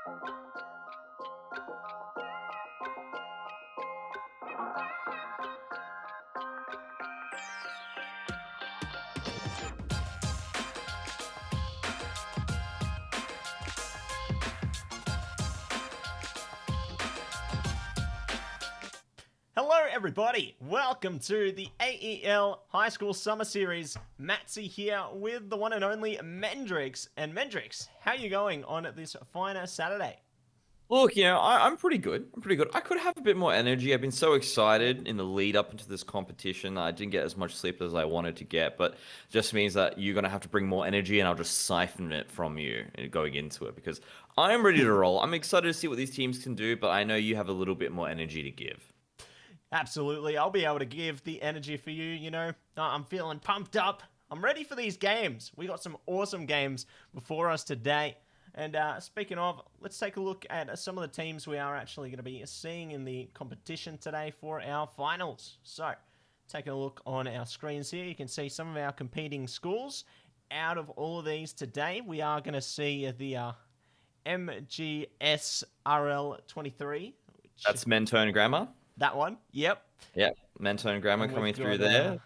Hello everybody, welcome to the AEL High School Summer Series. Mattse here with the one and only Mendrix. And Mendrix, how are you going on this fine Saturday? Look, I'm pretty good. I could have a bit more energy. I've been so excited in the lead up into this competition. I didn't get as much sleep as I wanted to get, but just means that you're going to have to bring more energy and I'll just siphon it from you going into it because I'm ready to roll. I'm excited to see what these teams can do, but I know you have a little bit more energy to give. Absolutely, I'll be able to give the energy for you, I'm feeling pumped up. I'm ready for these games. We got some awesome games before us today. And speaking of, let's take a look at some of the teams we are actually going to be seeing in the competition today for our finals. So, taking a look on our screens here, you can see some of our competing schools. Out of all of these today, we are going to see the MGSRL23. That's Mentone Grammar. That one, yep. Yep, Mentone Grammar coming through there.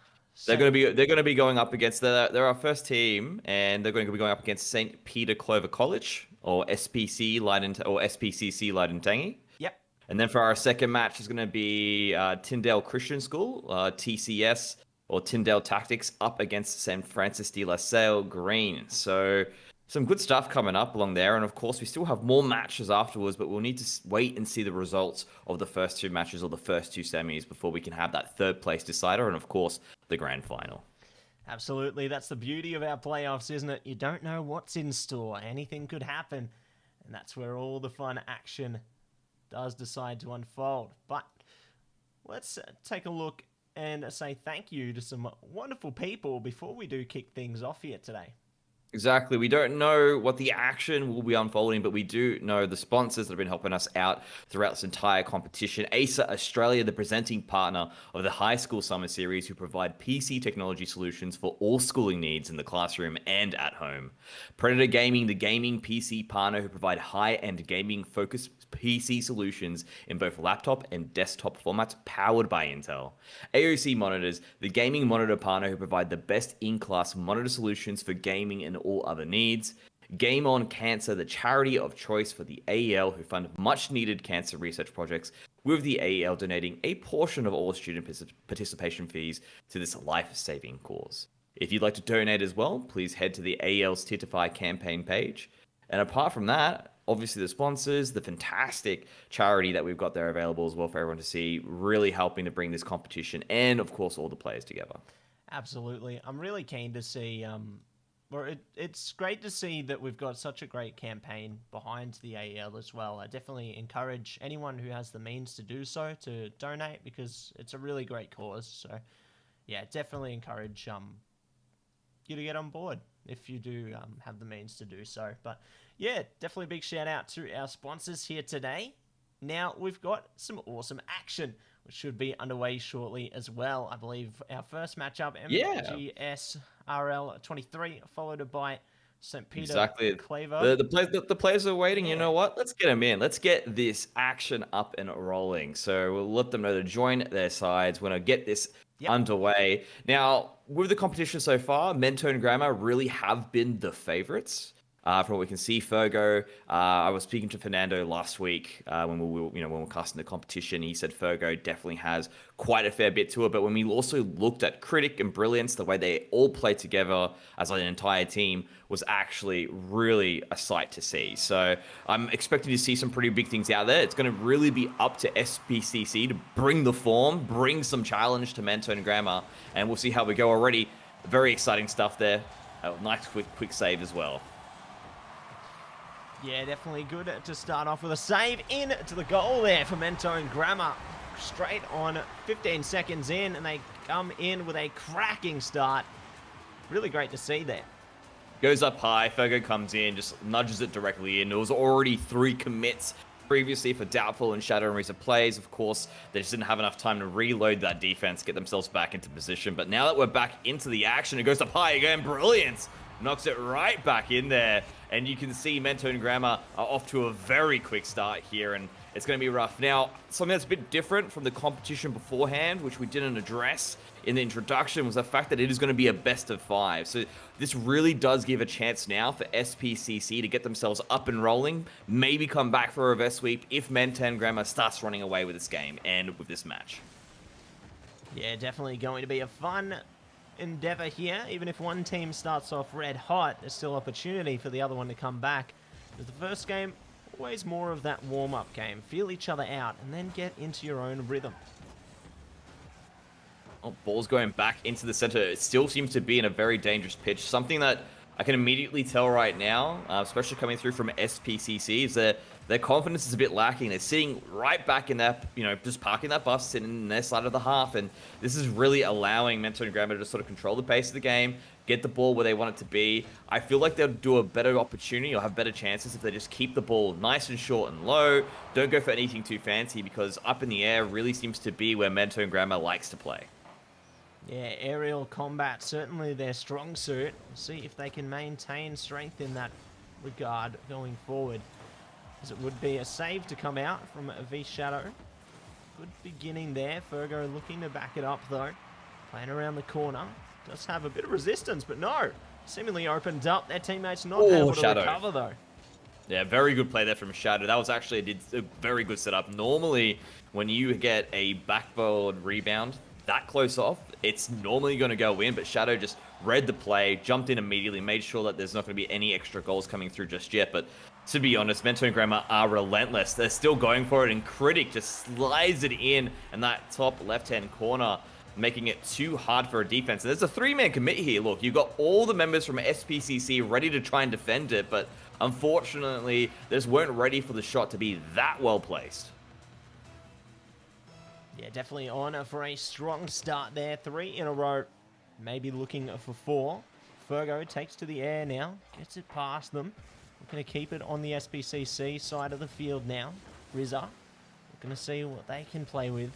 They're going to be going up against they're our first team, and they're going to be going up against St. Peter Clover College or SPC or SPCC Leidentangi. Yep. And then for our second match is going to be Tyndale Christian School, TCS or Tyndale Tactics up against St. Francis de La Salle Green. So some good stuff coming up along there, and of course we still have more matches afterwards, but we'll need to wait and see the results of the first two matches or the first two semis before we can have that third place decider and of course the grand final. Absolutely, that's the beauty of our playoffs, isn't it? You don't know what's in store, anything could happen, and that's where all the fun action does decide to unfold. But let's take a look and say thank you to some wonderful people before we do kick things off here today. Exactly. We don't know what the action will be unfolding, but we do know the sponsors that have been helping us out throughout this entire competition. Acer Australia, the presenting partner of the High School Summer Series, who provide PC technology solutions for all schooling needs in the classroom and at home. Predator Gaming, the gaming PC partner who provide high-end gaming-focused PC solutions in both laptop and desktop formats powered by Intel. AOC Monitors, the gaming monitor partner who provide the best in-class monitor solutions for gaming and all other needs. Game On Cancer, the charity of choice for the AEL, who fund much needed cancer research projects, with the AEL donating a portion of all student participation fees to this life-saving cause. If you'd like to donate as well, please head to the AEL's Titify campaign page. And apart from that, obviously the sponsors, the fantastic charity that we've got there available as well for everyone to see, really helping to bring this competition and of course all the players together. Absolutely. I'm really keen to see it's great to see that we've got such a great campaign behind the AEL as well. I definitely encourage anyone who has the means to do so to donate because it's a really great cause. So yeah, definitely encourage you to get on board if you do have the means to do so. But yeah, definitely a big shout out to our sponsors here today. Now we've got some awesome action, which should be underway shortly as well. I believe our first matchup, MGSRL23, followed by St. Peter. Exactly. Claver. The players are waiting. Yeah. You know what? Let's get them in. Let's get this action up and rolling. So we'll let them know to join their sides. We're going to get this underway. Now, with the competition so far, Mentone Grammar really have been the favorites. From what we can see, Fergo, I was speaking to Fernando last week when we were casting the competition. He said Fergo definitely has quite a fair bit to it. But when we also looked at Critic and Brilliance, the way they all play together as an entire team was actually really a sight to see. So I'm expecting to see some pretty big things out there. It's going to really be up to SPCC to bring the form, bring some challenge to Mentone Grammar, and we'll see how we go already. Very exciting stuff there. Nice quick save as well. Yeah, definitely good to start off with a save in to the goal there for Mentone Grammar. Straight on 15 seconds in, and they come in with a cracking start. Really great to see there. Goes up high, Fergo comes in, just nudges it directly in. There was already 3 commits previously for Doubtful and Shadow and Reset plays. Of course, they just didn't have enough time to reload that defense, get themselves back into position. But now that we're back into the action, it goes up high again. Brilliance knocks it right back in there. And you can see Mento and Grammar are off to a very quick start here, and it's going to be rough. Now, something that's a bit different from the competition beforehand, which we didn't address in the introduction, was the fact that it is going to be a best of 5. So this really does give a chance now for SPCC to get themselves up and rolling, maybe come back for a reverse sweep if Mento and Grammar starts running away with this game and with this match. Yeah, definitely going to be a fun endeavor here. Even if one team starts off red hot, there's still opportunity for the other one to come back. Because the first game, always more of that warm-up game. Feel each other out and then get into your own rhythm. Oh, ball's going back into the center. It still seems to be in a very dangerous pitch. Something that I can immediately tell right now, especially coming through from SPCC, is that their confidence is a bit lacking. They're sitting right back in that, just parking that bus, sitting in their side of the half, and this is really allowing Mento and Grammar to sort of control the pace of the game, get the ball where they want it to be. I feel like they'll do a better opportunity or have better chances if they just keep the ball nice and short and low, don't go for anything too fancy, because up in the air really seems to be where Mento and Grammar likes to play. Yeah, aerial combat, certainly their strong suit. We'll see if they can maintain strength in that regard going forward. As it would be a save to come out from V Shadow. Good beginning there. Fergo looking to back it up though. Playing around the corner. Does have a bit of resistance, but no. Seemingly opened up. Their teammates not able to recover though. Yeah, very good play there from Shadow. That was actually a very good setup. Normally, when you get a backboard rebound that close off, it's normally going to go in, but Shadow just read the play, jumped in immediately, made sure that there's not going to be any extra goals coming through just yet. But to be honest, Mento and Grammar are relentless. They're still going for it, and Critic just slides it in that top left-hand corner, making it too hard for a defense. And there's a 3-man commit here. Look, you've got all the members from SPCC ready to try and defend it, but unfortunately, they just weren't ready for the shot to be that well placed. Yeah, definitely on for a strong start there. 3 in a row. Maybe looking for 4. Fergo takes to the air now. Gets it past them. Looking to keep it on the SPCC side of the field now. Rizza. Looking to see what they can play with.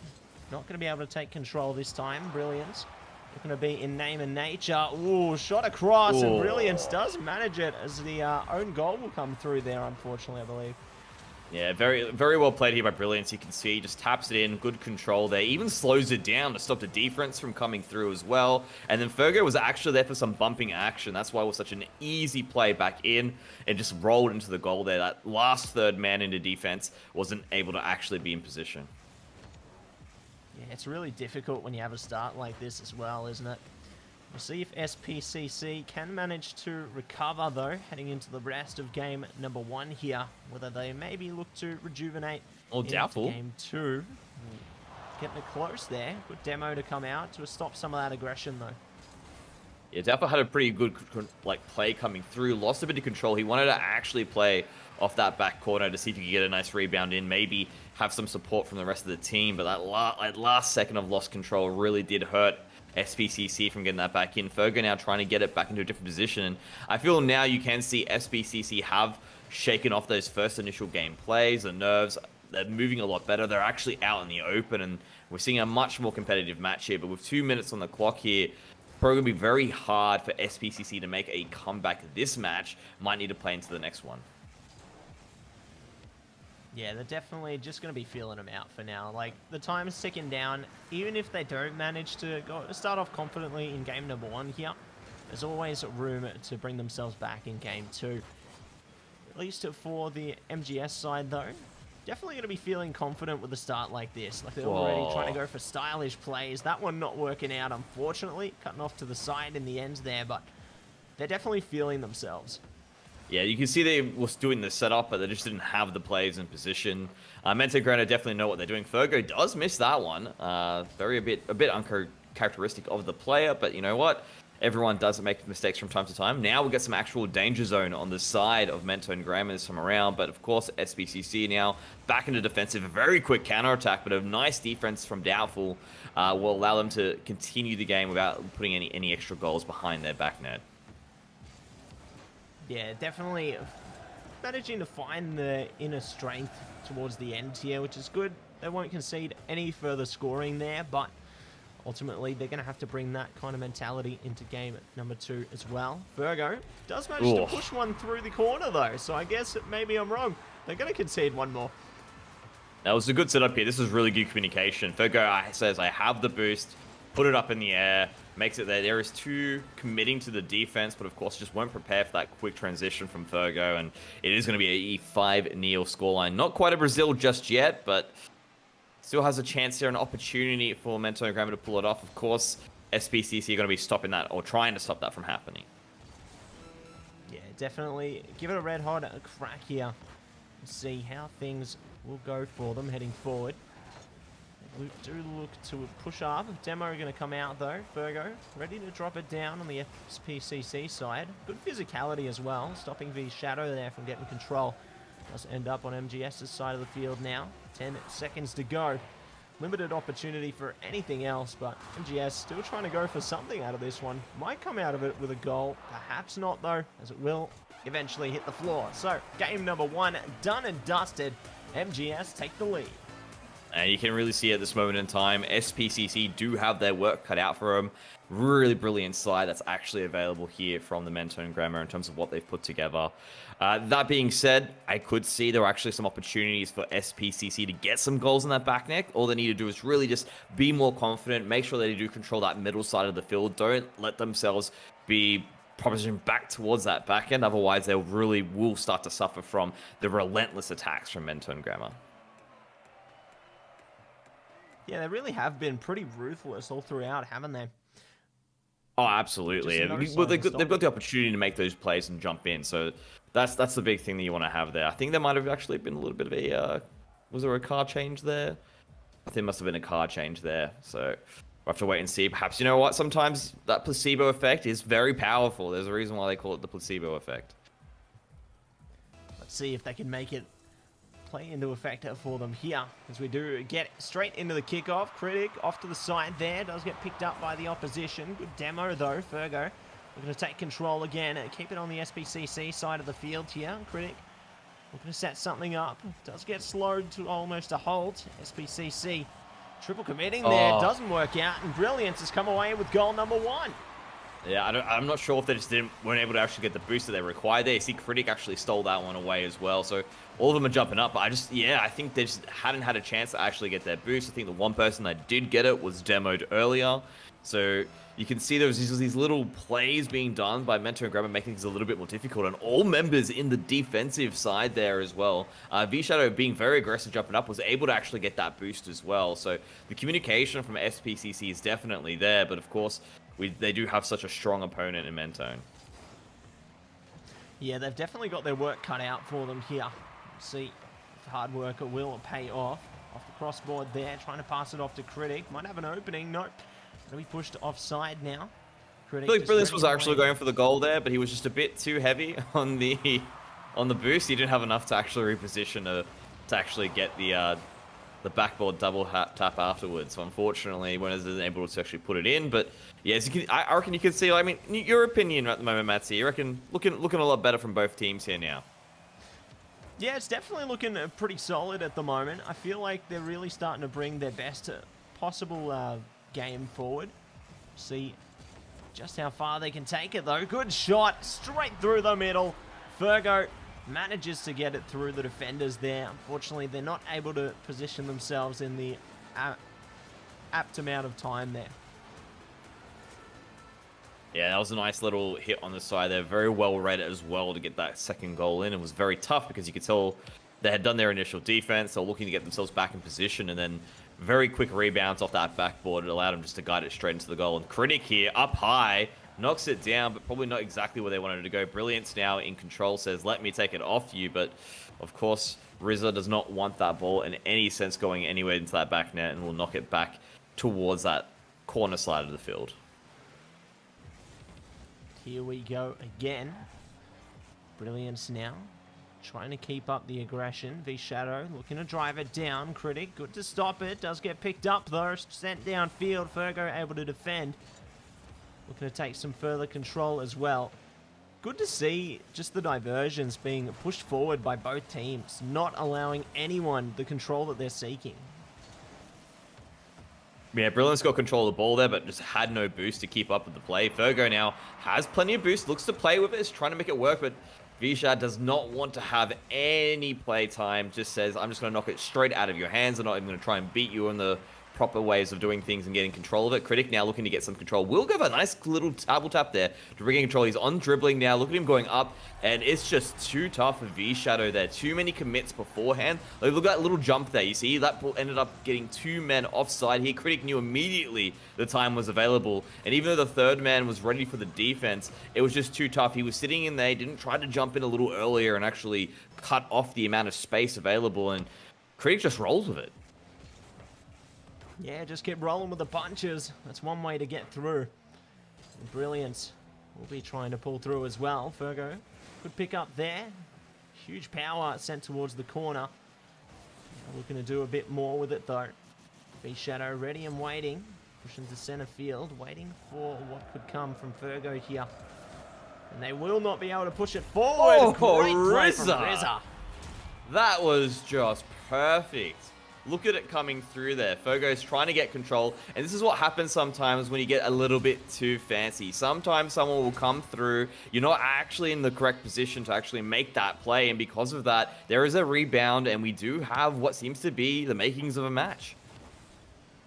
Not going to be able to take control this time. Brilliance. Looking to be in name and nature. Ooh, shot across. Ooh. And Brilliance does manage it as the own goal will come through there, unfortunately, I believe. Yeah, very, very well played here by Brilliance. You can see, just taps it in, good control there. Even slows it down to stop the defense from coming through as well. And then Fergo was actually there for some bumping action. That's why it was such an easy play back in and just rolled into the goal there. That last third man into defense wasn't able to actually be in position. Yeah, it's really difficult when you have a start like this as well, isn't it? We'll see if SPCC can manage to recover, though, heading into the rest of game number 1 here. Whether they maybe look to rejuvenate doubtful. Game 2. Getting it close there. Good demo to come out to stop some of that aggression, though. Yeah, Dapper had a pretty good play coming through. Lost a bit of control. He wanted to actually play off that back corner to see if he could get a nice rebound in. Maybe have some support from the rest of the team. But that last second of lost control really did hurt SPCC from getting that back in. Fergo now trying to get it back into a different position. And I feel now you can see SPCC have shaken off those first initial game plays, the nerves. They're moving a lot better. They're actually out in the open, and we're seeing a much more competitive match here. But with 2 minutes on the clock here, probably going to be very hard for SPCC to make a comeback this match. Might need to play into the next one. Yeah, they're definitely just going to be feeling them out for now. Like, the time is ticking down. Even if they don't manage to start off confidently in game number 1 here, there's always room to bring themselves back in game 2. At least for the MGS side, though, definitely going to be feeling confident with a start like this. Like, they're already trying to go for stylish plays. That one not working out, unfortunately. Cutting off to the side in the end there, but they're definitely feeling themselves. Yeah, you can see they was doing the setup, but they just didn't have the plays in position. Mento and Grammar definitely know what they're doing. Fergo does miss that one. A bit uncharacteristic of the player, but you know what? Everyone does make mistakes from time to time. Now we get some actual danger zone on the side of Mento and Grammar this time around, but of course SPCC now back into defensive. A very quick counterattack, but a nice defense from Doubtful will allow them to continue the game without putting any extra goals behind their back net. Yeah, definitely managing to find the inner strength towards the end here, which is good. They won't concede any further scoring there, but ultimately, they're going to have to bring that kind of mentality into game number 2 as well. Virgo does manage to push one through the corner, though, so I guess maybe I'm wrong. They're going to concede one more. That was a good setup here. This is really good communication. Virgo says, I have the boost, put it up in the air, makes it there. There is 2 committing to the defense, but of course just won't prepare for that quick transition from Virgo, and it is going to be a 5-0 scoreline. Not quite a Brazil just yet, but still has a chance here, an opportunity for MendrixNm to pull it off. Of course, SPCC are going to be stopping that, or trying to stop that from happening. Yeah, definitely give it a red hot crack here. See how things will go for them heading forward. We do look to push up. Demo are going to come out though. Virgo ready to drop it down on the SPCC side. Good physicality as well, stopping V Shadow there from getting control. Does end up on MGS's side of the field now. 10 seconds to go. Limited opportunity for anything else, but MGS still trying to go for something out of this one. Might come out of it with a goal. Perhaps not though, as it will eventually hit the floor. So game number 1 done and dusted. MGS take the lead. And you can really see at this moment in time, SPCC do have their work cut out for them. Really brilliant slide that's actually available here from the MendrixNm in terms of what they've put together. That being said, I could see there are actually some opportunities for SPCC to get some goals in that back neck. All they need to do is really just be more confident, make sure they do control that middle side of the field. Don't let themselves be propositioned back towards that back end. Otherwise, they really will start to suffer from the relentless attacks from MendrixNm. Yeah, they really have been pretty ruthless all throughout, haven't they? Oh, absolutely. Well, they've got the opportunity to make those plays and jump in. So that's the big thing that you want to have there. I think there might have actually been a little bit of a... was there a car change there? I think there must have been a car change there. So we'll have to wait and see. Perhaps, you know what? Sometimes that placebo effect is very powerful. There's a reason why they call it the placebo effect. Let's see if they can make it play into effect for them here, as we do get straight into the kickoff. Critic off to the side there, does get picked up by the opposition. Good demo though. Virgo looking to take control again and keep it on the SPCC side of the field here. Critic looking to set something up, does get slowed to almost a halt. SPCC triple committing there, doesn't work out, and Brilliance has come away with goal number 1. Yeah, I'm not sure if they just weren't able to actually get the boost that they required there. You see, Critic actually stole that one away as well. So all of them are jumping up. But I think they just hadn't had a chance to actually get their boost. I think the one person that did get it was demoed earlier. So you can see there's these little plays being done by MendrixNm, making things a little bit more difficult. And all members in the defensive side there as well. V-Shadow being very aggressive jumping up was able to actually get that boost as well. So the communication from SPCC is definitely there. But of course, they do have such a strong opponent in Mentone. Yeah, they've definitely got their work cut out for them here. See if hard work will pay off. Off the crossboard there, trying to pass it off to Critic. Might have an opening. Nope. Going to be pushed offside now. Critic, I feel like Brilliance was actually going for the goal there, but he was just a bit too heavy on the boost. He didn't have enough to actually reposition to actually get the backboard double tap afterwards. So unfortunately, he wasn't able to actually put it in. But yeah, I reckon you can see. I mean, your opinion at the moment, Mattse, you reckon looking a lot better from both teams here now? Yeah, it's definitely looking pretty solid at the moment. I feel like they're really starting to bring their best possible game forward. See just how far they can take it though. Good shot straight through the middle. Virgo manages to get it through the defenders there. Unfortunately, they're not able to position themselves in the apt amount of time there. Yeah, that was a nice little hit on the side there. Very well read as well to get that second goal in. It was very tough because you could tell they had done their initial defense. They were looking to get themselves back in position, and then very quick rebounds off that backboard. It allowed them just to guide it straight into the goal. And Critic here, up high, knocks it down, but probably not exactly where they wanted it to go. Brilliance now in control, says, let me take it off you. But, of course, Rizza does not want that ball in any sense going anywhere into that back net and will knock it back towards that corner side of the field. Here we go again. Brilliance now trying to keep up the aggression. V-Shadow looking to drive it down. Critic, good to stop it. Does get picked up though. Sent downfield. Virgo able to defend. Looking to take some further control as well. Good to see just the diversions being pushed forward by both teams, not allowing anyone the control that they're seeking. Yeah, Brilliant's got control of the ball there, but just had no boost to keep up with the play. Fergo now has plenty of boost, looks to play with it, is trying to make it work, but Vishad does not want to have any play time, just says, I'm just going to knock it straight out of your hands. I'm not even going to try and beat you in the proper ways of doing things and getting control of it. Critic now looking to get some control. Will give a nice little double tap there to regain control. He's on dribbling now. Look at him going up, and it's just too tough for V-Shadow there. Too many commits beforehand. Like, look at that little jump there. You see, that ball ended up getting 2 men offside here. Critic knew immediately the time was available, and even though the third man was ready for the defense, it was just too tough. He was sitting in there, he didn't try to jump in a little earlier and actually cut off the amount of space available, and Critic just rolls with it. Yeah, just keep rolling with the punches. That's one way to get through. And Brilliance will be trying to pull through as well. Fergo could pick up there. Huge power sent towards the corner. Now looking to do a bit more with it though. V-Shadow ready and waiting. Pushing to center field, waiting for what could come from Fergo here. And they will not be able to push it forward. Oh, Great play from Rizza. Rizza. That was just perfect. Look at it coming through there. Fergo's trying to get control, and this is what happens sometimes when you get a little bit too fancy. Sometimes someone will come through, you're not actually in the correct position to actually make that play, and because of that, there is a rebound, and we do have what seems to be the makings of a match.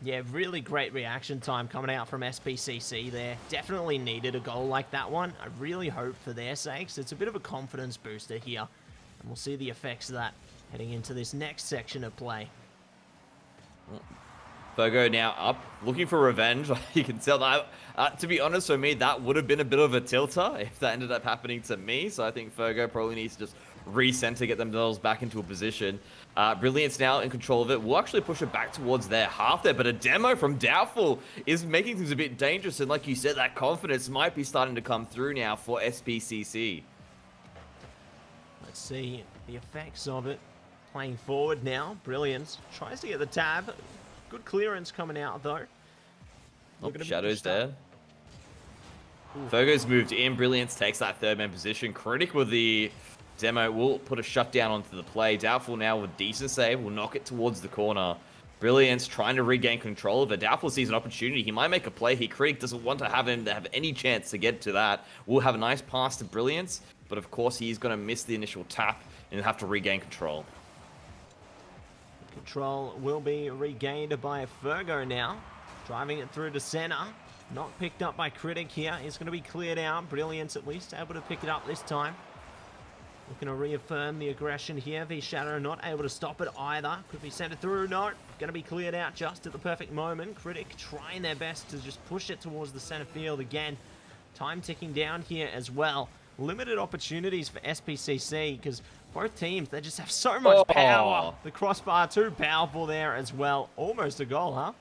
Yeah, really great reaction time coming out from SPCC there. Definitely needed a goal like that one. I really hope for their sakes. It's a bit of a confidence booster here, and we'll see the effects of that heading into this next section of play. Fergo now up, looking for revenge. You can tell that, to be honest, for me, that would have been a bit of a tilter if that ended up happening to me. So I think Fergo probably needs to just recenter, get themselves back into a position. Brilliance now in control of it. We'll actually push it back towards their half there, but a demo from Doubtful is making things a bit dangerous. And like you said, that confidence might be starting to come through now for SPCC. Let's see the effects of it. Playing forward now. Brilliance tries to get the tab. Good clearance coming out though. Oh, Shadow's there. Fergo's moved in. Brilliance takes that third man position. Critic with the demo will put a shutdown onto the play. Doubtful now with decent save will knock it towards the corner. Brilliance trying to regain control of it. Doubtful sees an opportunity. He might make a play here. Critic doesn't want to have him to have any chance to get to that. We'll have a nice pass to Brilliance, but of course he's going to miss the initial tap and have to regain control. Control will be regained by Fergo now. Driving it through to center. Not picked up by Critic here. It's going to be cleared out. Brilliance at least able to pick it up this time. Looking to reaffirm the aggression here. V-Shadow not able to stop it either. Could be sent through. No. Going to be cleared out just at the perfect moment. Critic trying their best to just push it towards the center field again. Time ticking down here as well. Limited opportunities for SPCC because both teams, they just have so much power. The crossbar too powerful there as well. Almost a goal, huh?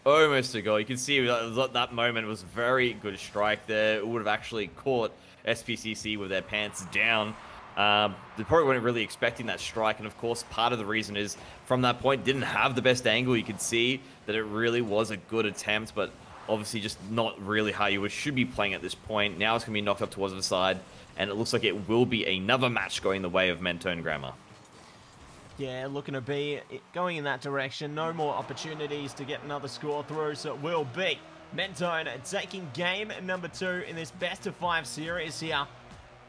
Almost a goal. You can see that moment was a very good strike there. It would have actually caught SPCC with their pants down. They probably weren't really expecting that strike, and of course part of the reason is from that point didn't have the best angle. You could see that it really was a good attempt, but obviously just not really how you should be playing at this point. Now it's going to be knocked up towards the side, and it looks like it will be another match going the way of Mentone Grammar. Yeah, looking to be going in that direction. No more opportunities to get another score through, so it will be Mentone taking game number 2 in this best of 5 series here.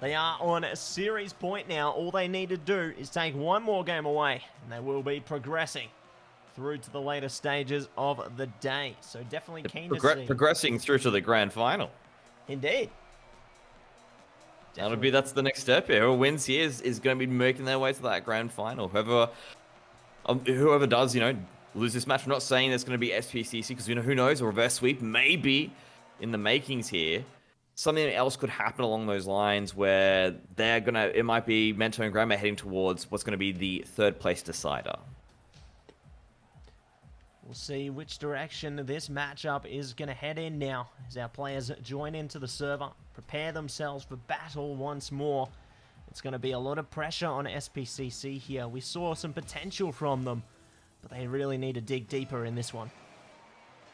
They are on a series point now. All they need to do is take one more game away, and they will be progressing through to the later stages of the day. So definitely keen to see. Progressing through to the grand final. Indeed. That's the next step here. Whoever wins here is going to be making their way to that grand final. Whoever does, lose this match. I'm not saying it's going to be SPCC because, who knows, a reverse sweep may be in the makings here. Something else could happen along those lines where it might be Mentone and Grammar heading towards what's going to be the third place decider. We'll see which direction this matchup is going to head in now as our players join into the server, prepare themselves for battle once more. It's going to be a lot of pressure on SPCC here. We saw some potential from them, but they really need to dig deeper in this one.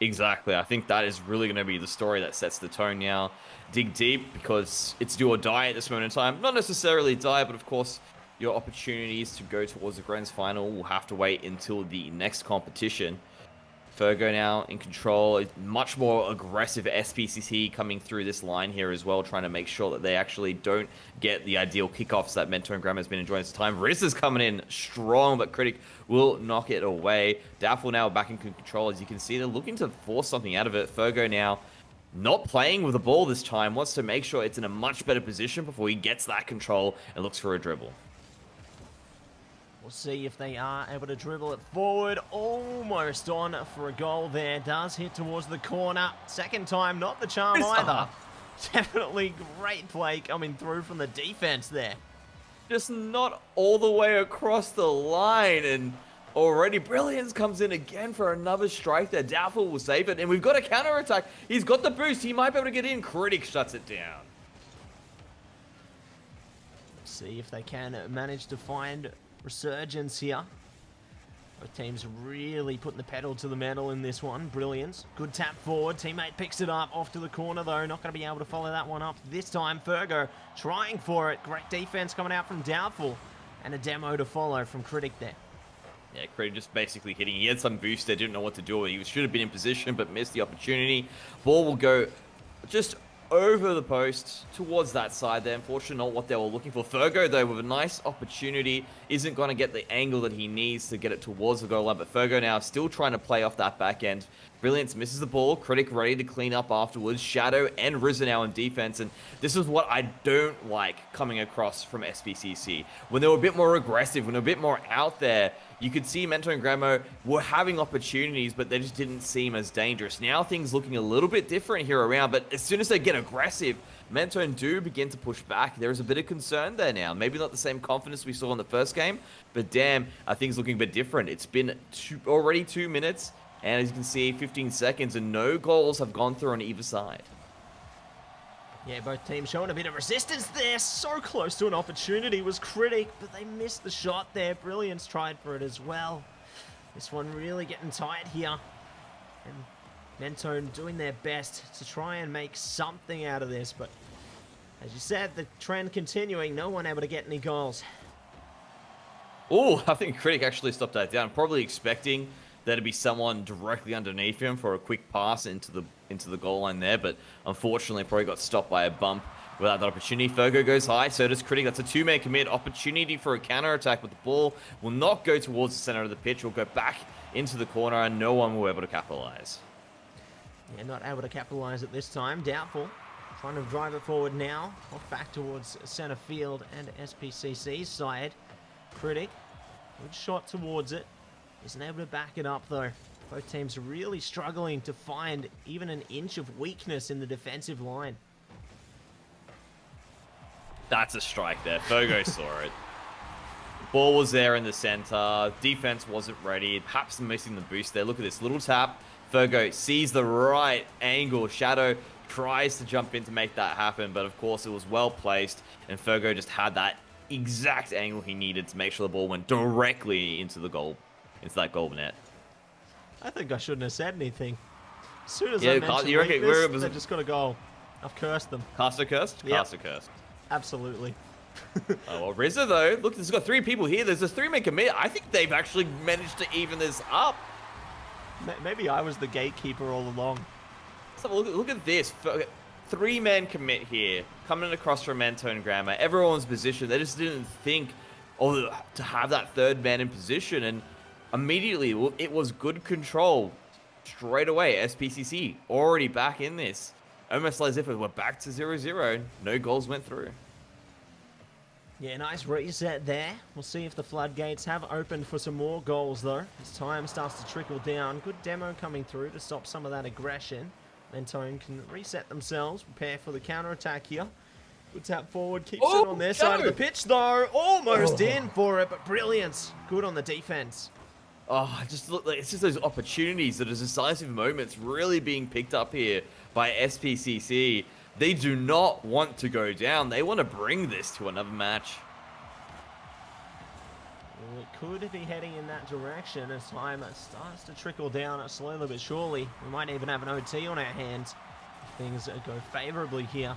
Exactly. I think that is really going to be the story that sets the tone now. Dig deep because it's do or die at this moment in time. Not necessarily die, but of course your opportunities to go towards the grand final will have to wait until the next competition. Fergo now in control. Much more aggressive SPCC coming through this line here as well, trying to make sure that they actually don't get the ideal kickoffs that Mentor has been enjoying this time. Riz is coming in strong, but Critic will knock it away. Doubtful now back in control. As you can see, they're looking to force something out of it. Fergo now not playing with the ball this time, wants to make sure it's in a much better position before he gets that control and looks for a dribble. We'll see if they are able to dribble it forward. Almost on for a goal there. Does hit towards the corner. Second time, not the charm either. Definitely great play coming through from the defense there. Just not all the way across the line, and already Brilliance comes in again for another strike there. Doubtful will save it, and we've got a counter attack. He's got the boost. He might be able to get in. Critic shuts it down. See if they can manage to find resurgence here. Both teams really putting the pedal to the metal in this one. Brilliance. Good tap forward. Teammate picks it up. Off to the corner, though. Not going to be able to follow that one up this time. Fergo trying for it. Great defense coming out from Doubtful. And a demo to follow from Critic there. Yeah, Critic just basically hitting. He had some boost there. Didn't know what to do. He should have been in position, but missed the opportunity. Ball will go just over the post towards that side there. Unfortunately, not what they were looking for. Fergo, though, with a nice opportunity, isn't going to get the angle that he needs to get it towards the goal line. But Fergo now still trying to play off that back end. Brilliance misses the ball. Critic ready to clean up afterwards. Shadow and Rizza now in defense. And this is what I don't like coming across from SPCC. When they were a bit more aggressive, when they were a bit more out there, you could see Mentor and Gramo were having opportunities, but they just didn't seem as dangerous. Now things looking a little bit different here around, but as soon as they get aggressive, Mentor do begin to push back. There is a bit of concern there now. Maybe not the same confidence we saw in the first game, but damn, are things looking a bit different. It's been already 2 minutes, and as you can see, 15 seconds, and no goals have gone through on either side. Yeah, both teams showing a bit of resistance there. So close to an opportunity was Critic, but they missed the shot there. Brilliance tried for it as well. This one really getting tight here. And Mentone doing their best to try and make something out of this. But as you said, the trend continuing. No one able to get any goals. Oh, I think Critic actually stopped that down. Probably expecting there to be someone directly underneath him for a quick pass into the goal line there, but unfortunately probably got stopped by a bump without that opportunity. Fergo goes high, so does Critic. That's a two-man commit. Opportunity for a counter-attack, but the ball will not go towards the center of the pitch. Will go back into the corner, and no one will be able to capitalize. Yeah, not able to capitalize at this time. Doubtful. Trying to drive it forward now. Off back towards center field and SPCC's side. Critic. Good shot towards it. Isn't able to back it up, though. Both teams really struggling to find even an inch of weakness in the defensive line. That's a strike there. Fergo saw it. Ball was there in the center. Defense wasn't ready. Perhaps missing the boost there. Look at this little tap. Fergo sees the right angle. Shadow tries to jump in to make that happen, but of course it was well placed, and Fergo just had that exact angle he needed to make sure the ball went directly into the goal, into that goal net. I think I shouldn't have said anything. As soon as Yeah, I mentioned you reckon weakness, they just got a goal. I've cursed them. Caster cursed? Yep. Caster cursed. Absolutely. Oh, well, Rizza, though, look, there's got 3 people here. There's a 3-man commit. I think they've actually managed to even this up. Maybe I was the gatekeeper all along. So look at this. 3-man commit here. Coming across from Mento and Grammar. Everyone's position. They just didn't think to have that 3rd man in position. And immediately, it was good control. Straight away, SPCC already back in this. Almost as if it were back to 0-0. No goals went through. Yeah, nice reset there. We'll see if the floodgates have opened for some more goals, though. As time starts to trickle down. Good demo coming through to stop some of that aggression. Mentone can reset themselves, prepare for the counter-attack here. Good tap forward, keeps it on their side of the pitch, though. Almost in for it, but Brilliance. Good on the defense. Oh, just look like it's just those opportunities, those decisive moments really being picked up here by SPCC. They do not want to go down. They want to bring this to another match. Well, it could be heading in that direction as time starts to trickle down slowly but surely. We might even have an OT on our hands if things go favorably here.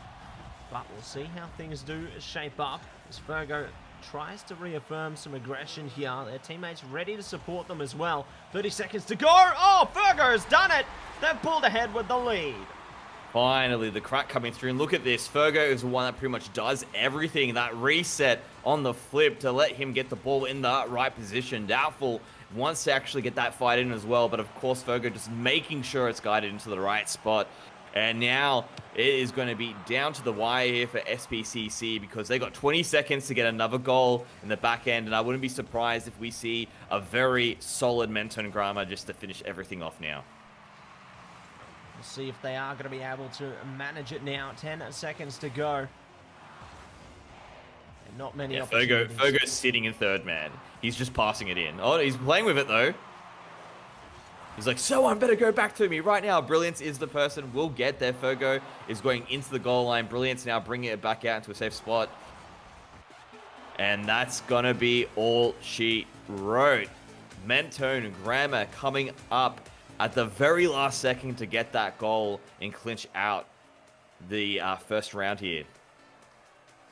But we'll see how things do shape up as Fergo tries to reaffirm some aggression here. Their teammates ready to support them as well. 30 seconds to go. Oh, Fergo's done it. They've pulled ahead with the lead. Finally, the crack coming through. And look at this. Fergo is the one that pretty much does everything. That reset on the flip to let him get the ball in the right position. Doubtful wants to actually get that fight in as well. But of course, Fergo just making sure it's guided into the right spot. And now it is going to be down to the wire here for SPCC because they got 20 seconds to get another goal in the back end. And I wouldn't be surprised if we see a very solid Menton just to finish everything off now. We'll see if they are going to be able to manage it now. 10 seconds to go. And not many opportunities. Fergo's sitting in third man. He's just passing it in. Oh, he's playing with it though. He's like, someone better go back to me right now. Brilliance is the person. We'll get there. Fergo is going into the goal line. Brilliance now bringing it back out into a safe spot. And that's going to be all she wrote. Mentone Grammar coming up at the very last second to get that goal and clinch out the first round here.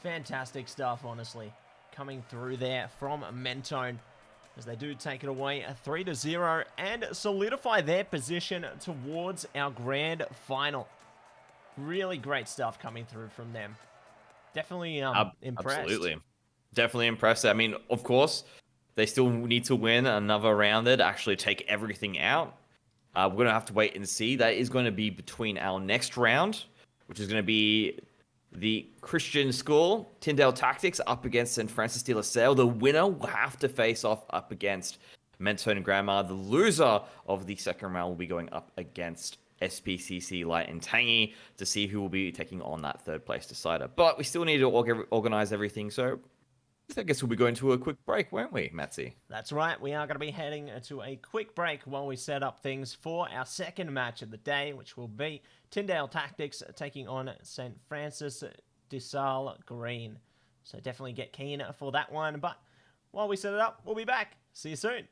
Fantastic stuff, honestly. Coming through there from Mentone as they do take it away 3-0 and solidify their position towards our grand final. Really great stuff coming through from them. Definitely impressed. Absolutely. Definitely impressed. I mean, of course, they still need to win another round to actually take everything out. We're going to have to wait and see. That is going to be between our next round, which is going to be the Christian School, Tyndale Tactics, up against St. Francis de la Salle. The winner will have to face off up against Mentone Grammar. The loser of the second round will be going up against SPCC Light and Tangy to see who will be taking on that third place decider. But we still need to organize everything, so I guess we'll be going to a quick break, won't we, Mattse? That's right. We are going to be heading to a quick break while we set up things for our second match of the day, which will be Tyndale Tactics taking on St. Francis de Sale Green. So definitely get keen for that one. But while we set it up, we'll be back. See you soon.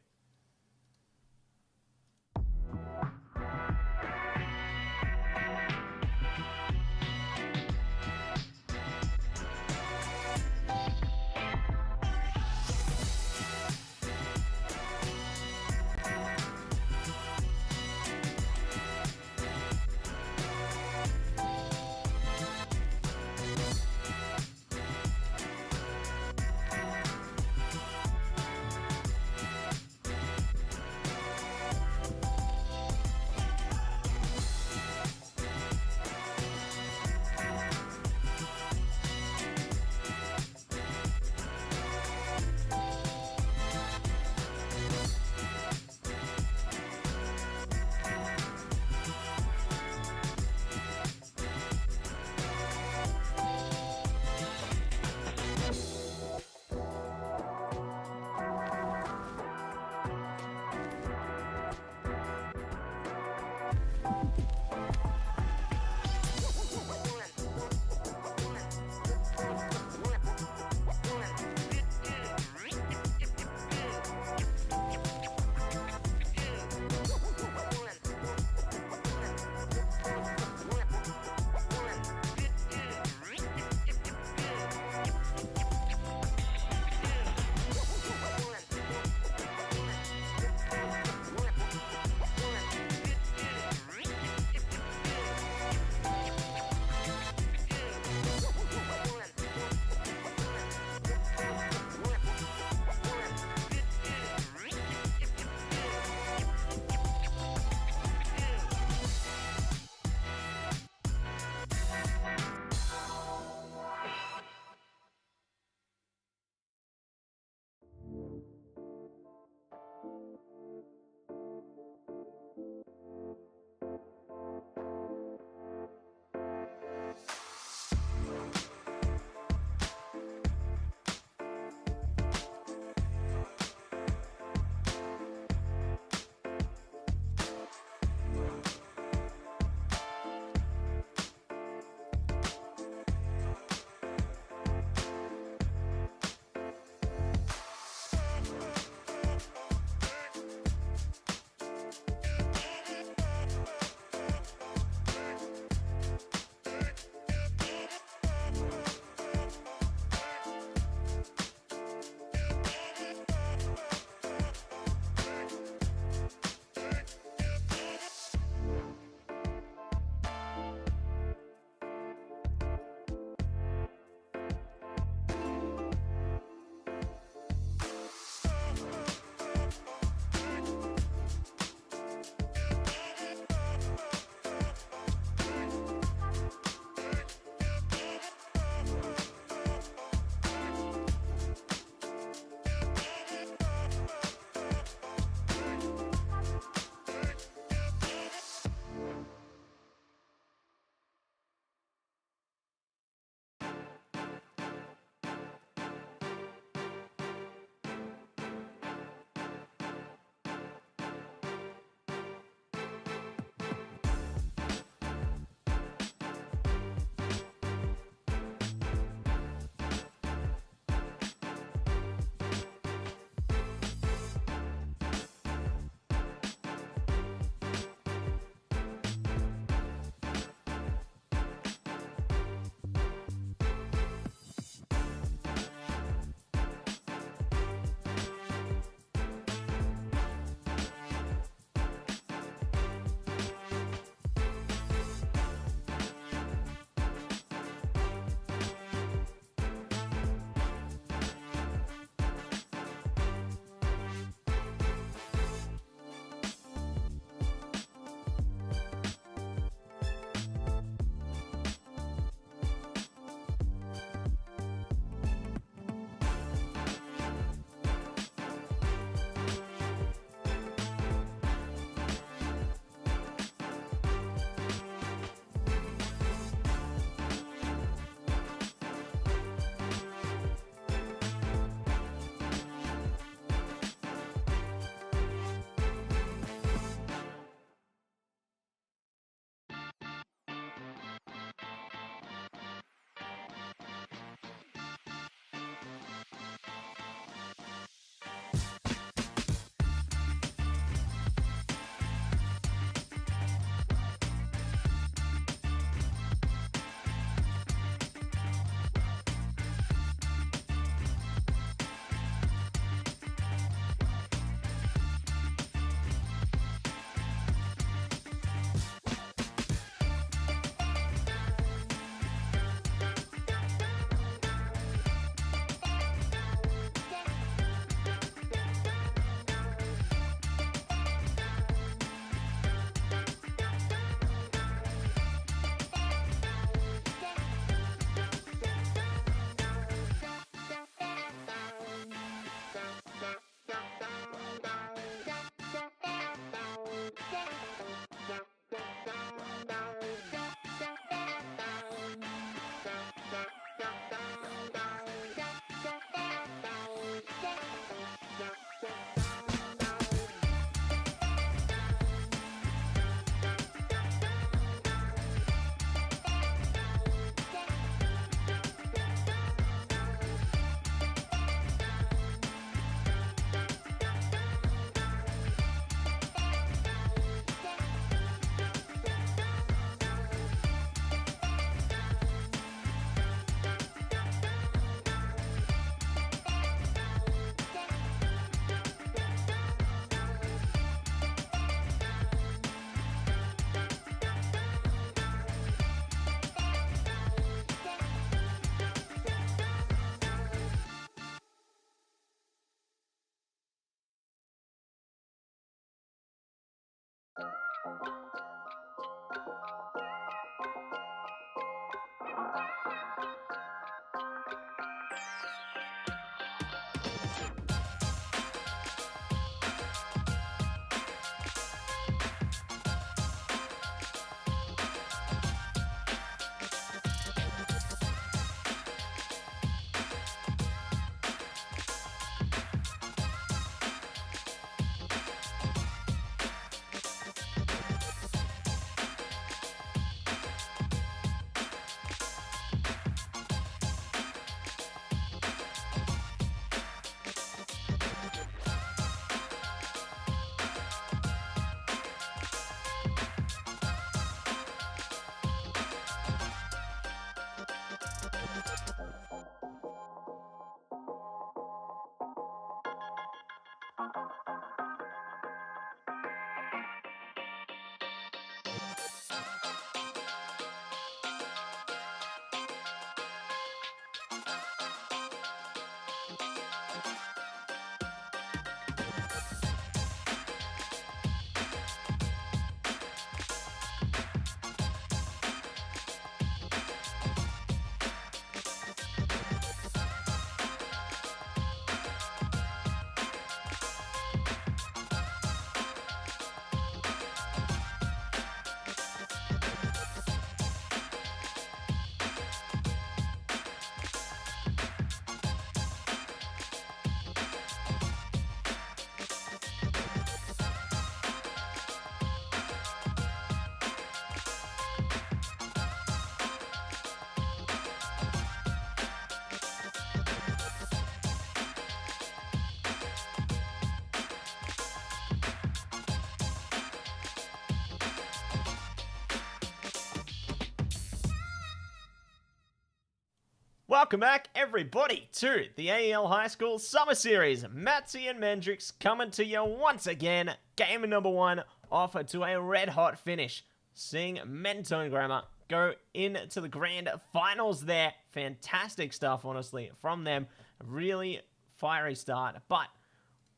Welcome back, everybody, to the AEL High School Summer Series. Mattse and Mendrix coming to you once again. Game number 1 off to a red-hot finish, seeing Mentone Grammar go into the grand finals there. Fantastic stuff, honestly, from them. A really fiery start, but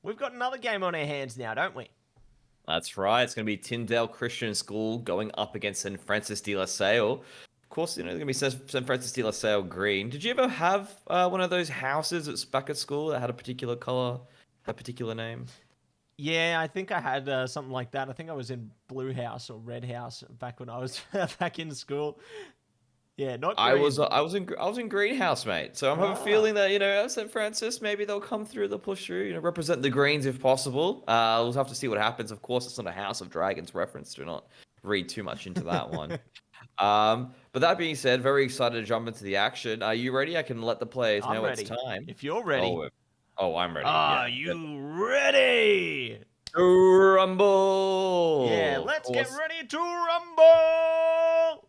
we've got another game on our hands now, don't we? That's right. It's going to be Tyndale Christian School going up against St. Francis de La Salle. Of course, you know, it's going to be St. Francis de La Salle green. Did you ever have one of those houses that's back at school that had a particular color, a particular name? Yeah, I think I had something like that. I think I was in Blue House or Red House back when I was back in school. Yeah, not green. I was in Greenhouse, mate. So I'm having a feeling that, you know, St. Francis, maybe they'll come through, they'll push through, you know, represent the greens if possible. We'll have to see what happens. Of course, it's not a House of Dragons reference. Do not read too much into that one. But that being said, very excited to jump into the action. Are you ready? I can let the players know ready. It's time. If you're ready. I'm ready. Are you ready? To rumble! Yeah, let's get ready to rumble!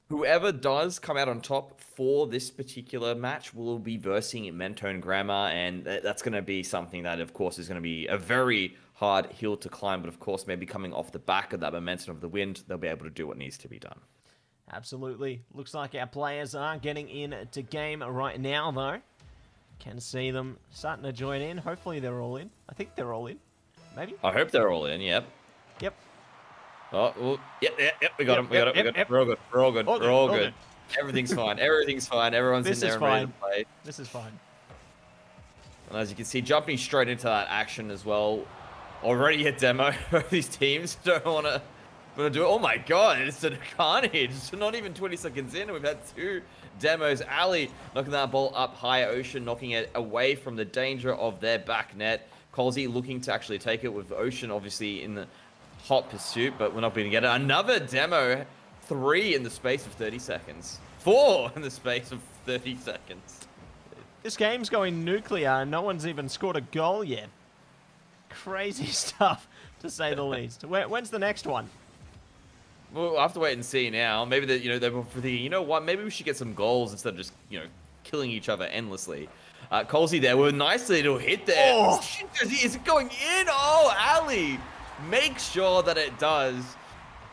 Whoever does come out on top for this particular match will be versing Mentone Grammar, and that's going to be something that, of course, is going to be a very hard hill to climb, but of course, maybe coming off the back of that momentum of the wind, they'll be able to do what needs to be done. Absolutely. Looks like our players are getting into game right now, though. Can see them starting to join in. Hopefully they're all in. I think they're all in. Maybe? I hope they're all in, yep. Yep. Oh, yep, we got them. We're all good. Everything's fine. Everything's fine. Everyone's in there and ready to play. This is fine. And as you can see, jumping straight into that action as well. Already a demo. These teams don't want to do it. Oh my god, it's a carnage. It's not even 20 seconds in, and we've had 2 demos. Ali knocking that ball up high. Ocean knocking it away from the danger of their back net. Colsey looking to actually take it, with Ocean obviously in the hot pursuit, but we're not going to get it. Another demo. 3 in the space of 30 seconds. 4 in the space of 30 seconds. This game's going nuclear. No one's even scored a goal yet. Crazy stuff, to say the least. When's the next one? We'll have to wait and see now. Maybe that, you know what? Maybe we should get some goals instead of just, killing each other endlessly. Colsey there with a nice little hit there. Oh. Is it going in? Oh, Ali. Make sure that it does.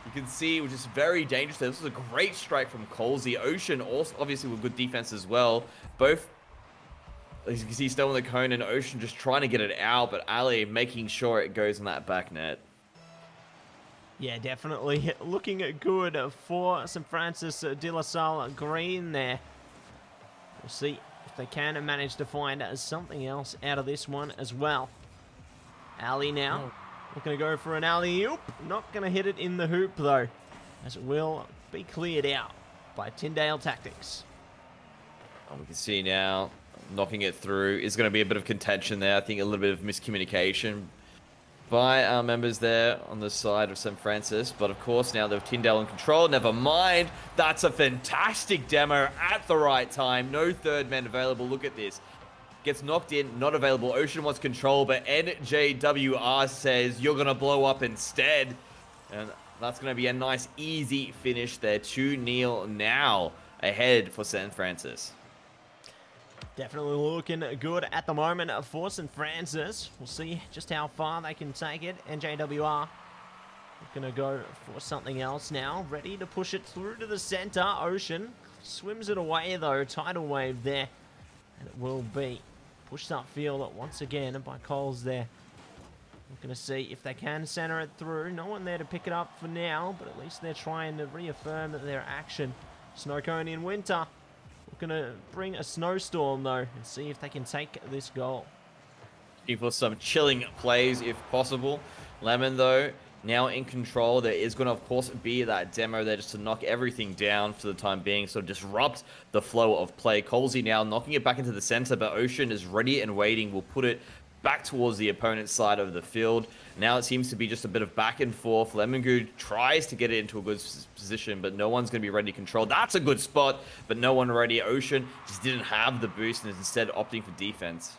You can see it was just very dangerous there. This was a great strike from Colsey. Ocean also obviously with good defense as well. Both, as you can see, still in the cone, and Ocean just trying to get it out, but Ali making sure it goes in that back net. Yeah, definitely looking good for St. Francis de La Salle Green there. We'll see if they can manage to find something else out of this one as well. Ali now. Looking to go for an alley-oop. Not going to hit it in the hoop, though, as it will be cleared out by Tyndale Tactics. We can see now, knocking it through is going to be a bit of contention there. I think a little bit of miscommunication by our members there on the side of St. Francis. But of course, now they have Tyndale in control. Never mind. That's a fantastic demo at the right time. No third man available. Look at this. Gets knocked in, not available. Ocean wants control, but NJWR says you're going to blow up instead. And that's going to be a nice, easy finish there. 2-0 now ahead for St. Francis. Definitely looking good at the moment for St. Francis. We'll see just how far they can take it. NJWR going to go for something else now. Ready to push it through to the center. Ocean swims it away, though. Tidal wave there. And it will be pushed upfield once again by Coles there. We're going to see if they can center it through. No one there to pick it up for now, but at least they're trying to reaffirm that their action. Snowcone in winter. We're going to bring a snowstorm, though, and see if they can take this goal. Looking for some chilling plays, if possible. Lemon, though, now in control. There is going to, of course, be that demo there just to knock everything down for the time being, so disrupt the flow of play. Colsey now knocking it back into the center, but Ocean is ready and waiting. Will put it back towards the opponent's side of the field. Now it seems to be just a bit of back and forth. Lemongoo tries to get it into a good position, but no one's going to be ready to control. That's a good spot, but no one ready. Ocean just didn't have the boost and is instead opting for defense.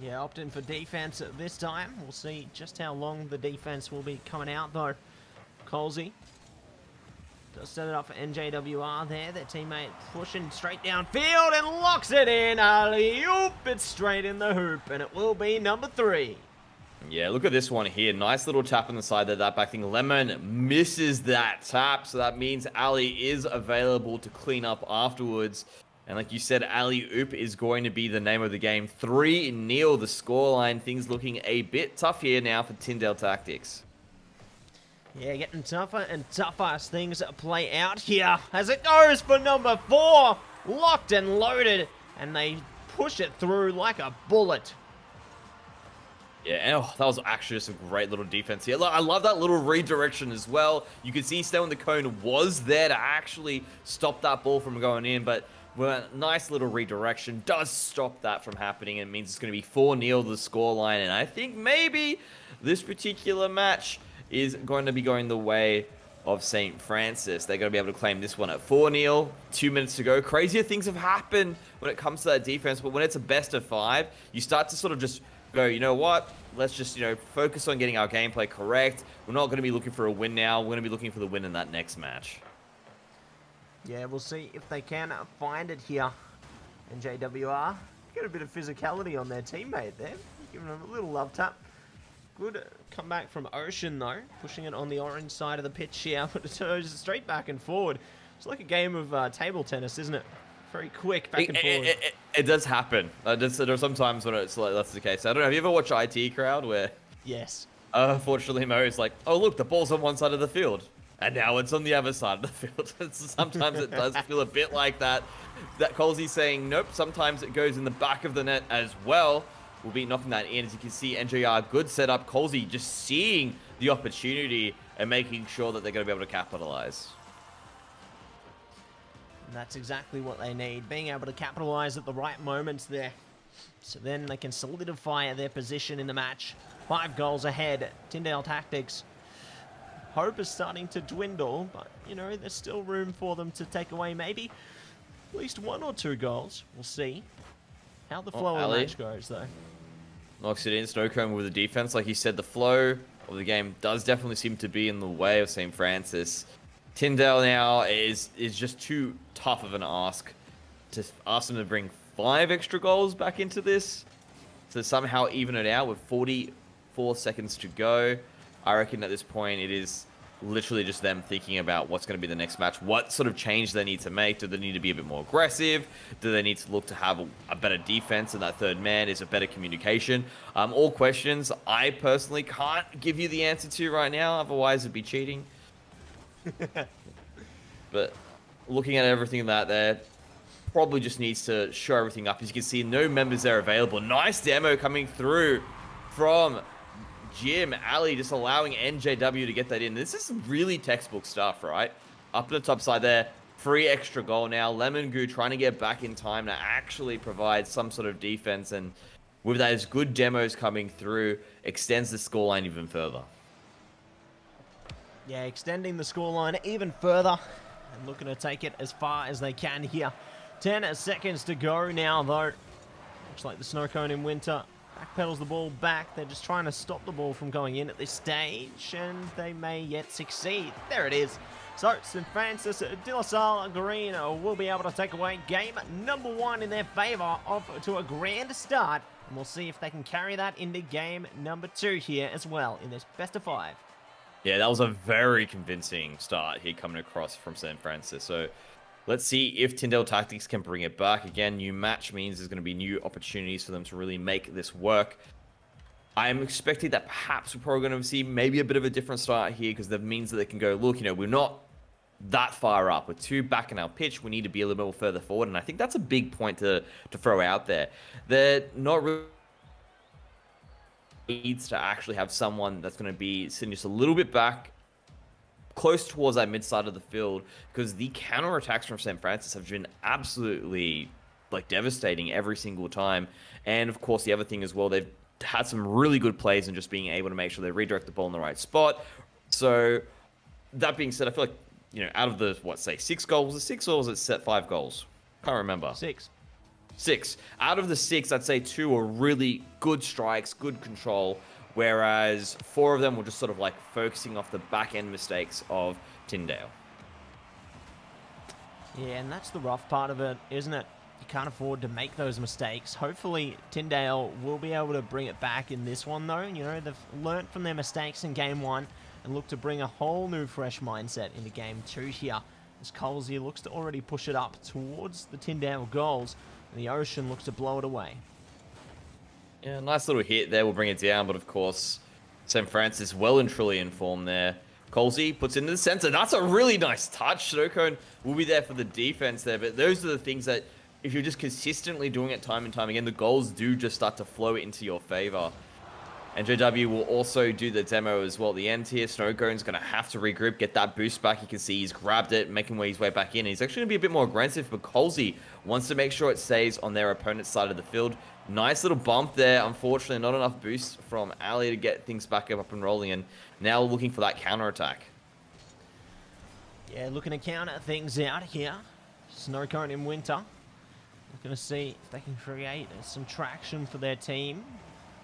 Yeah, opting for defense at this time. We'll see just how long the defense will be coming out, though. Colsey does set it up for NJWR there. Their teammate pushing straight downfield and locks it in. Alley-oop! It's straight in the hoop, and it will be number 3. Yeah, look at this one here. Nice little tap on the side there, that back thing. Lemon misses that tap, so that means Ali is available to clean up afterwards. And like you said, alley-oop is going to be the name of the game. 3-0 the scoreline. Things looking a bit tough here now for Tyndale Tactics. Yeah, getting tougher and tougher as things play out here. As it goes for number 4. Locked and loaded. And they push it through like a bullet. Yeah, and that was actually just a great little defense here. I love that little redirection as well. You could see Stone the Cone was there to actually stop that ball from going in, but a nice little redirection does stop that from happening, and it means it's going to be 4-0 the scoreline. And I think maybe this particular match is going to be going the way of St. Francis. They're going to be able to claim this one at 4-0. 2 minutes to go. Crazier things have happened when it comes to that defense, but when it's a best of 5, you start to sort of just go, you know what? Let's just, focus on getting our gameplay correct. We're not going to be looking for a win now. We're going to be looking for the win in that next match. Yeah, we'll see if they can find it here. And JWR get a bit of physicality on their teammate there. Giving him a little love tap. Good comeback from Ocean, though. Pushing it on the orange side of the pitch here. But it goes straight back and forward. It's like a game of table tennis, isn't it? Very quick, back and forward. It does happen. There are sometimes when it's like that's the case. I don't know. Have you ever watched IT Crowd where? Yes. Unfortunately, Mo is like, oh look, the ball's on one side of the field, and now it's on the other side of the field. Sometimes it does feel a bit like that. That Colsey's saying nope. Sometimes it goes in the back of the net as well. We'll be knocking that in. As you can see, NJR good setup. Colsey just seeing the opportunity and making sure that they're going to be able to capitalize. And that's exactly what they need, being able to capitalize at the right moments there. So then they can solidify their position in the match. 5 goals ahead. Tyndale Tactics. Hope is starting to dwindle, but, there's still room for them to take away maybe at least 1 or 2 goals. We'll see how the flow of the match goes, though. Knocks it in. Snowcomb with the defense. Like you said, the flow of the game does definitely seem to be in the way of St. Francis. Tyndale now is just too tough of an ask to ask them to bring 5 extra goals back into this to somehow even it out with 44 seconds to go. I reckon at this point it is literally just them thinking about what's going to be the next match, what sort of change they need to make. Do they need to be a bit more aggressive? Do they need to look to have a better defense and that third man? Is it better communication? All questions I personally can't give you the answer to right now, otherwise it'd be cheating. But looking at everything that there, probably just needs to show everything up. As you can see, no members there available. Nice demo coming through from Jim. Ali just allowing NJW to get that in. This is really textbook stuff, right? Up at the top side there, free extra goal now. Lemon Goo trying to get back in time to actually provide some sort of defense, and with those good demos coming through, extends the scoreline even further. Yeah, extending the scoreline even further and looking to take it as far as they can here. 10 seconds to go now, though. Looks like the snow cone in winter backpedals the ball back. They're just trying to stop the ball from going in at this stage, and they may yet succeed. There it is. So, St. Francis de La Salle Green will be able to take away game number 1 in their favor to a grand start. And we'll see if they can carry that into game number 2 here as well in this best of 5. Yeah, that was a very convincing start here coming across from St. Francis. So let's see if Tyndale Tactics can bring it back. Again, new match means there's going to be new opportunities for them to really make this work. I'm expecting that perhaps we're probably going to see maybe a bit of a different start here, because that means that they can go, look, we're not that far up. We're 2 back in our pitch. We need to be a little bit more further forward. And I think that's a big point to throw out there. They're not really needs to actually have someone that's going to be sitting just a little bit back, close towards that mid side of the field, because the counter attacks from St. Francis have been absolutely devastating every single time. And of course, the other thing as well, they've had some really good plays and just being able to make sure they redirect the ball in the right spot. So that being said, I feel like, out of the, say 6 goals, was it 6 or was it set 5 goals? Can't remember. 6. Out of the 6, I'd say 2 are really good strikes, good control, whereas 4 of them were just sort of focusing off the back end mistakes of Tyndale. Yeah, and that's the rough part of it, isn't it? You can't afford to make those mistakes. Hopefully, Tyndale will be able to bring it back in this one, though. They've learnt from their mistakes in game 1 and look to bring a whole new fresh mindset into game 2 here. As Colsey looks to already push it up towards the Tyndale goals, and the Ocean looks to blow it away. Yeah, nice little hit there. We'll bring it down, but of course, St. Francis well and truly in form there. Colsey puts it into the center. That's a really nice touch. Snowcone will be there for the defense there, but those are the things that, if you're just consistently doing it time and time again, the goals do just start to flow into your favor. And JW will also do the demo as well at the end here. Snowcone's going to have to regroup, get that boost back. You can see he's grabbed it, making his way back in. He's actually going to be a bit more aggressive, but Colsey wants to make sure it stays on their opponent's side of the field. Nice little bump there. Unfortunately, not enough boost from Ali to get things back up and rolling, and now looking for that counter-attack. Yeah, looking to counter things out here. Snowcone in winter. Looking to see if they can create some traction for their team.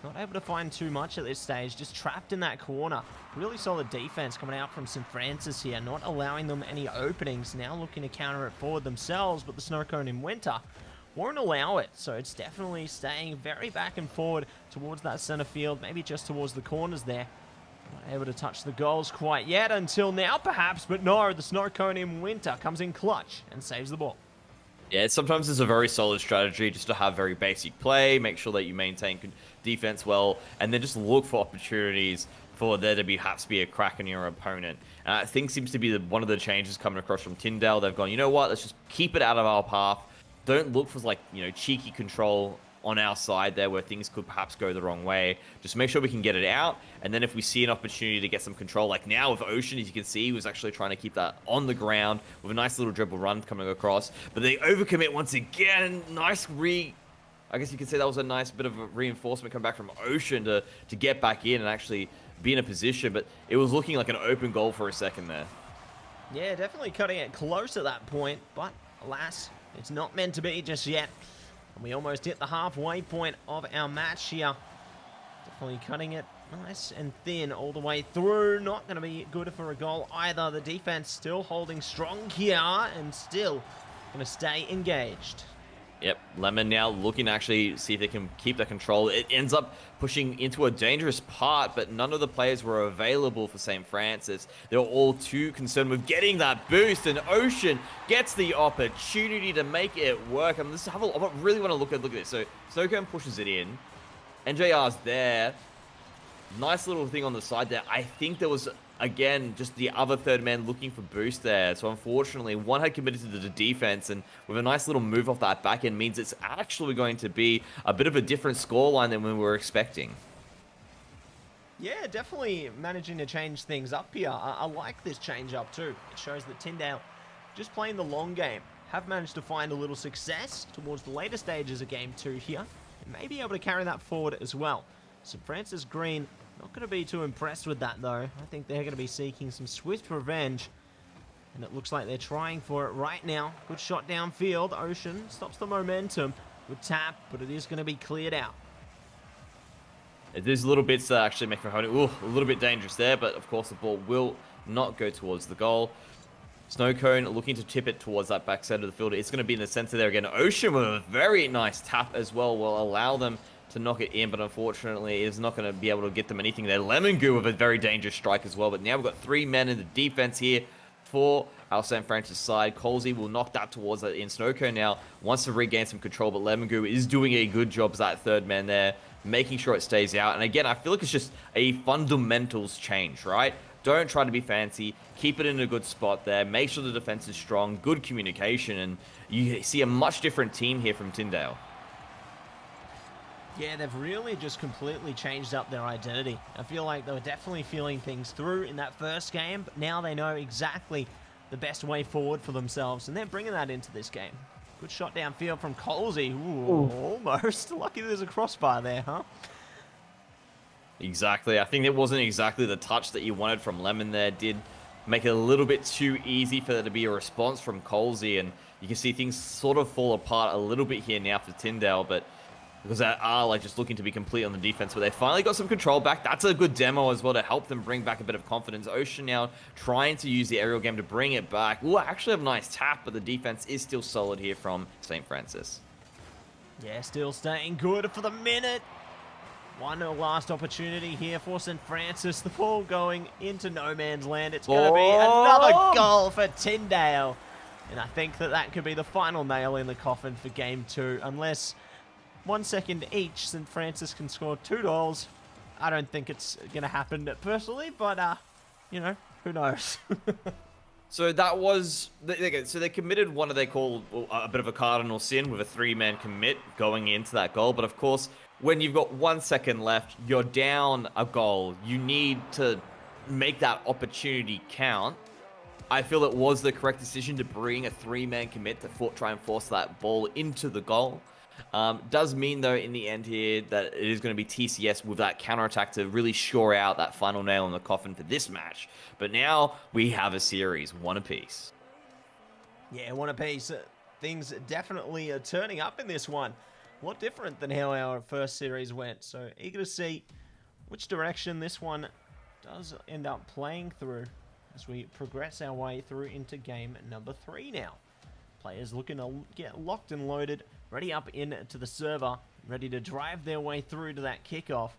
Not able to find too much at this stage, just trapped in that corner. Really solid defense coming out from St. Francis here, not allowing them any openings. Now looking to counter it forward themselves, but the Snowcone in winter won't allow it. So it's definitely staying very back and forward towards that center field, maybe just towards the corners there. Not able to touch the goals quite yet until now, perhaps, but no, the Snowcone in winter comes in clutch and saves the ball. Yeah, sometimes it's a very solid strategy just to have very basic play, make sure that you maintain defense well, and then just look for opportunities for there to perhaps be a crack in your opponent. I think seems to be one of the changes coming across from Tyndale. They've gone, you know what, let's just keep it out of our path. Don't look for cheeky control on our side there where things could perhaps go the wrong way. Just make sure we can get it out, and then if we see an opportunity to get some control, like now with Ocean, as you can see, he was actually trying to keep that on the ground with a nice little dribble run coming across, but they overcommit once again. Nice I guess you could say that was a nice bit of a reinforcement coming back from Ocean to get back in and actually be in a position, but it was looking like an open goal for a second there. Yeah, definitely cutting it close at that point, but alas, it's not meant to be just yet. And we almost hit the halfway point of our match here. Definitely cutting it nice and thin all the way through. Not going to be good for a goal either. The defense still holding strong here and still going to stay engaged. Yep, Lemon now looking to actually see if they can keep the control. It ends up pushing into a dangerous part, but none of the players were available for St. Francis. They were all too concerned with getting that boost, and Ocean gets the opportunity to make it work. I really want to look at this. So Snowcone pushes it in. NJR's there. Nice little thing on the side there. I think there was, again, just the other third man looking for boost there. So unfortunately, one had committed to the defense, and with a nice little move off that back end means it's actually going to be a bit of a different scoreline than we were expecting. Yeah, definitely managing to change things up here. I like this change up too. It shows that Tyndale, just playing the long game, have managed to find a little success towards the later stages of Game 2 here, and may be able to carry that forward as well. So Francis Green, not going to be too impressed with that, though. I think they're going to be seeking some swift revenge. And it looks like they're trying for it right now. Good shot downfield. Ocean stops the momentum. Good tap, but it is going to be cleared out. There's little bits that actually make me a little bit dangerous there, but of course the ball will not go towards the goal. Snowcone looking to tip it towards that back side of the field. It's going to be in the center there again. Ocean with a very nice tap as well will allow them to knock it in, but unfortunately is not going to be able to get them anything there. Lemon Goo with a very dangerous strike as well, but now we've got 3 men in the defense here for our St. Francis side. Colsey will knock that towards that in. Snowcone now wants to regain some control, but Lemon Goo is doing a good job as that third man there, making sure it stays out. And again, I feel like it's just a fundamentals change, right? Don't try to be fancy. Keep it in a good spot there. Make sure the defense is strong. Good communication. And you see a much different team here from Tyndale. Yeah, they've really just completely changed up their identity. I feel like they were definitely feeling things through in that first game, but now they know exactly the best way forward for themselves, and they're bringing that into this game. Good shot downfield from Colsey. Ooh, almost. Lucky there's a crossbar there, huh? Exactly. I think it wasn't exactly the touch that you wanted from Lemon there. Did make it a little bit too easy for there to be a response from Colsey, and you can see things sort of fall apart a little bit here now for Tyndale, but because they are like just looking to be complete on the defense, but they finally got some control back. That's a good demo as well to help them bring back a bit of confidence. Ocean now trying to use the aerial game to bring it back. Ooh, actually have a nice tap, but the defense is still solid here from St. Francis. Yeah, still staying good for the minute. One last opportunity here for St. Francis. The ball going into no man's land. It's going to be another goal for Tyndale. And I think that could be the final nail in the coffin for Game 2, unless 1 second each, St. Francis can score 2 goals. I don't think it's going to happen personally, but, you know, who knows? So that was, so they committed one of they call a bit of a cardinal sin with a 3-man commit going into that goal. But of course, when you've got 1 second left, you're down a goal. You need to make that opportunity count. I feel it was the correct decision to bring a 3-man commit to try and force that ball into the goal. Does mean, though, in the end here, that it is going to be TCS with that counterattack to really shore out that final nail in the coffin for this match. But now we have a series, 1 apiece. Yeah, 1 apiece. Things definitely are turning up in this one. A lot different than how our first series went. So eager to see which direction this one does end up playing through as we progress our way through into game number 3 now. Players looking to get locked and loaded, ready up into the server, ready to drive their way through to that kickoff.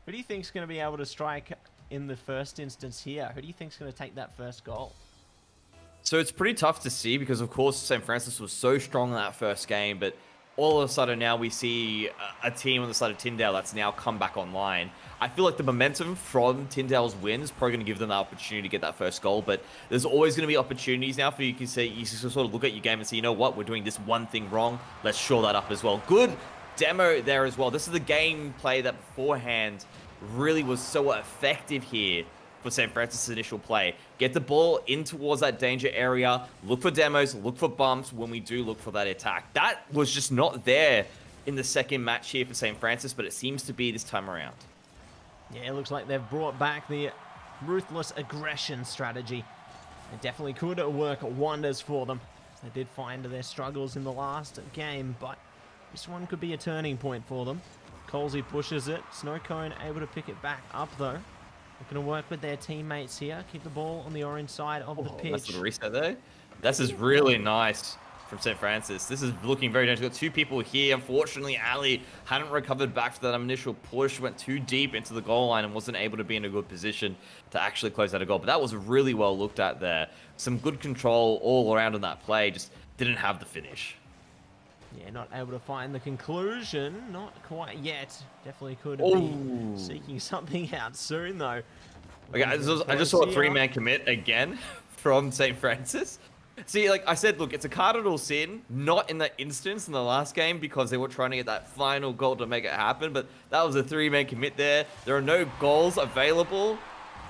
Who do you think is going to be able to strike in the first instance here? Who do you think is going to take that first goal? So it's pretty tough to see because, of course, St. Francis was so strong in that first game, but all of a sudden now we see a team on the side of Tyndale that's now come back online. I feel like the momentum from Tyndale's win is probably going to give them the opportunity to get that first goal, but there's always going to be opportunities now for you can sort of look at your game and say, you know what, we're doing this one thing wrong. Let's shore that up as well. Good demo there as well. This is the gameplay that beforehand really was so effective here for St. Francis' initial play. Get the ball in towards that danger area, look for demos, look for bumps when we do look for that attack. That was just not there in the second match here for St. Francis, but it seems to be this time around. Yeah, it looks like they've brought back the ruthless aggression strategy. It definitely could work wonders for them. They did find their struggles in the last game, but this one could be a turning point for them. Colsey pushes it. Snowcone able to pick it back up, though. They're going to work with their teammates here. Keep the ball on the orange side of the pitch. Nice little reset there. This is really nice. from St. Francis. This is looking very dangerous. Got two people here. Unfortunately, Ali hadn't recovered back for that initial push, went too deep into the goal line and wasn't able to be in a good position to actually close out a goal. But that was really well looked at there. Some good control all around in that play, just didn't have the finish. Yeah, not able to find the conclusion. Not quite yet. Definitely could Oh. be seeking something out soon, though. Okay, I just saw a three-man commit again from St. Francis. See, like I said, look, it's a cardinal sin, not in that instance in the last game because they were trying to get that final goal to make it happen, but that was a three-man commit there. There are no goals available,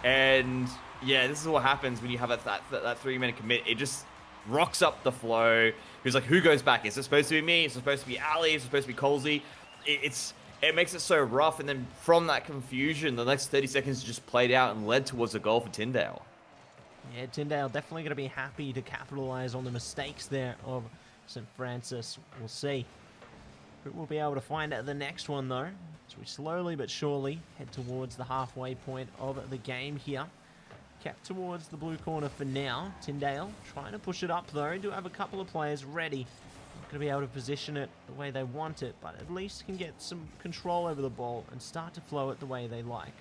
and yeah, this is what happens when you have that three-man commit. It just rocks up the flow. Who's like, who goes back? Is it supposed to be me? Is it supposed to be Ali? Is it supposed to be Colsey? It makes it so rough, and then from that confusion, the next 30 seconds just played out and led towards a goal for Tyndale. Yeah, Tyndale definitely going to be happy to capitalize on the mistakes there of St. Francis. We'll see. But we'll be able to find out the next one, though, as we slowly but surely head towards the halfway point of the game here. Kept towards the blue corner for now. Tyndale trying to push it up, though. Do have a couple of players ready. Not going to be able to position it the way they want it, but at least can get some control over the ball and start to flow it the way they like.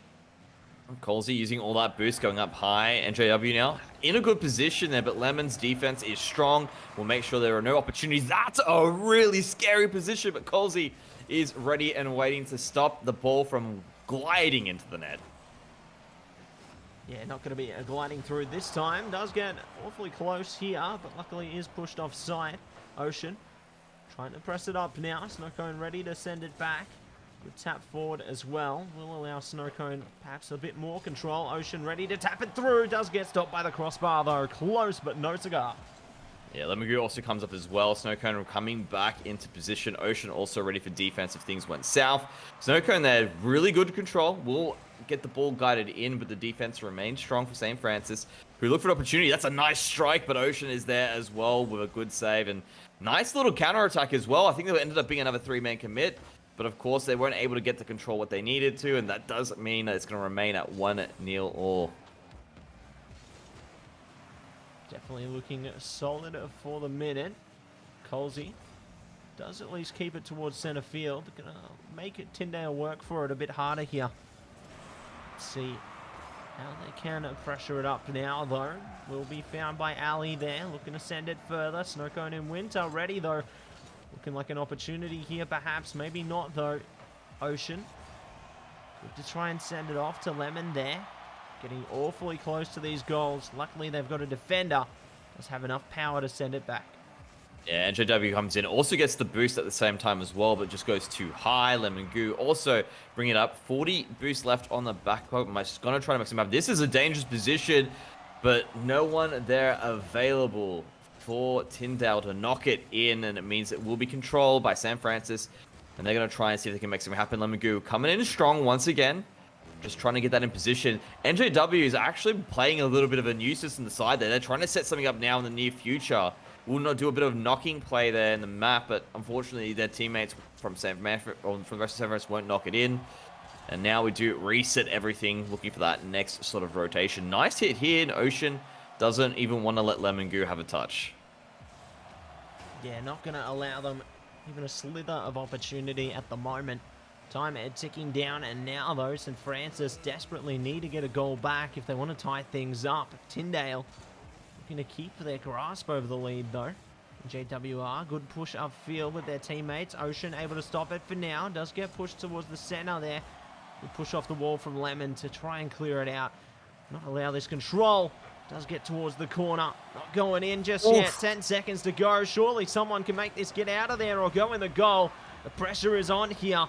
Colsey using all that boost going up high. NJW now in a good position there, but Lemon's defense is strong. We'll make sure there are no opportunities. That's a really scary position, but Colsey is ready and waiting to stop the ball from gliding into the net. Yeah, not going to be gliding through this time. Does get awfully close here, but luckily is pushed offside. Ocean trying to press it up now. Snowcone ready to send it back. Good tap forward as well. Will allow Snowcone perhaps a bit more control. Ocean ready to tap it through. Does get stopped by the crossbar though. Close, but no cigar. Yeah, Lemagoo also comes up as well. Snowcone coming back into position. Ocean also ready for defense if things went south. Snowcone there, really good control. Will get the ball guided in, but the defense remains strong for St. Francis, who look for an opportunity. That's a nice strike, but Ocean is there as well with a good save. And nice little counter-attack as well. I think there ended up being another three-man commit. But of course, they weren't able to get the control what they needed to, and that does mean that it's going to remain at 1-0 all. Definitely looking solid for the minute. Colsey does at least keep it towards center field. Going to make it Tyndale work for it a bit harder here. Let's see how they can pressure it up now, though. Will be found by Ali there, looking to send it further. Snowcone in winter ready, though. Looking like an opportunity here, perhaps. Maybe not, though. Ocean. Good to try and send it off to Lemon there. Getting awfully close to these goals. Luckily, they've got a defender. Does have enough power to send it back. Yeah, NJW comes in. Also gets the boost at the same time as well, but just goes too high. Lemon Goo also bring it up. 40 boost left on the back poke. I'm just going to try to mix him up. This is a dangerous position, but no one there available for Tyndale to knock it in, and it means it will be controlled by St. Francis, and they're going to try and see if they can make something happen. Lemon Goo coming in strong once again, just trying to get that in position. NJW is actually playing a little bit of a nuisance in the side there. They're trying to set something up now in the near future. Will not do a bit of knocking play there in the map, but unfortunately their teammates from the rest of St. Francis won't knock it in. And now we do reset everything, looking for that next sort of rotation. Nice hit here in Ocean. Doesn't even want to let Lemon Goo have a touch. Yeah, not going to allow them even a slither of opportunity at the moment. Time ticking down, and now though, St. Francis desperately need to get a goal back if they want to tie things up. Tyndale looking to keep their grasp over the lead though. JWR, good push upfield with their teammates. Ocean able to stop it for now. Does get pushed towards the center there. Good push off the wall from Lemon to try and clear it out. Not allow this control. Does get towards the corner. Not going in just yet. 10 seconds to go. Surely someone can make this get out of there or go in the goal. The pressure is on here.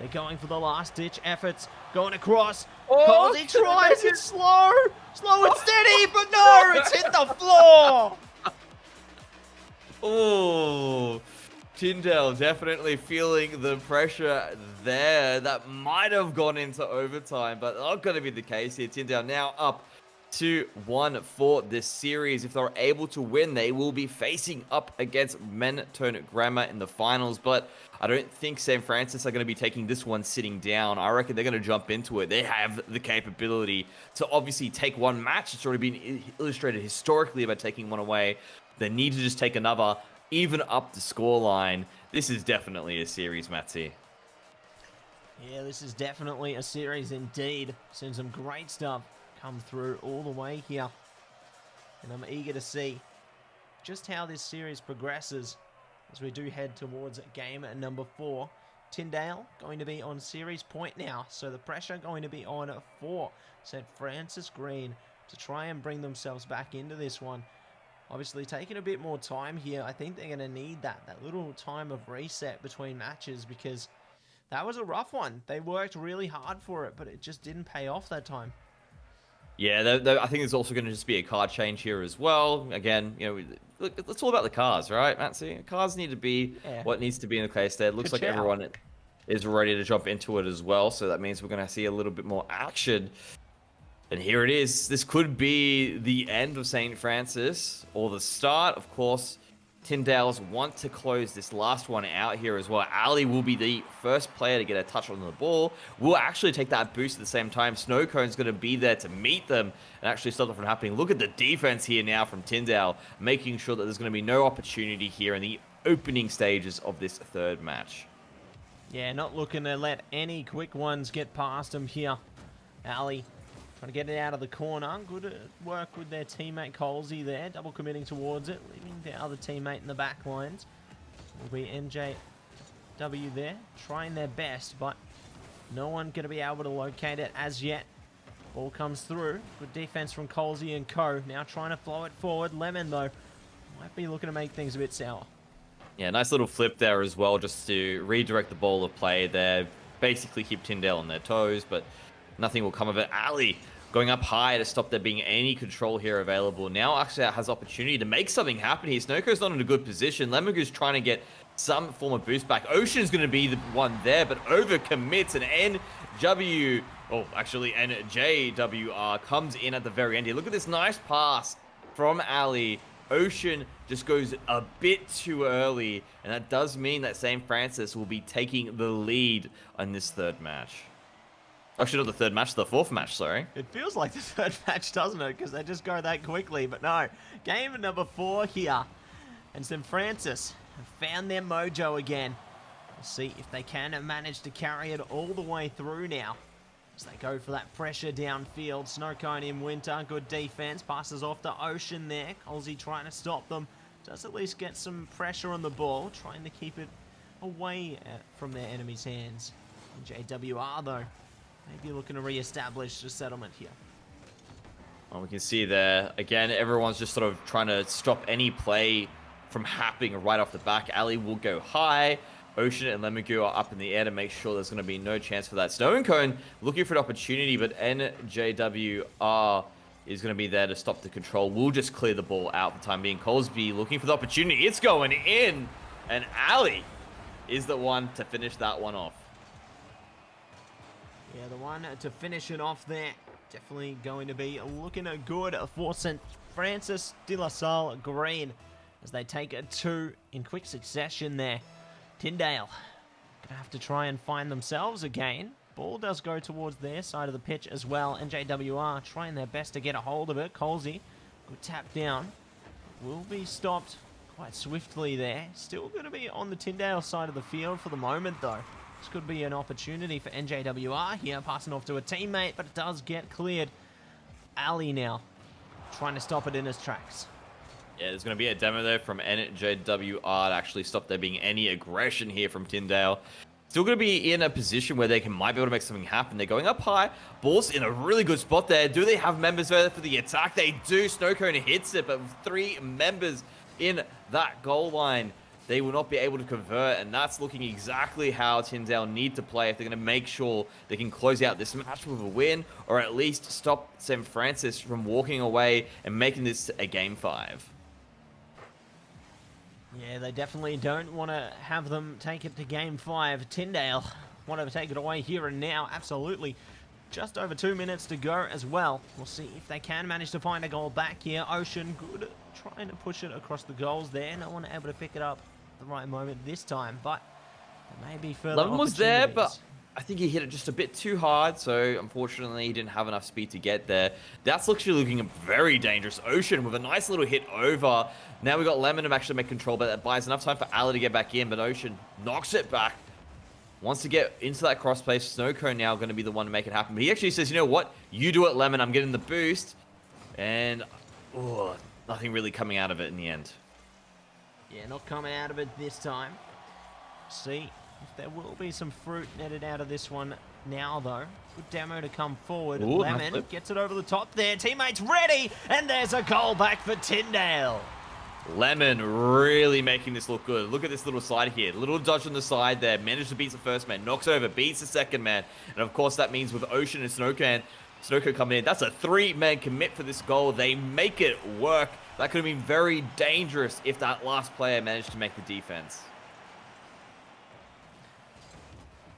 They're going for the last-ditch efforts. Going across. Colsey tries it slow. Slow and steady, but no, it's hit the floor. Oh, Tyndale definitely feeling the pressure there. That might have gone into overtime, but not going to be the case here. Tyndale now up 2-1 for this series. If they're able to win, they will be facing up against Mentone Grammar in the finals, but I don't think St. Francis are going to be taking this one sitting down. I reckon they're going to jump into it. They have the capability to obviously take one match. It's already been illustrated historically about taking one away. They need to just take another even up the scoreline. This is definitely a series, Mattse. Yeah, this is definitely a series indeed. Seen some great stuff come through all the way here. And I'm eager to see just how this series progresses as we do head towards game number 4. Tyndale going to be on series point now, so the pressure going to be on for St. Francis Green to try and bring themselves back into this one. Obviously taking a bit more time here. I think they're going to need that little time of reset between matches, because that was a rough one. They worked really hard for it, but it just didn't pay off that time. Yeah, I think there's also going to just be a card change here as well. Again, you know, look, it's all about the cars, right, Mattse? Cars need to be what needs to be in the case there. It looks like everyone is ready to jump into it as well, so that means we're going to see a little bit more action. And here it is. This could be the end of St. Francis, or the start. Of course, Tyndale's want to close this last one out here as well. Ali will be the first player to get a touch on the ball. We'll actually take that boost at the same time. Snowcone's going to be there to meet them and actually stop it from happening. Look at the defense here now from Tyndale, making sure that there's going to be no opportunity here in the opening stages of this third match. Yeah, not looking to let any quick ones get past them here. Ali trying to get it out of the corner. Good work with their teammate Colsey there. Double committing towards it. Leaving their other teammate in the back lines. Will be NJW there. Trying their best, but no one going to be able to locate it as yet. Ball comes through. Good defense from Colsey and co. Now trying to flow it forward. Lemon, though, might be looking to make things a bit sour. Yeah, nice little flip there as well, just to redirect the ball of play there. Basically keep Tyndale on their toes, but nothing will come of it. Ali going up high to stop there being any control here available. Now actually has opportunity to make something happen here. Snoko's not in a good position. Lemongoose trying to get some form of boost back. Ocean's going to be the one there, but overcommits, and NJWR comes in at the very end here. Look at this nice pass from Ali. Ocean just goes a bit too early, and that does mean that St. Francis will be taking the lead on this third match. Actually, not the third match, the fourth match, sorry. It feels like the third match, doesn't it? Because they just go that quickly. But no, game number 4 here. And St. Francis have found their mojo again. We'll see if they can manage to carry it all the way through now. As they go for that pressure downfield. Snowcone in winter, good defense. Passes off to Ocean there. Colsey trying to stop them. Does at least get some pressure on the ball. Trying to keep it away from their enemy's hands. And JWR, though, maybe looking to re-establish the settlement here. Well, we can see there, again, everyone's just sort of trying to stop any play from happening right off the back. Ali will go high. Ocean and Lemongu are up in the air to make sure there's going to be no chance for that. Snow and Cone looking for an opportunity, but NJWR is going to be there to stop the control. We'll just clear the ball out for the time being. Colsby looking for the opportunity. It's going in, and Ali is the one to finish that one off. Yeah, the one to finish it off there. Definitely going to be looking good for St. Francis de La Salle Green as they take a 2 in quick succession there. Tyndale gonna have to try and find themselves again. Ball does go towards their side of the pitch as well. NJWR trying their best to get a hold of it. Colsey, good tap down. Will be stopped quite swiftly there. Still going to be on the Tyndale side of the field for the moment, though. This could be an opportunity for NJWR here, passing off to a teammate, but it does get cleared. Ali now trying to stop it in its tracks. Yeah, there's going to be a demo there from NJWR to actually stop there being any aggression here from Tyndale. Still going to be in a position where they might be able to make something happen. They're going up high. Ball's in a really good spot there. Do they have members there for the attack? They do. Snowcone hits it, but with 3 members in that goal line, they will not be able to convert, and that's looking exactly how Tyndale need to play if they're going to make sure they can close out this match with a win, or at least stop St. Francis from walking away and making this a Game 5. Yeah, they definitely don't want to have them take it to Game 5. Tyndale want to take it away here and now, absolutely. Just over 2 minutes to go as well. We'll see if they can manage to find a goal back here. Ocean, good, trying to push it across the goals there. No one able to pick it up at the right moment this time, but there may be further Lemon was there, but I think he hit it just a bit too hard, so unfortunately he didn't have enough speed to get there. That's actually looking very dangerous. Ocean with a nice little hit over. Now we've got Lemon to actually make control, but that buys enough time for Ali to get back in, but Ocean knocks it back. Wants to get into that crossplay. Snowcone now going to be the one to make it happen. But he actually says, you know what? You do it, Lemon. I'm getting the boost. And nothing really coming out of it in the end. Yeah, not coming out of it this time. See if there will be some fruit netted out of this one now, though. Good demo to come forward. Ooh, Lemon gets it over the top there. Teammates ready. And there's a goal back for Tyndale. Lemon really making this look good. Look at this little side here. Little dodge on the side there. Managed to beat the first man. Knocks over. Beats the second man. And of course that means with Ocean and Snowcone coming in. That's a 3-man commit for this goal. They make it work. That could have been very dangerous if that last player managed to make the defense.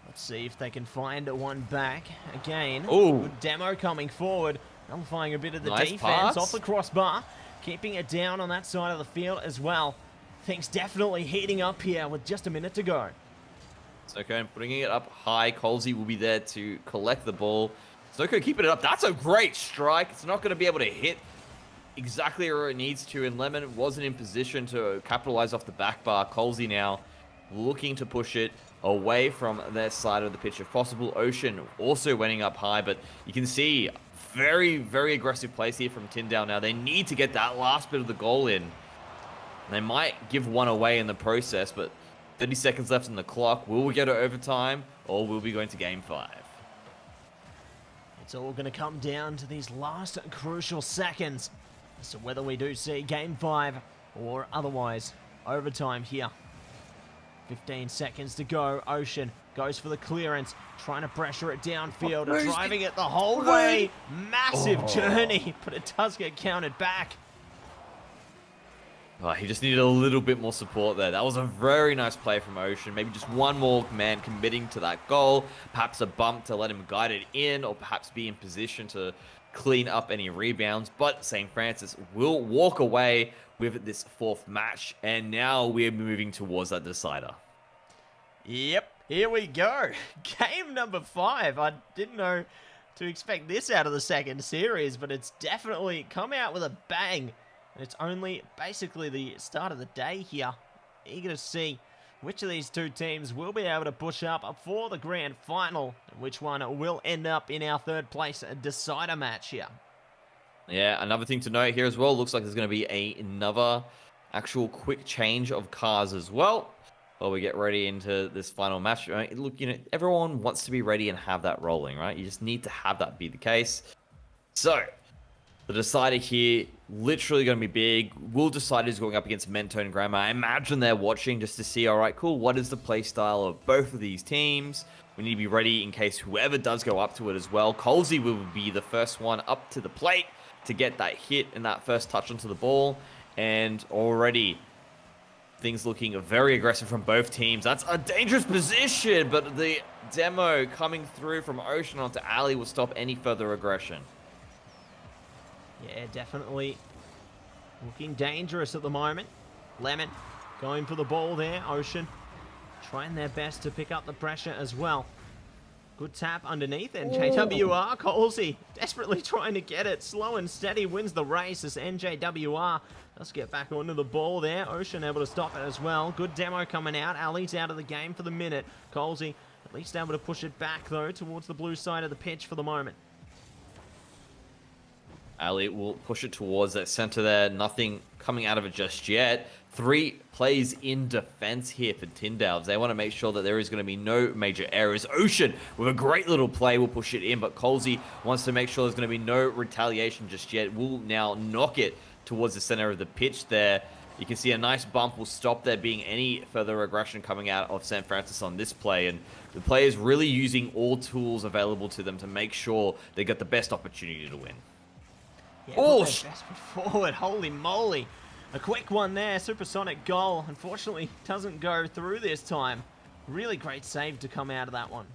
Let's see if they can find one back. Again, Ooh. good demo coming forward. Nullifying a bit of the Nice defense pass. off the crossbar. Keeping it down on that side of the field as well. Things definitely heating up here with just a minute to go. Snowcone putting it up high. Colsey will be there to collect the ball. Snowcone keeping it up. That's a great strike. It's not going to be able to hit exactly where it needs to, and Lemon wasn't in position to capitalize off the back bar. Colsey now looking to push it away from their side of the pitch if possible. Ocean also winning up high, but you can see very, very aggressive plays here from Tyndale now. They need to get that last bit of the goal in. They might give one away in the process, but 30 seconds left on the clock. Will we go to overtime, or will we be going to game 5? It's all going to come down to these last crucial seconds as to whether we do see game 5 or otherwise overtime here. 15 seconds to go. Ocean goes for the clearance, trying to pressure it downfield, driving it the whole way. Massive journey, but it does get counted back. Oh, he just needed a little bit more support there. That was a very nice play from Ocean. Maybe just one more man committing to that goal. Perhaps a bump to let him guide it in, or perhaps be in position to clean up any rebounds. But St. Francis will walk away with this 4th match. And now we're moving towards that decider. Yep, here we go. Game number 5. I didn't know to expect this out of the second series, but it's definitely come out with a bang. And it's only basically the start of the day here. Eager to see which of these two teams will be able to push up for the grand final, and which one will end up in our 3rd place decider match here. Yeah, another thing to note here as well. Looks like there's going to be another actual quick change of cars as well. While we get ready into this final match, right? Look, everyone wants to be ready and have that rolling, right? You just need to have that be the case. So, the decider here, literally going to be big. Will decide who's going up against Mentone Grammar. I imagine they're watching just to see, all right, cool, what is the play style of both of these teams? We need to be ready in case whoever does go up to it as well. Colsey will be the first one up to the plate to get that hit and that first touch onto the ball. And already things looking very aggressive from both teams. That's a dangerous position, but the demo coming through from Ocean onto Ali will stop any further aggression. Yeah, definitely looking dangerous at the moment. Lemon going for the ball there. Ocean trying their best to pick up the pressure as well. Good tap underneath, and NJWR, Colsey desperately trying to get it. Slow and steady wins the race as NJWR does get back onto the ball there. Ocean able to stop it as well. Good demo coming out. Ali's out of the game for the minute. Colsey at least able to push it back, though, towards the blue side of the pitch for the moment. Ali will push it towards that center there. Nothing coming out of it just yet. 3 plays in defense here for Tyndale. They want to make sure that there is going to be no major errors. Ocean with a great little play will push it in, but Colsey wants to make sure there's going to be no retaliation just yet. Will now knock it towards the center of the pitch there. You can see a nice bump will stop there being any further aggression coming out of St. Francis on this play, and the players really using all tools available to them to make sure they get the best opportunity to win. Yeah, Oh, best foot forward. Holy moly. A quick one there. Supersonic goal. Unfortunately, doesn't go through this time. Really great save to come out of that one.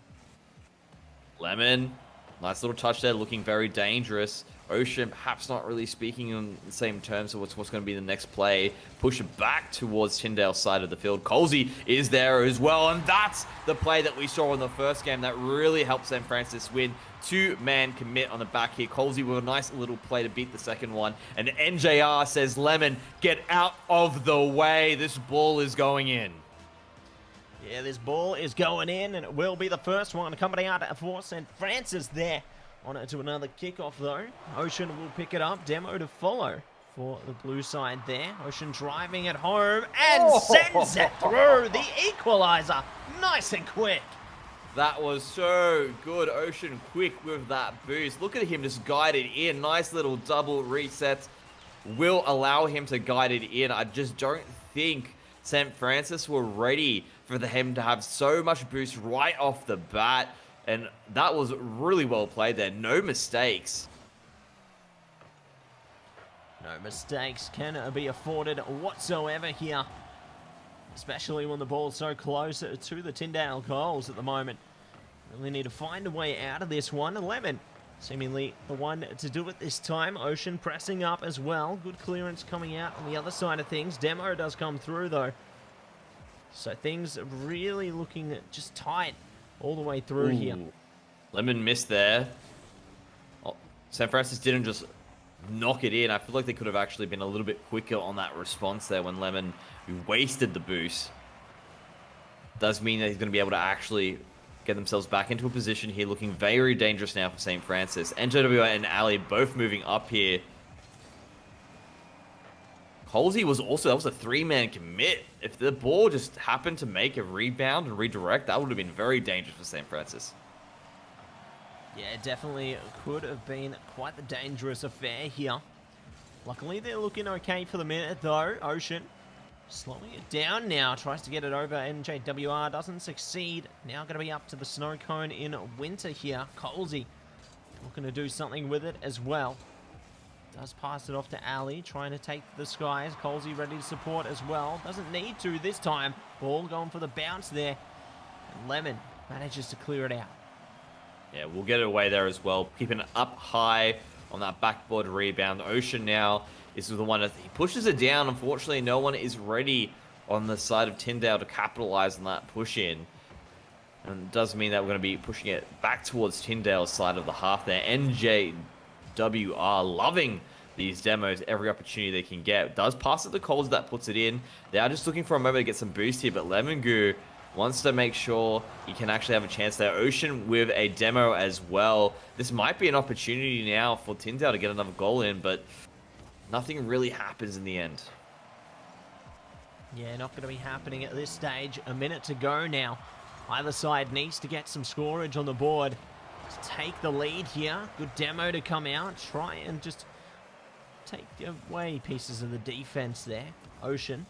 Lemon, nice little touch there, looking very dangerous. Ocean perhaps not really speaking on the same terms of what's going to be the next play. Push it back towards Tyndale's side of the field. Colsey is there as well, and that's the play that we saw in the first game that really helped St. Francis win. Two-man commit on the back here. Colsey with a nice little play to beat the second one. And NJR says, Lemon, get out of the way. This ball is going in. Yeah, this ball is going in, and it will be the first one coming out for St. Francis there. On it to another kickoff, though. Ocean will pick it up. Demo to follow for the blue side there. Ocean driving at home and sends it through the equalizer. Nice and quick. That was so good. Ocean quick with that boost. Look at him just guide it in. Nice little double reset. Will allow him to guide it in. I just don't think St. Francis were ready for him to have so much boost right off the bat. And that was really well played there. No mistakes. No mistakes can be afforded whatsoever here. Especially when the ball's so close to the Tyndale goals at the moment. Really need to find a way out of this one. 11 seemingly the one to do it this time. Ocean pressing up as well. Good clearance coming out on the other side of things. Demo does come through though. So things really looking just tight all the way through here. Lemon missed there. Oh, St. Francis didn't just knock it in. I feel like they could have actually been a little bit quicker on that response there when Lemon wasted the boost. Does mean that he's going to be able to actually get themselves back into a position here, looking very dangerous now for St. Francis. NJW and Ali both moving up here. Colsey was also, that was a three-man commit. If the ball just happened to make a rebound and redirect, that would have been very dangerous for St. Francis. Yeah, it definitely could have been quite the dangerous affair here. Luckily, they're looking okay for the minute, though. Ocean slowing it down now. Tries to get it over. NJWR doesn't succeed. Now going to be up to the snow cone in winter here. Colsey looking to do something with it as well. Does pass it off to Ali, trying to take the skies. Colsey ready to support as well. Doesn't need to this time. Ball going for the bounce there. And Lemon manages to clear it out. Yeah, we'll get it away there as well. Keeping it up high on that backboard rebound. Ocean now is the one that he pushes it down. Unfortunately, no one is ready on the side of Tyndale to capitalize on that push in. And it does mean that we're going to be pushing it back towards Tyndale's side of the half there. NJWR loving these demos every opportunity they can get. Does pass it to Coles, that puts it in. They are just looking for a moment to get some boost here, but Lemon Goo wants to make sure he can actually have a chance there. Ocean with a demo as well. This might be an opportunity now for Tyndale to get another goal in, but nothing really happens in the end. Yeah, not going to be happening at this stage. A minute to go now. Either side needs to get some scorage on the board to take the lead here. Good demo to come out. Try and just take away pieces of the defense there. Ocean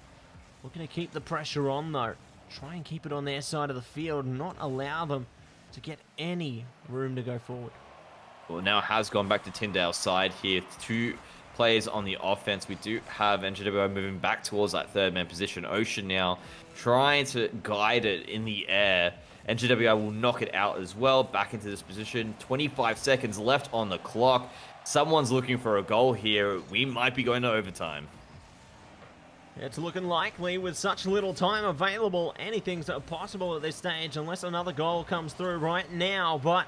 looking to keep the pressure on though. Try and keep it on their side of the field and not allow them to get any room to go forward. Well, now it has gone back to Tyndale's side here. Two players on the offense. We do have NJWO moving back towards that third man position. Ocean now trying to guide it in the air. NJWI will knock it out as well. Back into this position. 25 seconds left on the clock. Someone's looking for a goal here. We might be going to overtime. It's looking likely with such little time available. Anything's possible at this stage unless another goal comes through right now, but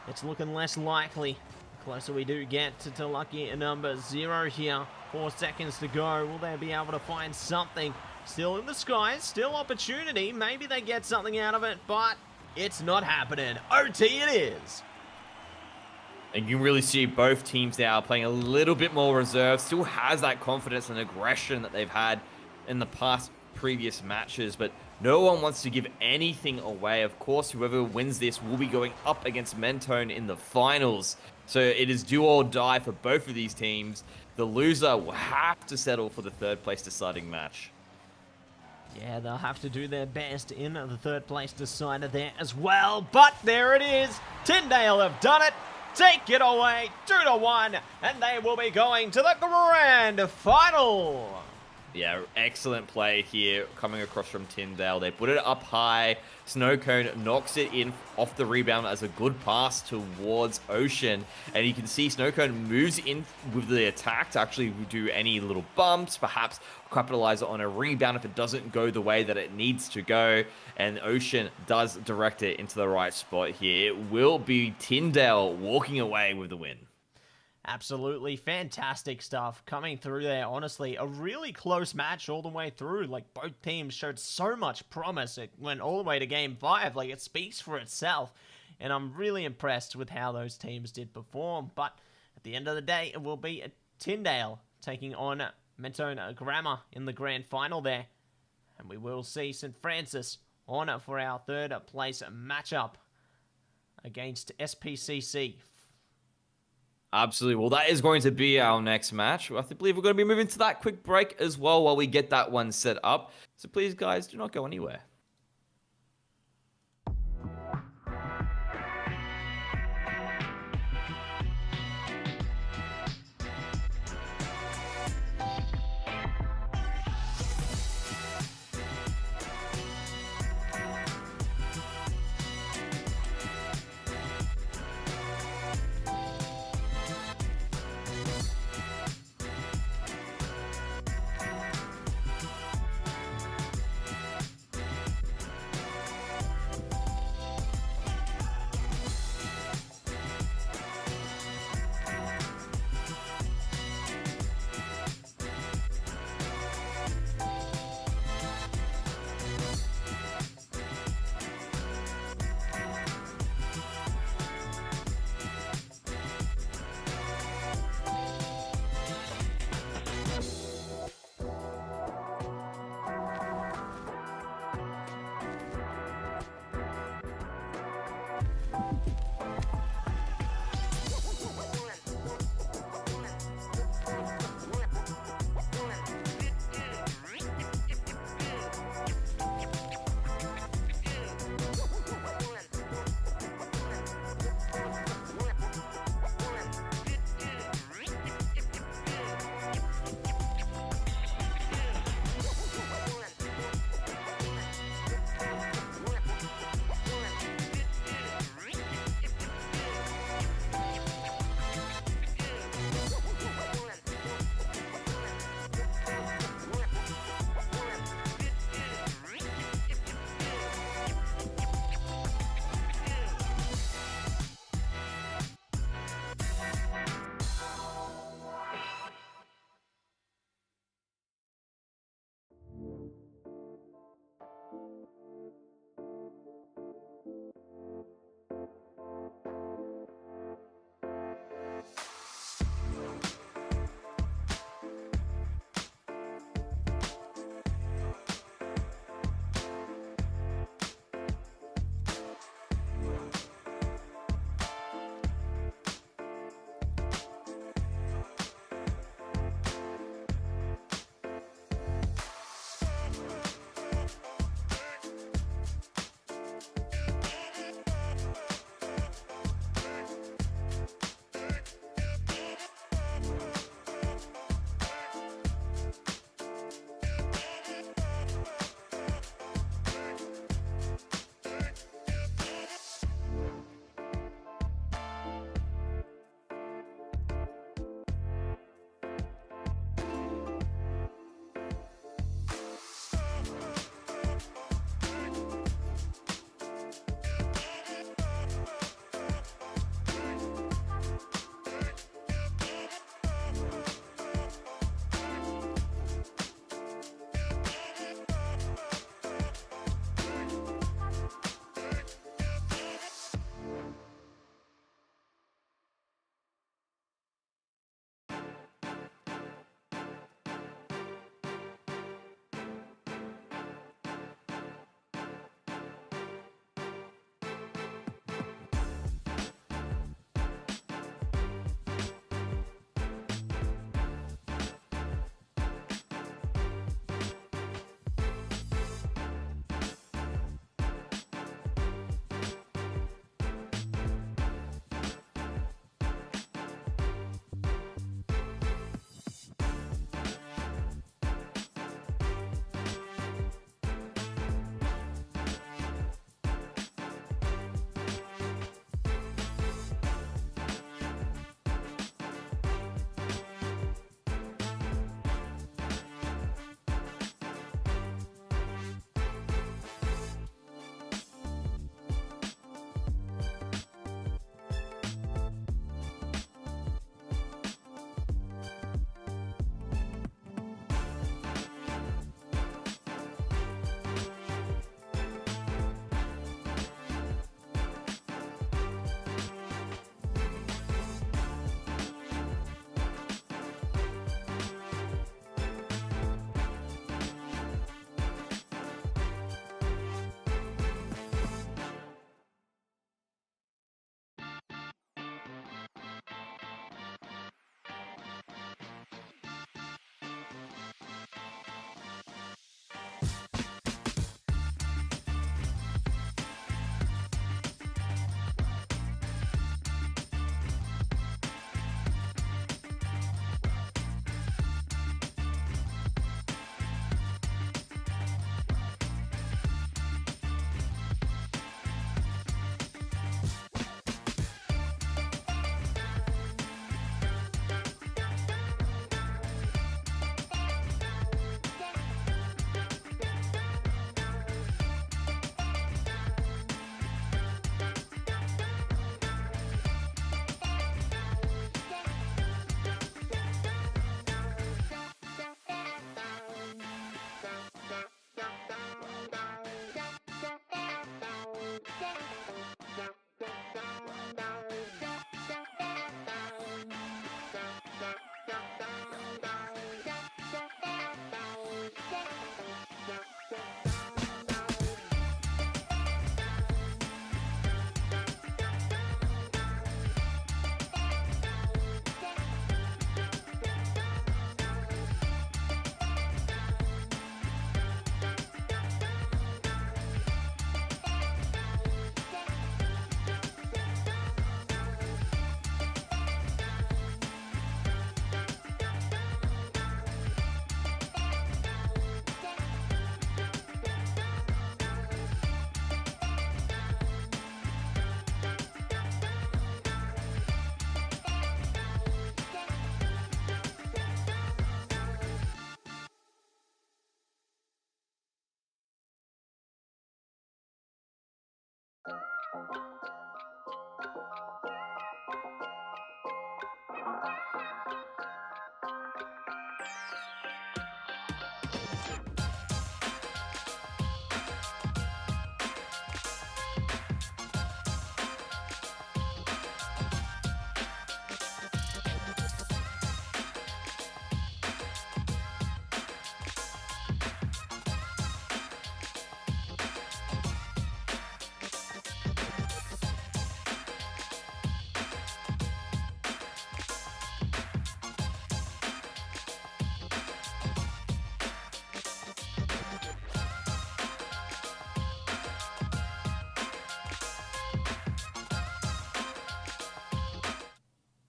it's looking less likely. The closer we do get to lucky number 0 here. 4 seconds to go. Will they be able to find something? Still in the skies, still opportunity. Maybe they get something out of it, but it's not happening. OT it is. And you can really see both teams now playing a little bit more reserve. Still has that confidence and aggression that they've had in the past previous matches, but no one wants to give anything away. Of course, whoever wins this will be going up against Mentone in the finals. So it is do or die for both of these teams. The loser will have to settle for the third place deciding match. Yeah, they'll have to do their best in the third place decider there as well. But there it is. Tyndale have done it. Take it away, 2-1, and they will be going to the grand final. Yeah, excellent play here coming across from Tyndale. They put it up high. Snowcone knocks it in off the rebound as a good pass towards Ocean. And you can see Snowcone moves in with the attack to actually do any little bumps, perhaps capitalize on a rebound if it doesn't go the way that it needs to go. And Ocean does direct it into the right spot here. It will be Tyndale walking away with the win. Absolutely fantastic stuff coming through there. Honestly, a really close match all the way through. Like, both teams showed so much promise. It went all the way to game 5. Like, it speaks for itself. And I'm really impressed with how those teams did perform. But at the end of the day, it will be Tyndale taking on Mattse123 in the grand final there. And we will see St. Francis on for our third place matchup against SPCC. Absolutely. Well, that is going to be our next match. I believe we're going to be moving to that quick break as well while we get that one set up. So please, guys, do not go anywhere.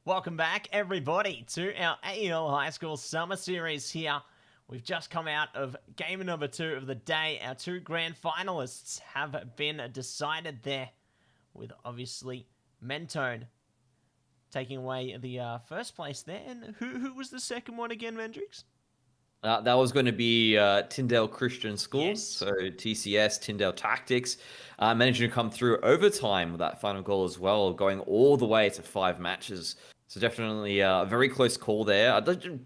Welcome back, everybody, to our AEL High School Summer Series here. We've just come out of game number 2 of the day. Our 2 grand finalists have been decided there, with obviously Mentone taking away the first place there. And who was the second one again, Mendrix? That was going to be Tyndale Christian School, Yes. so TCS, Tyndale Tactics, managing to come through overtime with that final goal as well, going all the way to 5 matches. So definitely a very close call there.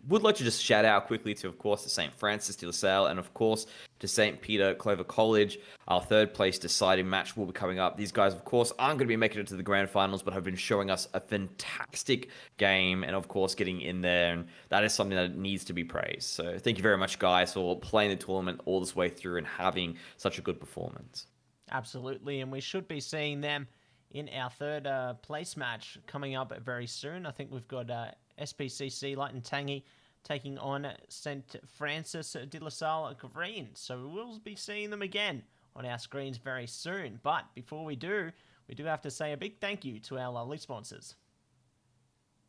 Would like to just shout out quickly to, of course, the St. Francis de La Salle and, of course, to St. Peter Clover College. Our third place deciding match will be coming up. These guys, of course, aren't going to be making it to the grand finals, but have been showing us a fantastic game and, of course, getting in there. And that is something that needs to be praised. So thank you very much, guys, for playing the tournament all this way through and having such a good performance. Absolutely, and we should be seeing them in our third place match coming up very soon. I think we've got SPCC Light and Tangy taking on St. Francis de La Salle Green. So we'll be seeing them again on our screens very soon. But before we do have to say a big thank you to our lovely sponsors.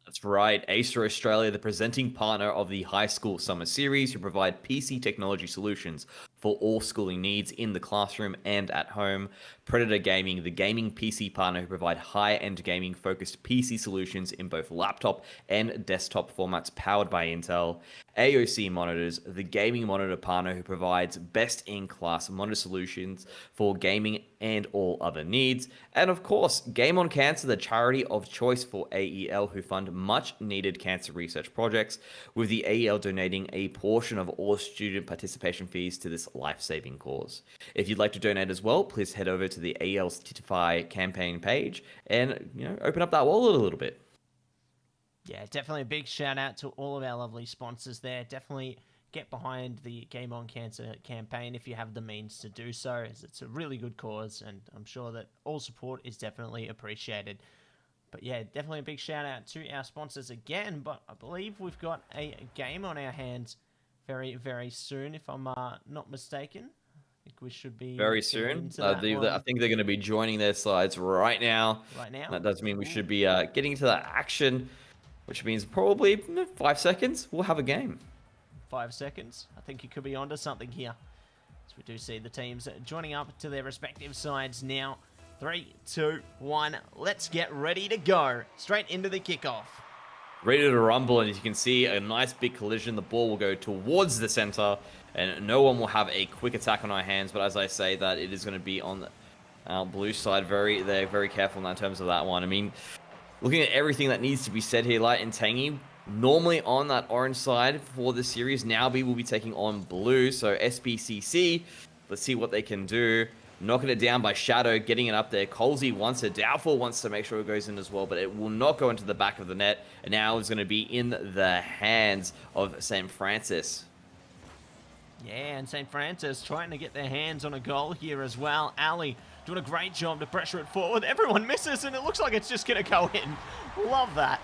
That's right, Acer Australia, the presenting partner of the High School Summer Series, who provide PC technology solutions for all schooling needs in the classroom and at home. Predator Gaming, the gaming PC partner who provide high-end gaming-focused PC solutions in both laptop and desktop formats powered by Intel. AOC Monitors, the gaming monitor partner who provides best-in-class monitor solutions for gaming and all other needs. And of course, Game on Cancer, the charity of choice for AEL, who fund much-needed cancer research projects, with the AEL donating a portion of all student participation fees to this life-saving cause. If you'd like to donate as well, please head over to the AEL Certify campaign page and open up that wallet a little bit. Yeah, definitely a big shout out to all of our lovely sponsors there. Definitely get behind the Game on Cancer campaign if you have the means to do so, as it's a really good cause, and I'm sure that all support is definitely appreciated. But yeah, definitely a big shout out to our sponsors again, but I believe we've got a game on our hands very, very soon, if I'm not mistaken. I think we should be very soon. I think they're going to be joining their sides right now. Right now? That does mean we should be getting into that action, which means probably 5 seconds, we'll have a game. 5 seconds? I think you could be onto something here. As we do see the teams joining up to their respective sides now. 3, 2, 1, let's get ready to go. Straight into the kickoff. Ready to rumble, and as you can see, a nice big collision. The ball will go towards the center, and no one will have a quick attack on our hands. But as I say that, it is going to be on our blue side. They're very careful in terms of that one. I mean, looking at everything that needs to be said here, Light and Tangy, normally on that orange side for the series. Now we will be taking on blue, so SBCC. Let's see what they can do. Knocking it down by Shadow, getting it up there. Colsey wants it. Doubtful wants to make sure it goes in as well, but it will not go into the back of the net. And now it's going to be in the hands of St. Francis. Yeah, and St. Francis trying to get their hands on a goal here as well. Ali doing a great job to pressure it forward. Everyone misses, and it looks like it's just going to go in. Love that.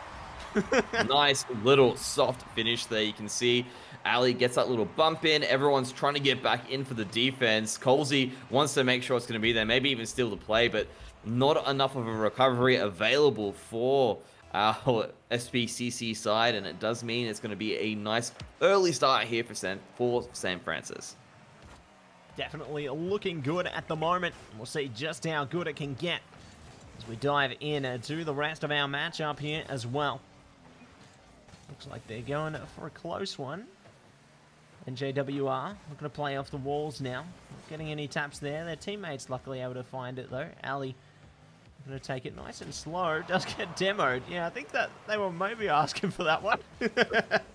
Nice little soft finish there. You can see Ali gets that little bump in. Everyone's trying to get back in for the defense. Colsey wants to make sure it's going to be there, maybe even steal the play, but not enough of a recovery available for our SPCC side, and it does mean it's going to be a nice early start here for St. Francis. Definitely looking good at the moment. We'll see just how good it can get as we dive in to the rest of our matchup here as well. Looks like they're going for a close one. NJWR looking to play off the walls now. Not getting any taps there. Their teammates luckily able to find it though. Ali Gonna take it nice and slow. Does get demoed. Yeah, I think that they were maybe asking for that one.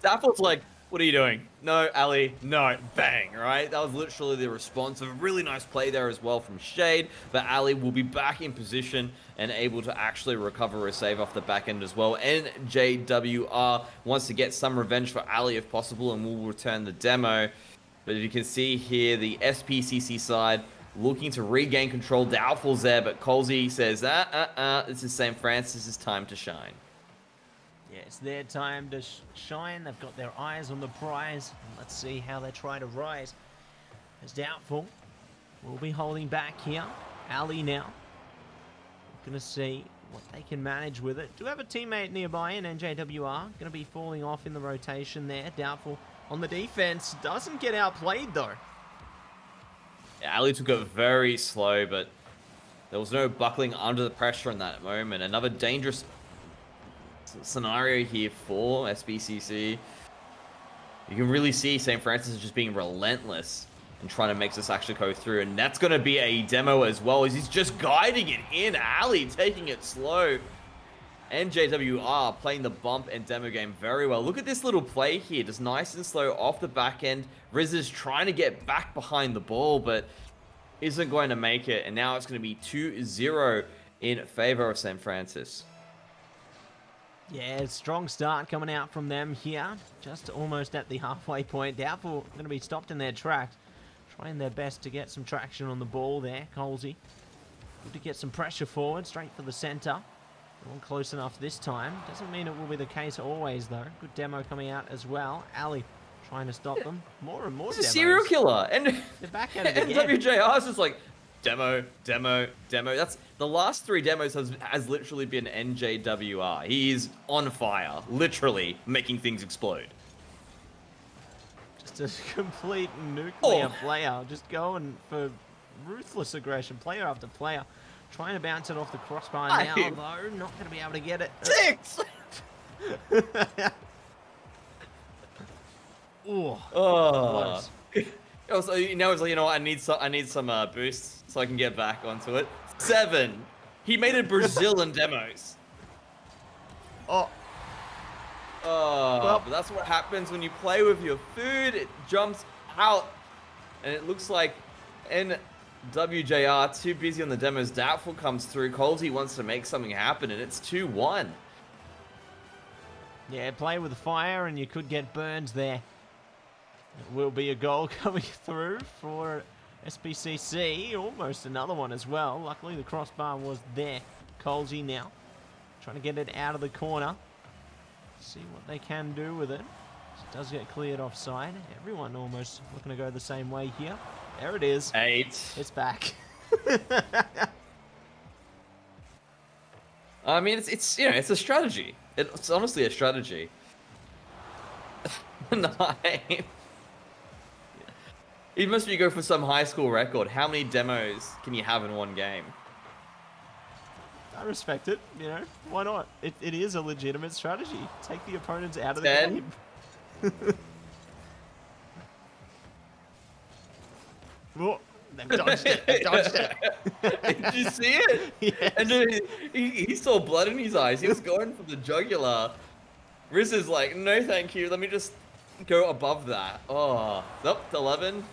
Dafford's like, what are you doing? No, Ali, no, bang, right? That was literally the response. A really nice play there as well from Shade, but Ali will be back in position and able to actually recover a save off the back end as well. NJWR wants to get some revenge for Ali if possible and will return the demo. But you can see here, the SPCC side looking to regain control. Doubtful's there, but Colsey says, this is St. Francis' time to shine. Yeah, it's their time to shine. They've got their eyes on the prize. And let's see how they try to rise. It's Doubtful. We'll be holding back here. Ali now. Going to see what they can manage with it. Do have a teammate nearby in NJWR. Going to be falling off in the rotation there. Doubtful on the defense. Doesn't get outplayed though. Yeah, Ali took it very slow, but there was no buckling under the pressure in that moment. Another dangerous scenario here for SBCC. You can really see St. Francis is just being relentless and trying to make this actually go through, and that's going to be a demo as well, as he's just guiding it in. Ali taking it slow. NJWR playing the bump and demo game very well. Look at this little play here, just nice and slow off the back end. Riz is trying to get back behind the ball, but isn't going to make it, and now it's going to be 2-0 in favor of St. Francis. Yeah, strong start coming out from them here. Just almost at the halfway point. Doubtful going to be stopped in their tracks. Trying their best to get some traction on the ball there. Colsey. Good to get some pressure forward. Straight for the center. Not close enough this time. Doesn't mean it will be the case always, though. Good demo coming out as well. Ali trying to stop them. More and more He's demos. a serial killer. And they're back at it and again. WJR is just like, demo. That's the last 3 demos has literally been NJWR. He is on fire, literally making things explode. Just a complete nuclear player, just going for ruthless aggression, player after player, trying to bounce it off the crossbar now, though not going to be able to get it. 6. Oh. Also, now it's like, you know what? I need some boosts so I can get back onto it. 7. He made it Brazilian demos. Oh, well, but that's what happens when you play with your food. It jumps out, and it looks like NWJR too busy on the demos. Doubtful comes through. Colsey wants to make something happen, and it's 2-1. yeah, play with fire, and you could get burned there. It will be a goal coming through for SBCC. Almost another one as well. Luckily, the crossbar was there. Colsey now trying to get it out of the corner. See what they can do with it. It does get cleared offside. Everyone almost looking to go the same way here. There it is. 8. It's back. I mean, it's you know, it's a strategy. It's honestly a strategy. 9. Even if you go for some high school record, how many demos can you have in one game? I respect it, you know. Why not? It is a legitimate strategy. Take the opponents out of 10. the game. Oh, they've dodged it. They've dodged it. Did you see it? Yes. And he saw blood in his eyes. He was going for the jugular. Riz is like, no thank you. Let me just go above that. Oh, nope, 11.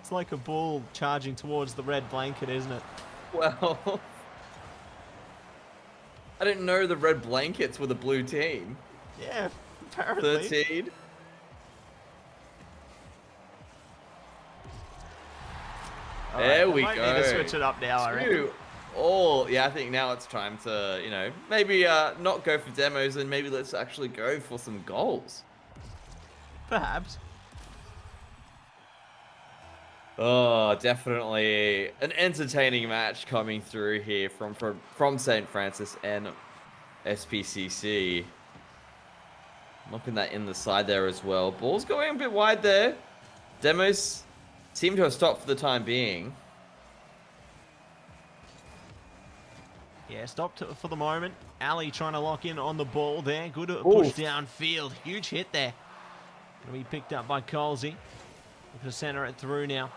It's like a bull charging towards the red blanket, isn't it? Well, I didn't know the red blankets were the blue team. Yeah, apparently. 13. There we go. Might need to switch it up now, I reckon. Yeah, I think now it's time to, you know, maybe not go for demos and maybe let's actually go for some goals. Perhaps. Oh, definitely an entertaining match coming through here from St. Francis and SPCC. Looking that in the side there as well. Ball's going a bit wide there. Demos seem to have stopped for the time being. Yeah, stopped for the moment. Ali trying to lock in on the ball there. Good push downfield. Huge hit there. Going to be picked up by Colsey. Looking to center it through now.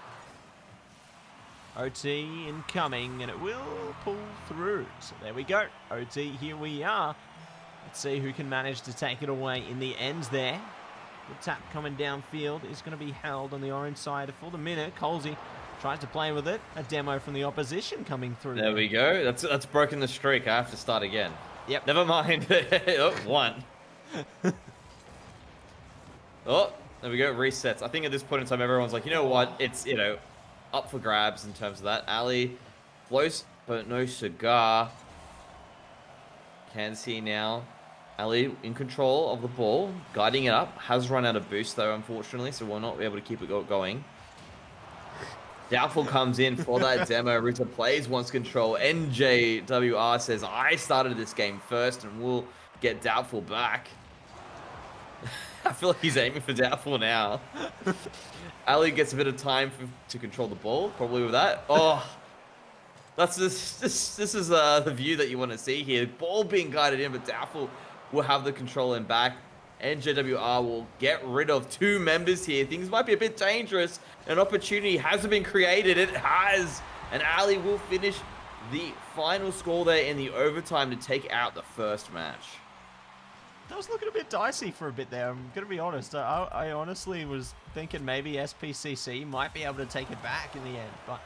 OT incoming, and it will pull through. So there we go. OT, here we are. Let's see who can manage to take it away in the end there. The tap coming downfield is going to be held on the orange side for the minute. Colsey tries to play with it. A demo from the opposition coming through. There we go. That's broken the streak. I have to start again. Yep. Never mind. Oh, one. Oh, there we go. Resets. I think at this point in time, everyone's like, you know what? It's, up for grabs in terms of that. Ali close, but no cigar. Can see now. Ali in control of the ball, guiding it up. Has run out of boost though, unfortunately, so we'll not be able to keep it going. Doubtful comes in for that demo. Rita plays, wants control. NJWR says, I started this game first and we'll get Doubtful back. I feel like he's aiming for Doubtful now. Ali gets a bit of time to control the ball, probably with that. Oh, this is the view that you want to see here. Ball being guided in, but Doubtful will have the control in back. NJWR will get rid of two members here. Things might be a bit dangerous. An opportunity hasn't been created. It has. And Ali will finish the final score there in the overtime to take out the first match. That was looking a bit dicey for a bit there. I'm going to be honest. I honestly was thinking maybe SPCC might be able to take it back in the end. But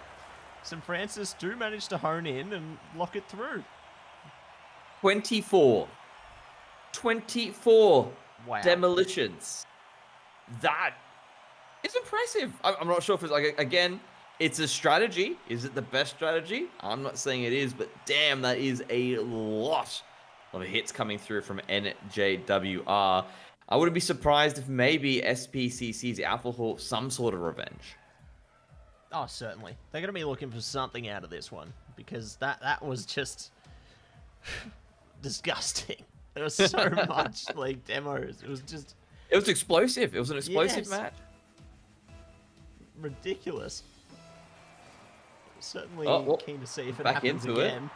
St. Francis do manage to hone in and lock it through. 24 Wow. demolitions. That is impressive. I'm not sure if it's like, again, it's a strategy. Is it the best strategy? I'm not saying it is, but damn, that is a lot of hits coming through from NJWR. I wouldn't be surprised if maybe SPCC's out for some sort of revenge. Oh, certainly. They're going to be looking for something out of this one because that was just disgusting. There was so much like demos. It was explosive. It was an explosive match. Ridiculous. Certainly keen to see if it back happens into again. It.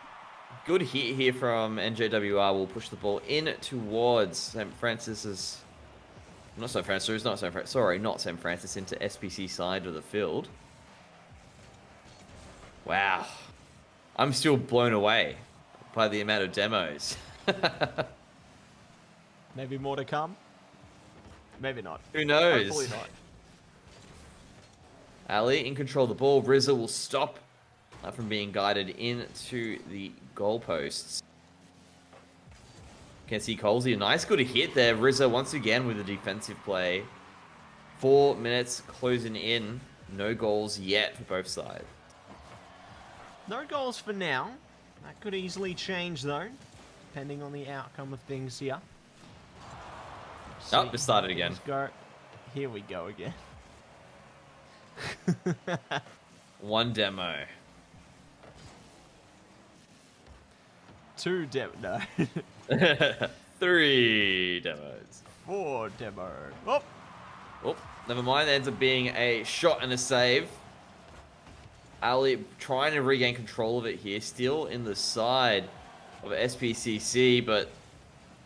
Good hit here from NJWR. Will push the ball in towards St. Francis's. Not St. Francis. Not St. Francis. Sorry, not St. Francis. Into SPC side of the field. Wow, I'm still blown away by the amount of demos. Maybe more to come. Maybe not. Who knows? Hopefully not. Ali in control of the ball. Rizza will stop from being guided into the goalposts. Can see Colsey. A nice good hit there. Rizza once again with a defensive play. 4 minutes closing in. No goals yet for both sides. No goals for now. That could easily change though, depending on the outcome of things here. Oh, just started again. Go. Here we go again. One demo. 2 demo. No. 3 demos. 4 demo. Oh. Oh, never mind. It ends up being a shot and a save. Ali trying to regain control of it here. Still in the side of SPCC, but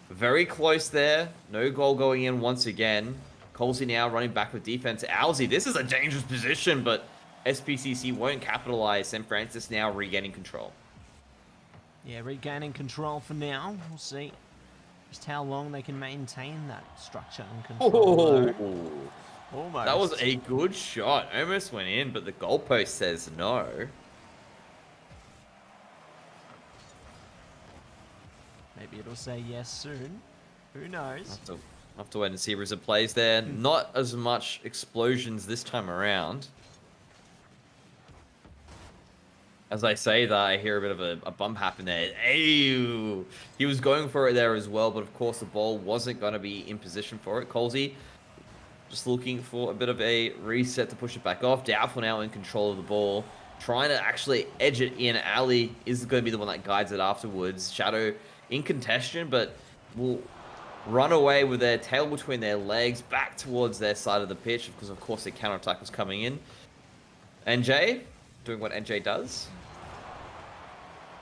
very close there. No goal going in once again. Colsey now running back with defense. Alzi, this is a dangerous position, but SPCC won't capitalize. St. Francis now regaining control. Yeah, regaining control for now. We'll see just how long they can maintain that structure and control. Oh, almost. That was a good shot. Almost went in, but the goalpost says no. Maybe it'll say yes soon. Who knows? I'll have to wait and see. Rizza plays there. Not as much explosions this time around. As I say that, I hear a bit of a bump happen there. Ew. He was going for it there as well, but of course the ball wasn't going to be in position for it. Colsey just looking for a bit of a reset to push it back off. Doubtful now in control of the ball. Trying to actually edge it in. Ali is going to be the one that guides it afterwards. Shadow in contention, but will run away with their tail between their legs back towards their side of the pitch because, of course, the counter-attack was coming in. NJ doing what NJ does.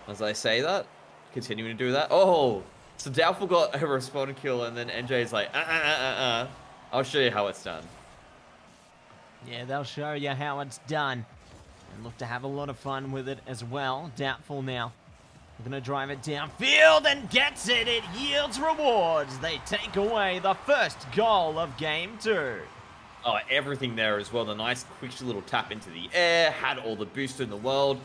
As I say that, continuing to do that. Oh, so Doubtful got a respawner kill, and then NJ's like, I'll show you how it's done. Yeah, they'll show you how it's done. and look to have a lot of fun with it as well. Doubtful now. We're going to drive it downfield and gets it. It yields rewards. They take away the first goal of game 2. Oh, everything there as well. The nice quick little tap into the air. Had all the boost in the world.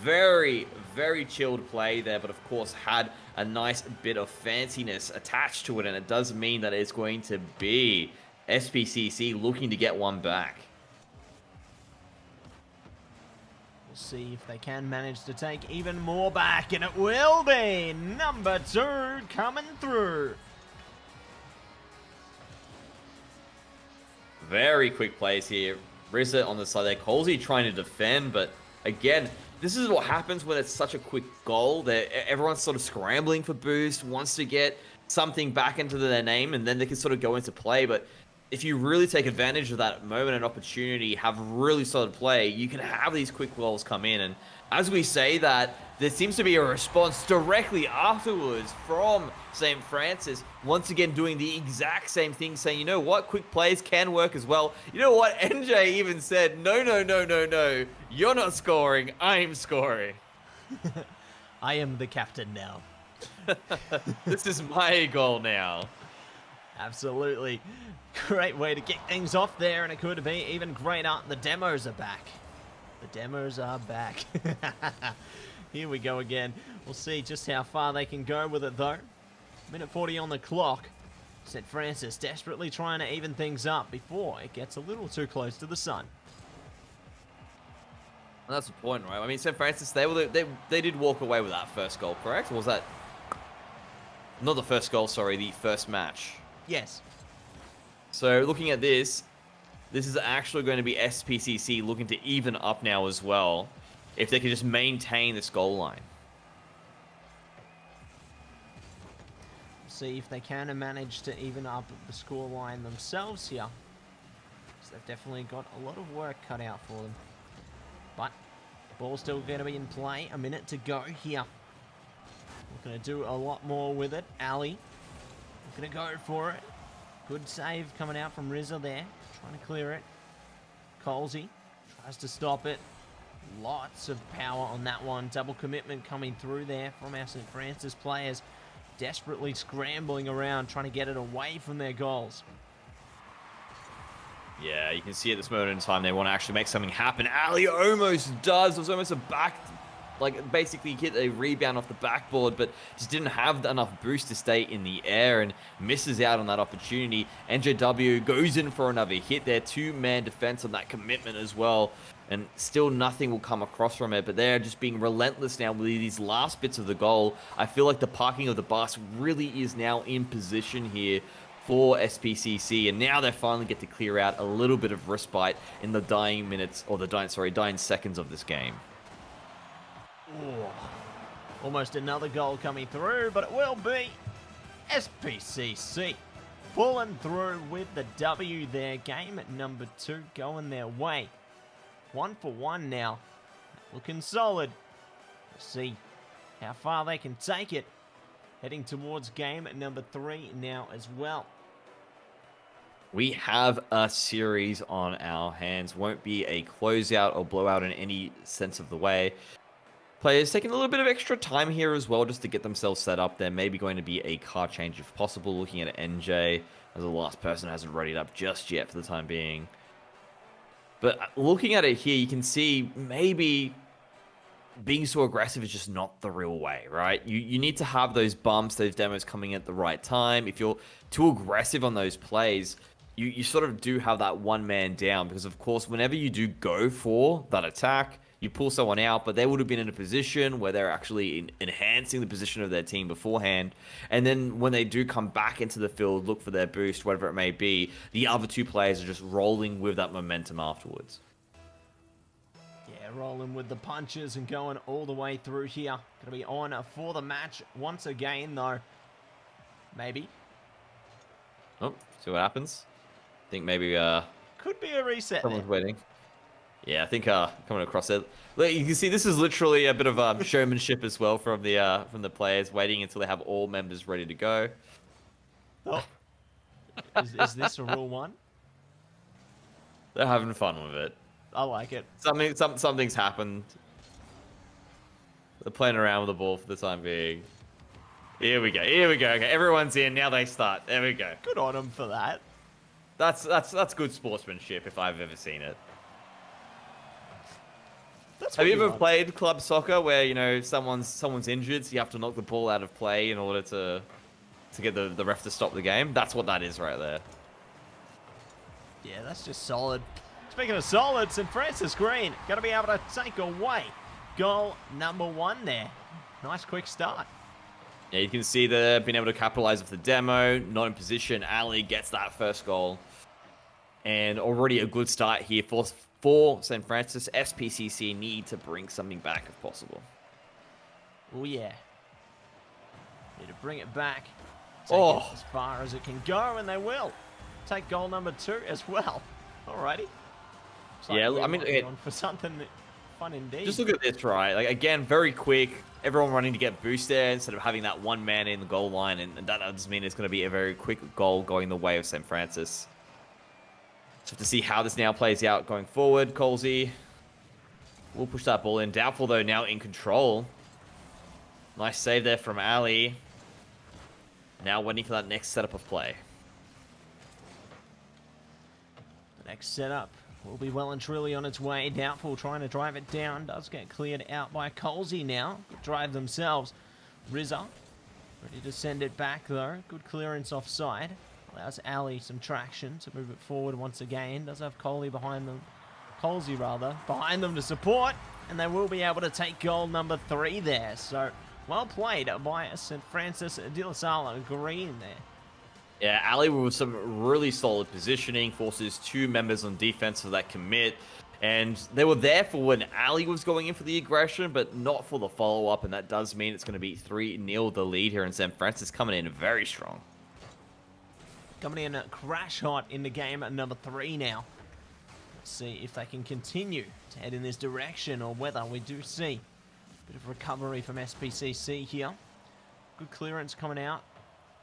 Very, very chilled play there, but of course had a nice bit of fanciness attached to it, and it does mean that it's going to be SPCC looking to get one back. We'll see if they can manage to take even more back, and it will be number 2 coming through. Very quick plays here. Rizza on the side there. Colsey trying to defend, but again, this is what happens when it's such a quick goal. Everyone's sort of scrambling for boost, wants to get something back into their name, and then they can sort of go into play. But if you really take advantage of that moment and opportunity, have really solid play, you can have these quick goals come in. And as we say that, there seems to be a response directly afterwards from St. Francis, once again doing the exact same thing, saying, you know what, quick plays can work as well. You know what, NJ even said, no, no, no, no, no, you're not scoring, I'm scoring. I am the captain now. This is my goal now. Absolutely. Great way to kick things off there, and it could be even greater. The demos are back. The demos are back. Here we go again. We'll see just how far they can go with it, though. Minute 40 on the clock. St. Francis desperately trying to even things up before it gets a little too close to the sun. And that's the point, right? I mean, St. Francis, they did walk away with that first goal, correct? Or was that... Not the first goal, sorry, the first match. Yes. So looking at this is actually going to be SPCC looking to even up now as well, if they can just maintain this goal line. See if they can manage to even up the score line themselves here. So they've definitely got a lot of work cut out for them. But the ball's still going to be in play. A minute to go here. We're going to do a lot more with it. Ali, we're going to go for it. Good save coming out from Rizza there. Trying to clear it. Colsey tries to stop it. Lots of power on that one. Double commitment coming through there from our St. Francis players. Desperately scrambling around, trying to get it away from their goals. Yeah, you can see at this moment in time they want to actually make something happen. Ali almost does. It was almost a back... Like, basically hit a rebound off the backboard, but just didn't have enough boost to stay in the air and misses out on that opportunity. NJW goes in for another hit there. 2-man defense on that commitment as well. And still nothing will come across from it, but they're just being relentless now with these last bits of the goal. I feel like the parking of the bus really is now in position here for SPCC, and now they finally get to clear out a little bit of respite in the dying minutes, or the dying seconds of this game. Ooh, almost another goal coming through, but it will be SPCC pulling through with the W there. Game at number 2 going their way. 1 for 1 now. Looking solid. We'll see how far they can take it. Heading towards game at number 3 now as well. We have a series on our hands. Won't be a closeout or blowout in any sense of the way. Players taking a little bit of extra time here as well just to get themselves set up. There may be going to be a car change if possible. Looking at NJ as the last person hasn't readied up just yet for the time being. But looking at it here, you can see maybe being so aggressive is just not the real way, right? You need to have those bumps, those demos coming at the right time. If you're too aggressive on those plays, you sort of do have that one man down, because of course, whenever you do go for that attack, you pull someone out, but they would have been in a position where they're actually enhancing the position of their team beforehand. And then when they do come back into the field, look for their boost, whatever it may be, the other two players are just rolling with that momentum afterwards. Yeah, rolling with the punches and going all the way through here. Going to be on for the match once again, though. Maybe. Oh, see what happens. I think maybe could be a reset. Someone's waiting. Yeah, I think coming across it. Look, you can see this is literally a bit of showmanship as well from the players, waiting until they have all members ready to go. Oh, is this a real one? They're having fun with it. I like it. Something's happened. They're playing around with the ball for the time being. Here we go. Here we go. Okay, everyone's in. Now they start. There we go. Good on them for that. That's good sportsmanship if I've ever seen it. Have you ever played club soccer where, you know, someone's injured, so you have to knock the ball out of play in order to get the ref to stop the game? That's what that is right there. Yeah, that's just solid. Speaking of solid, St. Francis Green going to be able to take away goal number 1 there. Nice quick start. Yeah, you can see they've been able to capitalize with the demo. Not in position. Ali gets that first goal. And already a good start here for St. Francis. SPCC need to bring something back if possible. Oh, yeah. Need to bring it back. Take it as far as it can go, and they will. Take goal number 2 as well. Alrighty. Like yeah, I mean, for something fun indeed. Just look at this, right? Like, again, very quick. Everyone running to get boost there instead of having that one man in the goal line, and that does mean it's going to be a very quick goal going the way of St. Francis. So to see how this now plays out going forward, Colsey will push that ball in. Doubtful, though, now in control. Nice save there from Ali. Now waiting for that next setup of play. The next setup will be well and truly on its way. Doubtful trying to drive it down. Does get cleared out by Colsey now. Drive themselves. Rizza ready to send it back, though. Good clearance offside. Allows Ali some traction to move it forward once again. Does have Colsey behind them. Colsey, rather, behind them to support. And they will be able to take goal number 3 there. So, well played by St. Francis de La Salle Green there. Yeah, Ali with some really solid positioning, forces 2 members on defense for that commit. And they were there for when Ali was going in for the aggression, but not for the follow-up. And that does mean it's going to be 3-0 the lead here, and St. Francis coming in very strong. Coming in crash hot in the game at number 3 now. Let's see if they can continue to head in this direction, or whether we do see a bit of recovery from SPCC here. Good clearance coming out.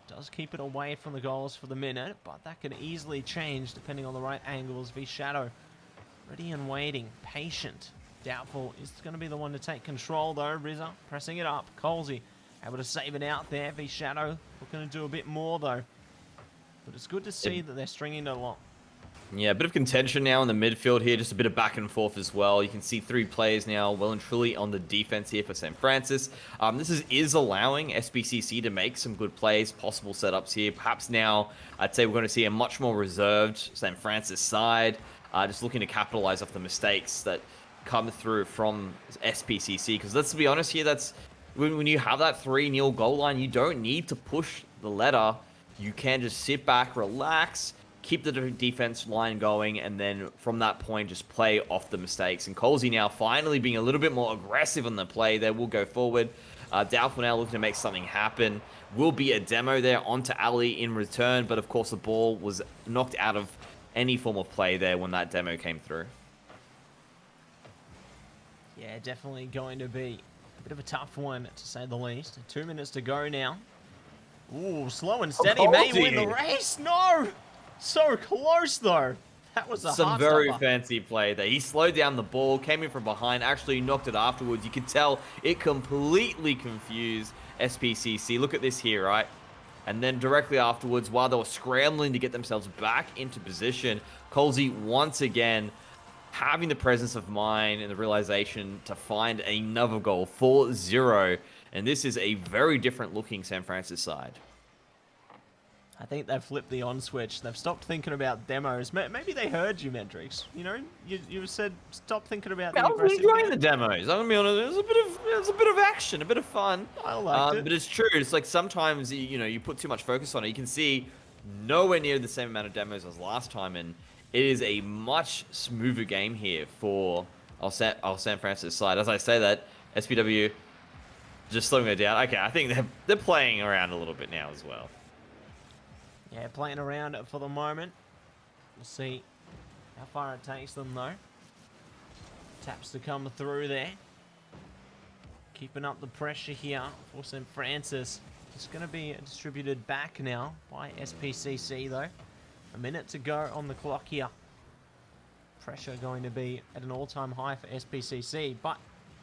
Does keep it away from the goals for the minute, but that can easily change depending on the right angles. V-Shadow ready and waiting, patient. Doubtful is going to be the one to take control, though. Rizza pressing it up. Colsey able to save it out there. V-Shadow looking to do a bit more, though. But it's good to see that they're stringing it along. Yeah, a bit of contention now in the midfield here, just a bit of back and forth as well. You can see 3 players now well and truly on the defense here for St. Francis. This is allowing SPCC to make some good plays, possible setups here. Perhaps now I'd say we're going to see a much more reserved St. Francis side, just looking to capitalize off the mistakes that come through from SPCC. Because let's be honest here, that's when you have that 3-0 goal line, you don't need to push the letter. You can just sit back, relax, keep the defense line going, and then from that point, just play off the mistakes. And Colsey now finally being a little bit more aggressive on the play there. Will go forward. Doubtful now looking to make something happen. Will be a demo there onto Ali in return, but of course the ball was knocked out of any form of play there when that demo came through. Yeah, definitely going to be a bit of a tough one, to say the least. 2 minutes to go now. Ooh, slow and steady may win the race. No! So close, though. That was a some very fancy play there. He slowed down the ball, came in from behind, actually knocked it afterwards. You could tell it completely confused SPCC. Look at this here, right? And then directly afterwards, while they were scrambling to get themselves back into position, Colsey once again having the presence of mind and the realization to find another goal, 4-0. And this is a very different looking San Francisco side. I think they've flipped the on switch. They've stopped thinking about demos. Maybe they heard you, Mendrix. You know, you said stop thinking about the aggressive. I was enjoying the demos. I'm gonna be honest. It was a bit of action, a bit of fun. I liked it. But it's true. It's like sometimes you put too much focus on it. You can see nowhere near the same amount of demos as last time, and it is a much smoother game here for our San Francisco side. As I say that, SPW just slowing it down. Okay, I think they're playing around a little bit now as well. Yeah, playing around for the moment. We'll see how far it takes them, though. Taps to come through there. Keeping up the pressure here for St. Francis. It's going to be distributed back now by SPCC, though. A minute to go on the clock here. Pressure going to be at an all-time high for SPCC, but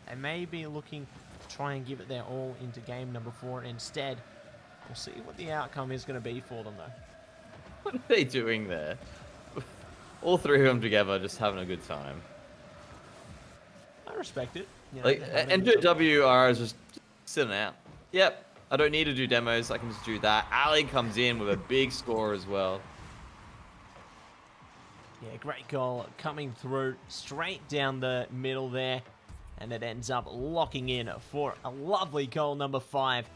they may be looking to try and give it their all into game number 4 instead. We'll see what the outcome is going to be for them, though. What are they doing there? All three of them together, just having a good time. I respect it. You know, Like, NJWR is just sitting out. Yep, I don't need to do demos. I can just do that. Ali comes in with a big score as well. Yeah, great goal coming through straight down the middle there. And it ends up locking in for a lovely goal number 5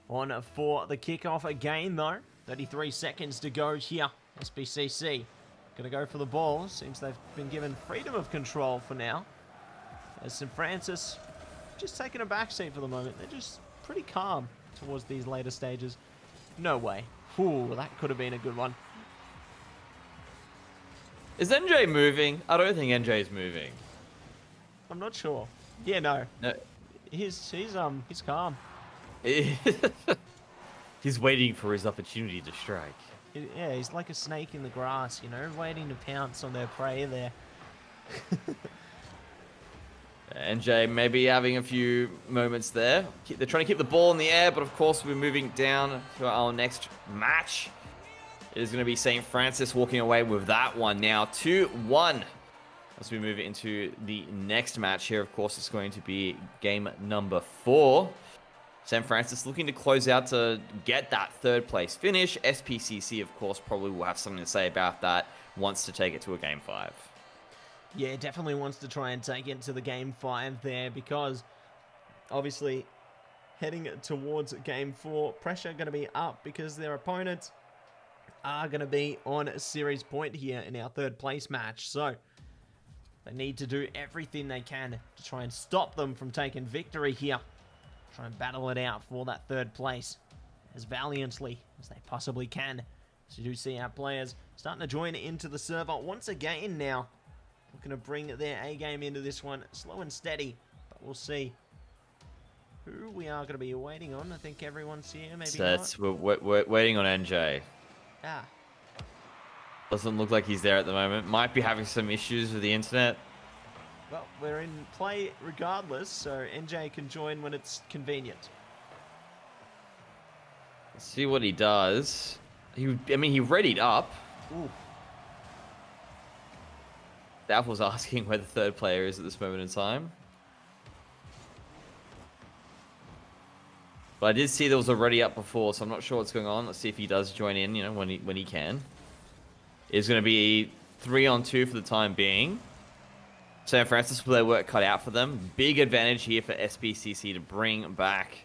on for the kickoff again, though. 33 seconds to go here. SPCC going to go for the ball. Seems they've been given freedom of control for now. As St. Francis just taking a backseat for the moment. They're just pretty calm towards these later stages. No way. Ooh, that could have been a good one. Is NJ moving? I don't think NJ is moving. I'm not sure. Yeah, no. No. He's calm. He's waiting for his opportunity to strike. Yeah, he's like a snake in the grass, you know, waiting to pounce on their prey there. NJ maybe having a few moments there. They're trying to keep the ball in the air, but of course we're moving down to our next match. It is going to be St. Francis walking away with that one now. 2-1. As we move into the next match here, of course, it's going to be game number 4. St. Francis looking to close out to get that 3rd place finish. SPCC, of course, probably will have something to say about that. Wants to take it to a game 5. Yeah, definitely wants to try and take it to the game 5 there, because obviously heading towards game 4, pressure going to be up because their opponents are going to be on a series point here in our 3rd place match. So they need to do everything they can to try and stop them from taking victory here. Try and battle it out for that 3rd place as valiantly as they possibly can. So you do see our players starting to join into the server once again now. Looking to bring their A game into this one, slow and steady. But we'll see who we are going to be waiting on. I think everyone's here, maybe so not. We're waiting on NJ. Ah. Doesn't look like he's there at the moment. Might be having some issues with the internet. Well, we're in play regardless, so NJ can join when it's convenient. Let's see what he does. He readied up. Ooh. Doubtful's asking where the 3rd player is at this moment in time. But I did see there was already up before, so I'm not sure what's going on. Let's see if he does join in, you know, when he can. It's going to be 3-on-2 for the time being. St. Francis with their work cut out for them. Big advantage here for SPCC to bring back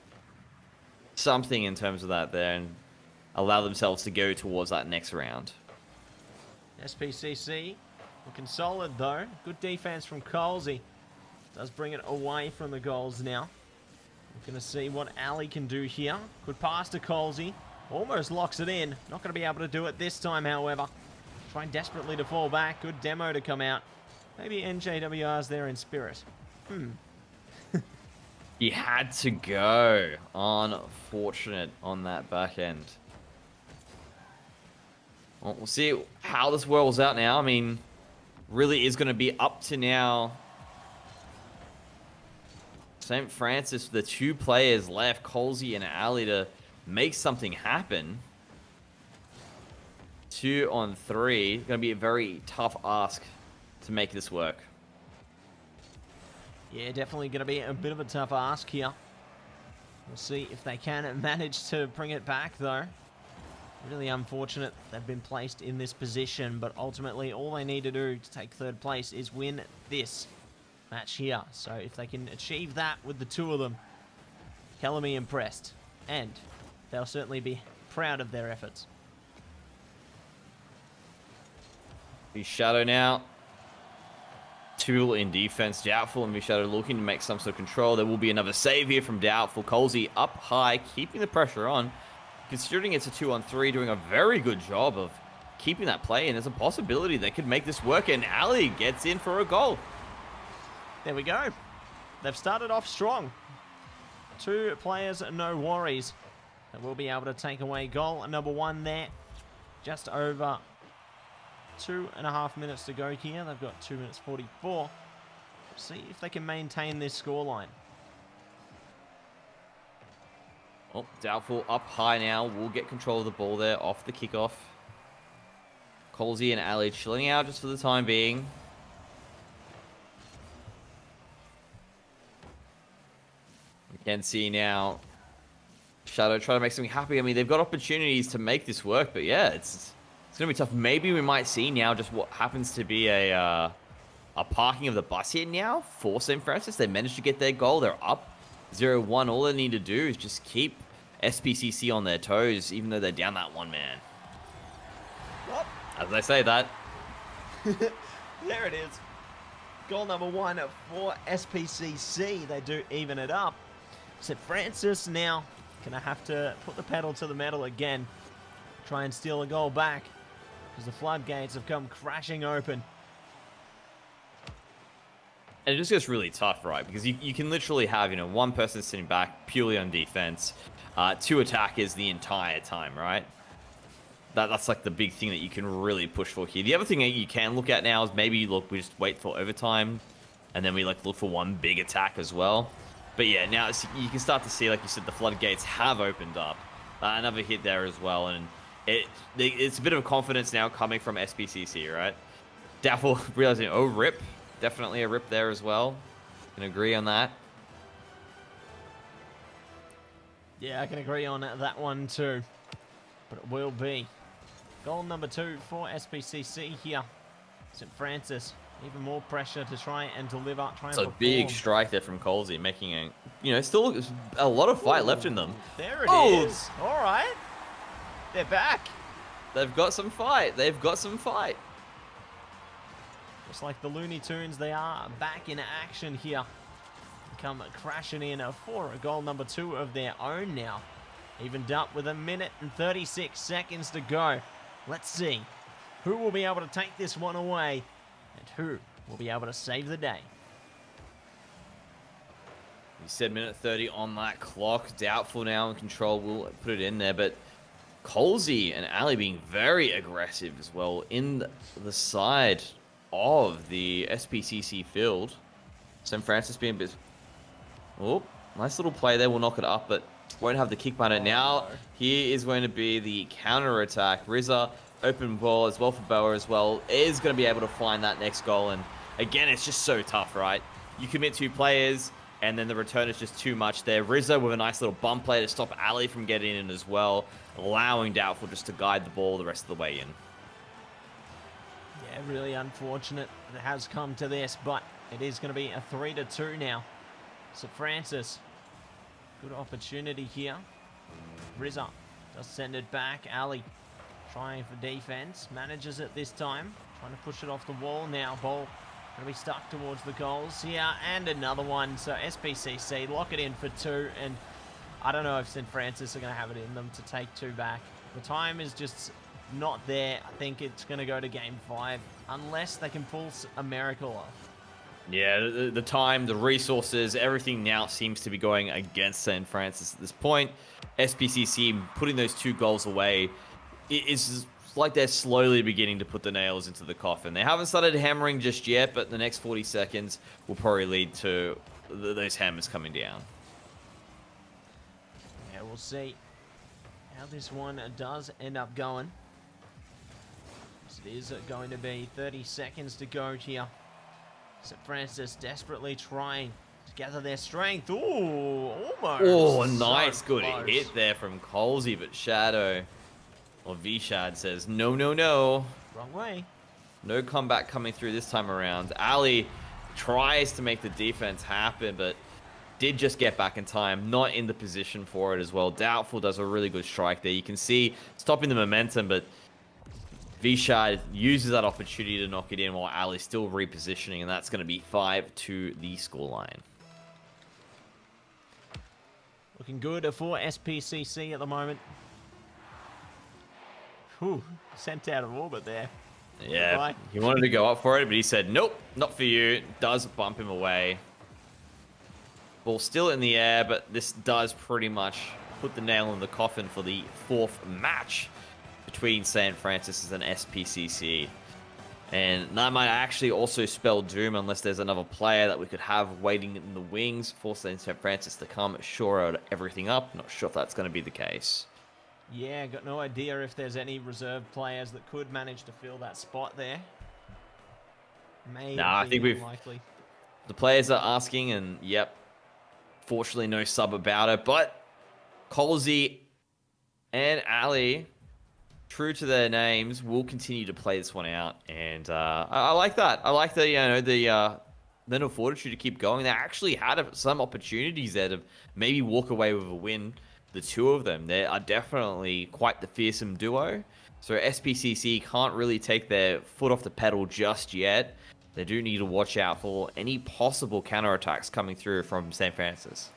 something in terms of that there and allow themselves to go towards that next round. SPCC looking solid though. Good defense from Colsey. Does bring it away from the goals now. We're going to see what Ali can do here. Good pass to Colsey. Almost locks it in. Not going to be able to do it this time, however. Trying desperately to fall back. Good demo to come out. Maybe NJWR's there in spirit. He had to go. Unfortunate on that back end. Well, we'll see how this whirls out now. I mean, really is going to be up to now St. Francis, the 2 players left, Colsey and Ali, to make something happen. 2-on-3. Going to be a very tough ask to make this work. Yeah, definitely going to be a bit of a tough ask here. We'll see if they can manage to bring it back, though. Really unfortunate they've been placed in this position, but ultimately all they need to do to take 3rd place is win this match here. So if they can achieve that with the 2 of them, hell me impressed. And they'll certainly be proud of their efforts. Shadow now. 2 in defense. Doubtful and Shadow looking to make some sort of control. There will be another save here from Doubtful. Colsey up high, keeping the pressure on. Considering it's a 2-on-3, doing a very good job of keeping that play, and there's a possibility they could make this work, and Ali gets in for a goal. There we go. They've started off strong. 2 players, no worries. And we'll be able to take away goal number 1 there. Just over 2.5 minutes to go here. They've got 2 minutes 44. See if they can maintain this scoreline. Oh, Doubtful up high now. Will get control of the ball there off the kickoff. Colsey and Ali chilling out just for the time being. We can see now Shadow trying to make something happy. I mean, they've got opportunities to make this work, but yeah, it's going to be tough. Maybe we might see now just what happens to be a parking of the bus here now for St. Francis. They managed to get their goal. They're up 0-1. All they need to do is just keep SPCC on their toes, even though they're down that one man. What? As I say that. There it is. Goal number 1 for SPCC. They do even it up. St. Francis now going to have to put the pedal to the metal again. Try and steal a goal back, because the floodgates have come crashing open. And it just gets really tough, right? Because you can literally have, one person sitting back purely on defense, 2 attackers the entire time, right? That's like the big thing that you can really push for here. The other thing that you can look at now is maybe, look, we just wait for overtime, and then we look for one big attack as well. But yeah, now you can start to see, like you said, the floodgates have opened up. Another hit there as well, and it's a bit of confidence now coming from SPCC, right? Daffel realizing, oh, rip. Definitely a rip there as well. Can agree on that. Yeah, I can agree on that one too. But it will be goal number 2 for SPCC here. St. Francis, even more pressure to try and deliver. It's a big strike there from Colsey, making still a lot of fight left in them. There it is. All right. They're back. They've got some fight. They've got some fight. Just like the Looney Tunes, they are back in action here. Come crashing in for a goal number 2 of their own now. Evened up with 1 minute and 36 seconds to go. Let's see who will be able to take this one away and who will be able to save the day. You said minute 30 on that clock. Doubtful now in control. We'll put it in there, but Colsey and Ali being very aggressive as well in the side of the SPCC field. St. Francis being a bit... Oh, nice little play there. We'll knock it up, but won't have the kick button. Now, here is going to be the counter attack. Rizza, open ball as well for Boa as well, is going to be able to find that next goal. And again, it's just so tough, right? You commit 2 players, and then the return is just too much there. Rizza with a nice little bump play to stop Ali from getting in as well, allowing Doubtful just to guide the ball the rest of the way in. Yeah, really unfortunate it has come to this, but it is going to be a 3-2 now. St. Francis, good opportunity here. Rizza does send it back. Ali trying for defense, manages it this time, trying to push it off the wall now. Ball going to be stuck towards the goals here, and another one. So SPCC lock it in for 2, and I don't know if St. Francis are going to have it in them to take 2 back. The time is just not there. I think it's going to go to game 5 unless they can pull a miracle off. Yeah, the time, the resources, everything now seems to be going against St. Francis at this point. SPCC putting those 2 goals away is like they're slowly beginning to put the nails into the coffin. They haven't started hammering just yet, but the next 40 seconds will probably lead to those hammers coming down. Yeah, we'll see how this one does end up going. It is going to be 30 seconds to go here. St. Francis desperately trying to gather their strength. Ooh, almost. Oh, nice. So Good close. hit there from Colsey, but Shadow, or V-Shad, says no, no, no. Wrong way. No comeback coming through this time around. Ali tries to make the defense happen, but did just get back in time. Not in the position for it as well. Doubtful does a really good strike there. You can see stopping the momentum, but V-Shad uses that opportunity to knock it in while Ali's still repositioning, and that's going to be 5-2 the scoreline. Looking good for SPCC at the moment. Whew, sent out of orbit there. Yeah, Bye. he wanted to go up for it, but he said, nope, not for you. Does bump him away. Ball still in the air, but this does pretty much put the nail in the coffin for the 4th match between St. Francis and SPCC. And that might actually also spell doom unless there's another player that we could have waiting in the wings for St. Francis to come shore out everything up. Not sure if that's going to be the case. Yeah, got no idea if there's any reserve players that could manage to fill that spot there. I think unlikely. The players are asking, and yep, fortunately no sub about it. But Colsey and Ali, true to their names, will continue to play this one out, and I like that. I like the mental fortitude to keep going. They actually had some opportunities there to maybe walk away with a win. The two of them, they are definitely quite the fearsome duo. So SPCC can't really take their foot off the pedal just yet. They do need to watch out for any possible counterattacks coming through from St. Francis.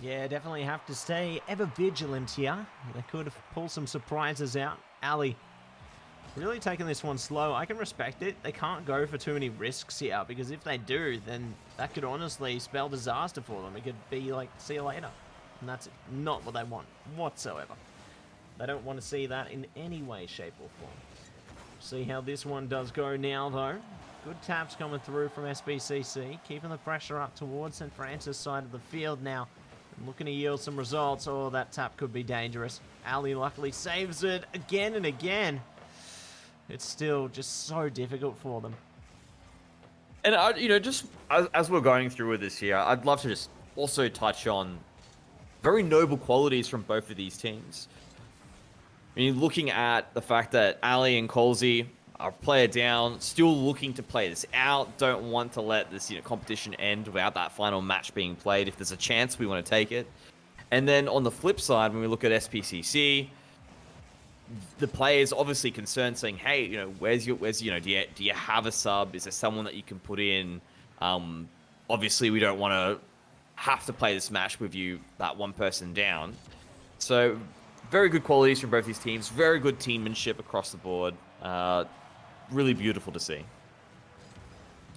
Yeah, definitely have to stay ever vigilant here. They could pull some surprises out. Ali really taking this one slow. I can respect it. They can't go for too many risks here, because if they do, then that could honestly spell disaster for them. It could be like, see you later. And that's not what they want whatsoever. They don't want to see that in any way, shape, or form. See how this one does go now, though. Good taps coming through from SBCC, keeping the pressure up towards St. Francis side of the field now. And looking to yield some results. Oh, that tap could be dangerous. Ali luckily saves it again and again. It's still just so difficult for them. And, just as we're going through with this here, I'd love to just also touch on very noble qualities from both of these teams. I mean, looking at the fact that Ali and Colsey are player down, still looking to play this out, don't want to let this competition end without that final match being played. If there's a chance, we want to take it. And then on the flip side, when we look at SPCC, the players obviously concerned, saying, "Hey, where's do you have a sub? Is there someone that you can put in? Obviously, we don't want to have to play this match with you, that one person down." So, very good qualities from both these teams. Very good teammanship across the board. Really beautiful to see.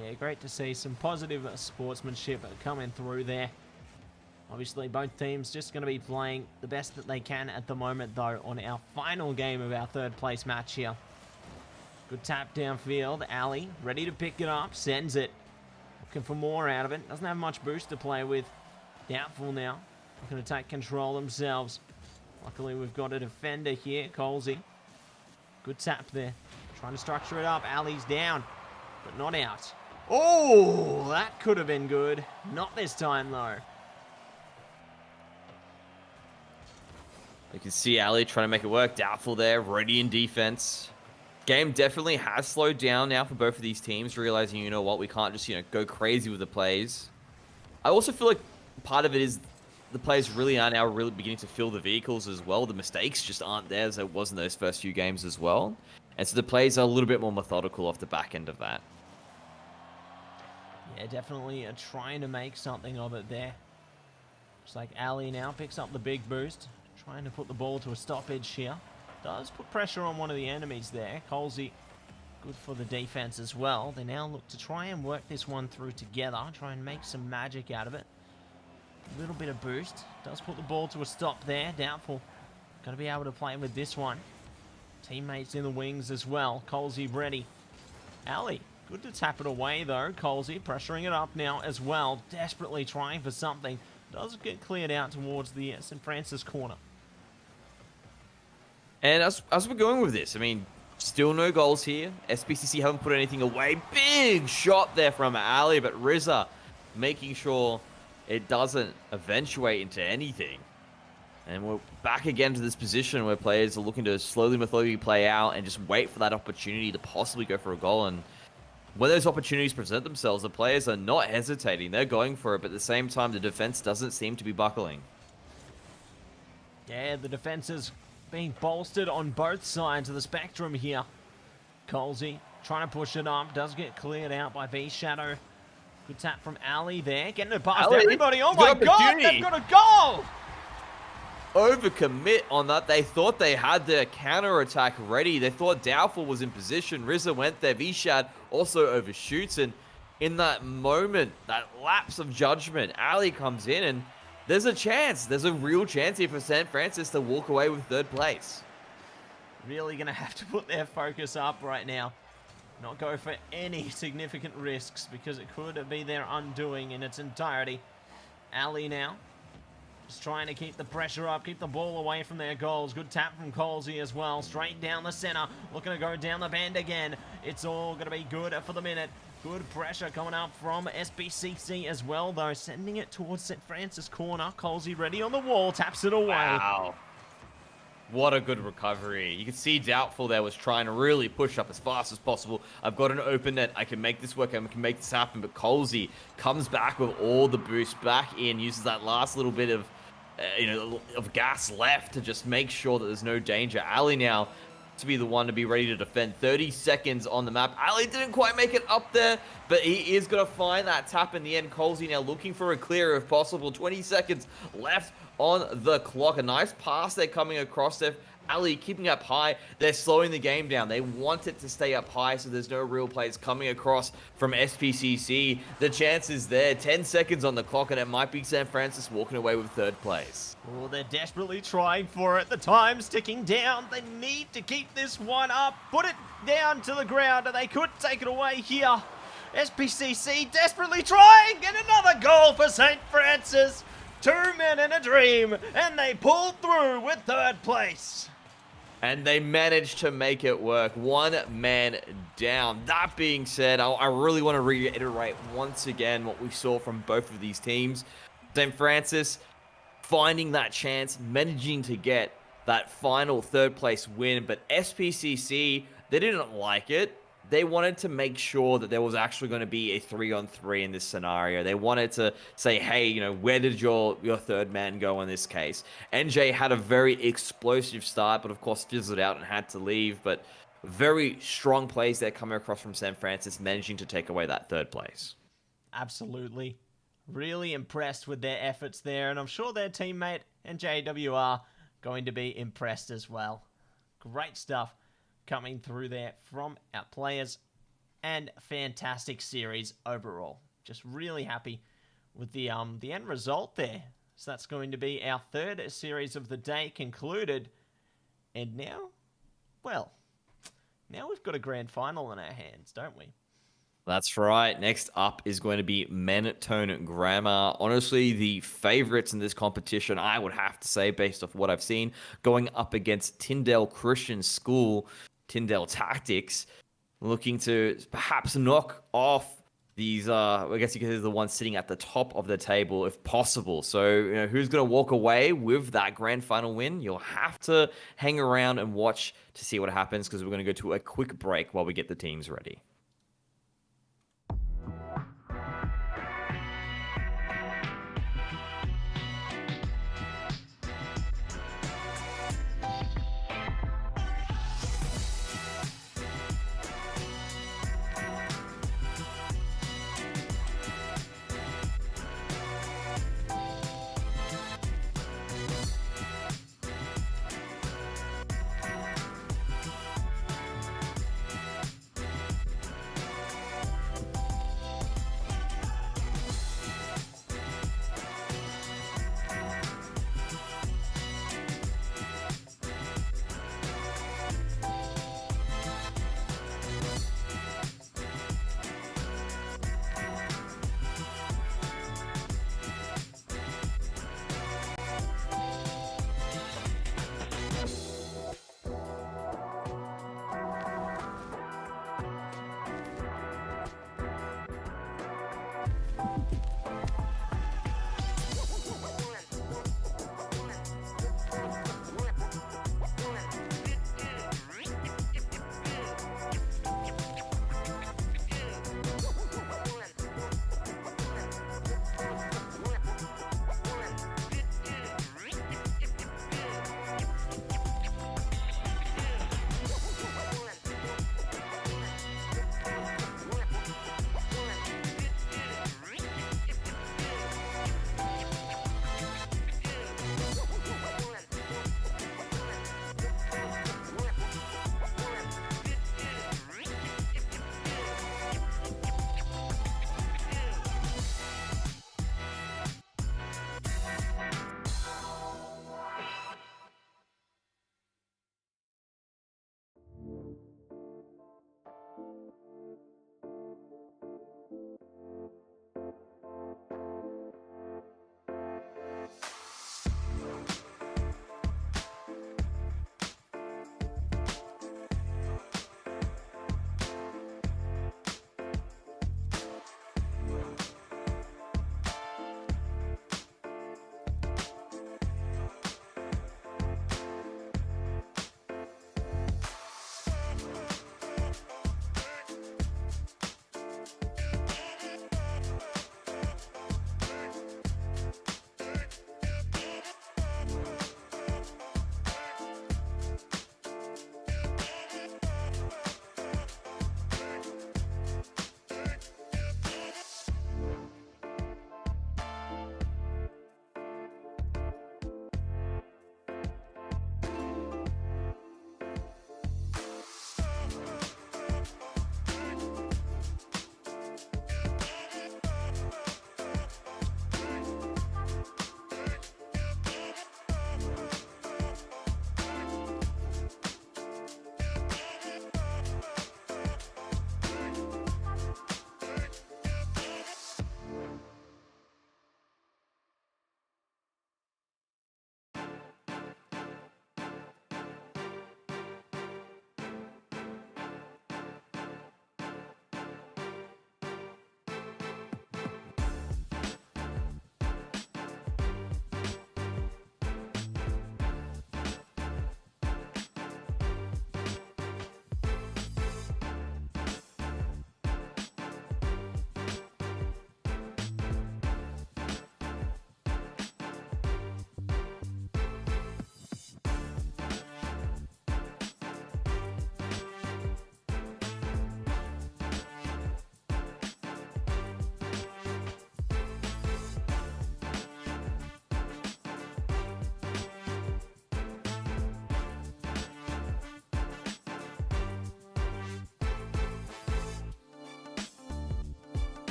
Yeah, great to see some positive sportsmanship coming through there. Obviously, both teams just going to be playing the best that they can at the moment, though, on our final game of our third place match here. Good tap downfield. Ali ready to pick it up. Sends it. Looking for more out of it. Doesn't have much boost to play with. Doubtful now. Looking to take control themselves. Luckily, we've got a defender here, Colsey. Good tap there. Trying to structure it up. Ali's down, but not out. Oh, that could have been good. Not this time, though. You can see Ali trying to make it work. Doubtful there. Ready in defense. Game definitely has slowed down now for both of these teams, realizing, we can't just, go crazy with the plays. I also feel like part of it is the players really are now really beginning to feel the vehicles as well. The mistakes just aren't there as it was in those first few games as well. And so the players are a little bit more methodical off the back end of that. Yeah, definitely trying to make something of it there. Looks like Ali now picks up the big boost. Trying to put the ball to a stoppage here. Does put pressure on one of the enemies there. Colsey, good for the defense as well. They now look to try and work this one through together. Try and make some magic out of it. A little bit of boost. Does put the ball to a stop there. Doubtful. Going to be able to play with this one. Teammates in the wings as well. Colsey ready. Ali, good to tap it away though. Colsey pressuring it up now as well. Desperately trying for something. Does get cleared out towards the St. Francis corner. And as we're going with this, I mean, still no goals here. SPCC haven't put anything away. Big shot there from Ali, but Rizza making sure it doesn't eventuate into anything. And we're back again to this position where players are looking to slowly, methodically play out and just wait for that opportunity to possibly go for a goal. And when those opportunities present themselves, the players are not hesitating. They're going for it, but at the same time, the defense doesn't seem to be buckling. Yeah, the defense is being bolstered on both sides of the spectrum here. Colsey trying to push it up. Does get cleared out by V-Shadow. Good tap from Ali there. Getting it past everybody. Oh my God, they've got a goal! Overcommit on that. They thought they had their counter-attack ready. They thought Doubtful was in position. Rizza went there. V-Shad also overshoots. And in that moment, that lapse of judgment, Ali comes in and there's a chance. There's a real chance here for St. Francis to walk away with third place. Really going to have to put their focus up right now. not go for any significant risks because it could be their undoing in its entirety. Ali now just trying to keep the pressure up, keep the ball away from their goals. Good tap from Colsey as well, straight down the center, looking to go down the bend again. It's all going to be good for the minute. Good pressure coming up from SBCC as well, though, sending it towards St. Francis corner. Colsey ready on the wall, taps it away. Wow. What a good recovery. You can see Doubtful there was trying to really push up as fast as possible. I've got an open net. I can make this work. I can make this happen. But Colsey comes back with all the boost back in, uses that last little bit of, of gas left to just make sure that there's no danger. Ali now to be the one to be ready to defend. 30 seconds on the map. Ali didn't quite make it up there, but he is going to find that tap in the end. Colsey now looking for a clear if possible. 20 seconds left on the clock. A nice pass there coming across there. Ali keeping up high. They're slowing the game down. They want it to stay up high so there's no real plays coming across from SPCC. The chance is there. 10 seconds on the clock and it might be San Francisco walking away with third place. Oh, they're desperately trying for it. The time's ticking down. They need to keep this one up. Put it down to the ground and they could take it away here. SPCC desperately trying. Get another goal for St. Francis. 2 men in a dream, and they pulled through with third place. And they managed to make it work. 1 man down. That being said, I really want to reiterate once again what we saw from both of these teams. St. Francis finding that chance, managing to get that final third place win, but SPCC, they didn't like it. They wanted to make sure that there was actually going to be a 3-on-3 in this scenario. They wanted to say, hey, where did your third man go in this case? NJ had a very explosive start, but of course fizzled out and had to leave. But very strong plays there coming across from San Francis, managing to take away that third place. Absolutely. Really impressed with their efforts there, and I'm sure their teammate NJW are going to be impressed as well. Great stuff coming through there from our players, and fantastic series overall. Just really happy with the end result there. So that's going to be our third series of the day concluded, and now we've got a grand final in our hands, don't we? That's right. Next up is going to be Mentone Grammar. Honestly, the favorites in this competition, I would have to say, based off what I've seen, going up against Tyndale Christian School. Tyndale Tactics, looking to perhaps knock off these, I guess you could say the ones sitting at the top of the table if possible. So, who's going to walk away with that grand final win? You'll have to hang around and watch to see what happens because we're going to go to a quick break while we get the teams ready.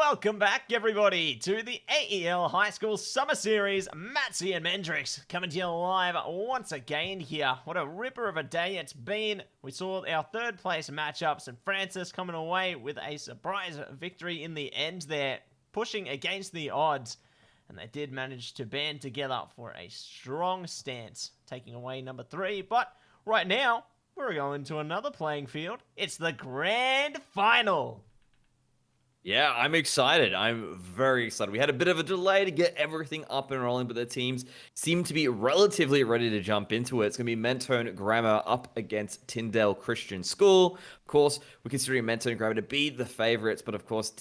Welcome back, everybody, to the AEL High School Summer Series. Mattse and Mendrix coming to you live once again here. What a ripper of a day it's been. We saw our third place matchups, and Francis coming away with a surprise victory in the end there, pushing against the odds. And they did manage to band together for a strong stance, taking away number 3. But right now, we're going to another playing field. It's the grand final. Yeah, I'm excited. I'm very excited. We had a bit of a delay to get everything up and rolling, but the teams seem to be relatively ready to jump into it. It's going to be Mentone Grammar up against Tyndale Christian School. Of course, we're considering Mentone Grammar to be the favorites, but of course,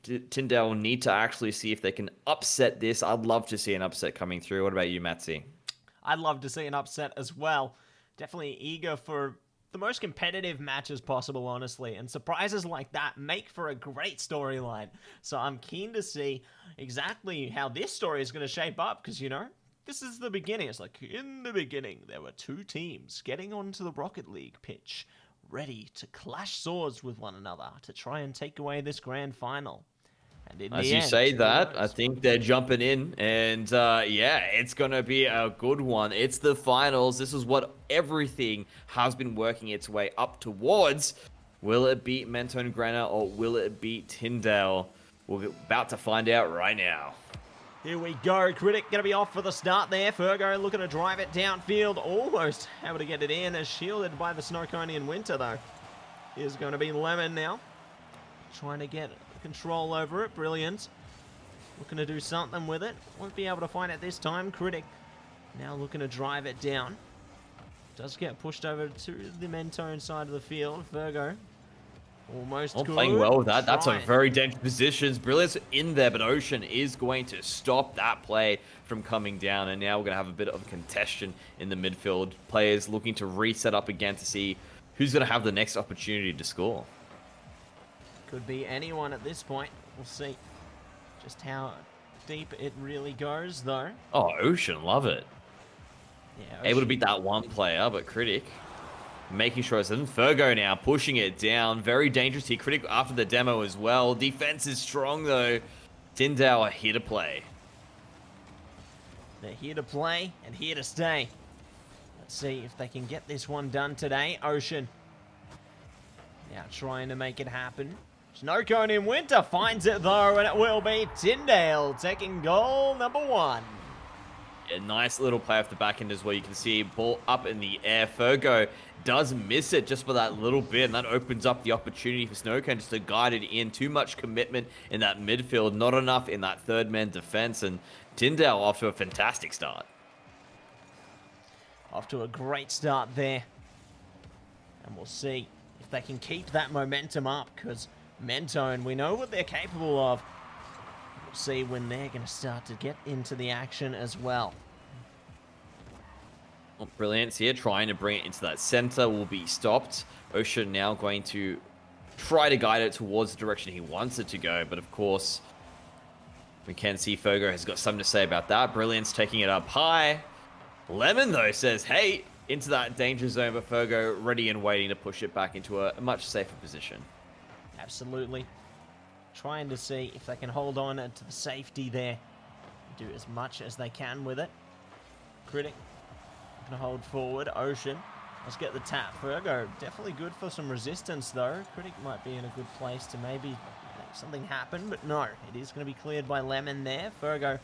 Tyndale need to actually see if they can upset this. I'd love to see an upset coming through. What about you, Mattse? I'd love to see an upset as well. Definitely eager for the most competitive matches possible, honestly, and surprises like that make for a great storyline. So I'm keen to see exactly how this story is going to shape up, because, you know, this is the beginning. It's like, in the beginning, there were 2 teams getting onto the Rocket League pitch, ready to clash swords with one another to try and take away this grand final. As you say that, I think they're jumping in, and yeah, it's going to be a good one. It's the finals. This is what everything has been working its way up towards. Will it beat Mentone Grammar or will it beat Tyndale? We're about to find out right now. Here we go. Critic going to be off for the start there. Fergo looking to drive it downfield. Almost able to get it in, as shielded by the Snowconian Winter, though. Here's going to be Lemon now, trying to get control over it. Brilliant. Looking to do something with it. Won't be able to find it this time. Critic now looking to drive it down. Does get pushed over to the Mentone side of the field. Virgo almost playing well with that. That's a very dangerous position. Brilliant's in there, but Ocean is going to stop that play from coming down. And now we're going to have a bit of congestion in the midfield. Players looking to reset up again to see who's going to have the next opportunity to score. Could be anyone at this point. We'll see just how deep it really goes, though. Oh, Ocean, love it. Yeah, Able to beat that one player, but Critic making sure it's in. Fergo now pushing it down. Very dangerous here. Critic after the demo as well. Defense is strong, though. Tyndale are here to play. They're here to play and here to stay. Let's see if they can get this one done today. Ocean now trying to make it happen. Snowconian Winter finds it, though, and it will be Tyndale taking goal number 1. A nice little play off the back end as well. You can see ball up in the air. Fergo does miss it just for that little bit, and that opens up the opportunity for Snowcone just to guide it in. Too much commitment in that midfield, not enough in that third man defense, and Tyndale off to a fantastic start. Off to a great start there. And we'll see if they can keep that momentum up, because Mentone, we know what they're capable of. We'll see when they're going to start to get into the action as well. Well, Brilliance here, trying to bring it into that center, will be stopped. Ocean now going to try to guide it towards the direction he wants it to go, but of course, we can see Fergo has got something to say about that. Brilliance taking it up high. Lemon, though, says, hey, into that danger zone, but Fergo ready and waiting to push it back into a much safer position. Absolutely. Trying to see if they can hold on to the safety there. Do as much as they can with it. Critic going to hold forward. Ocean. Let's get the tap. Fergo definitely good for some resistance, though. Critic might be in a good place to maybe make something happen, but no. It is going to be cleared by Lemon there. Fergo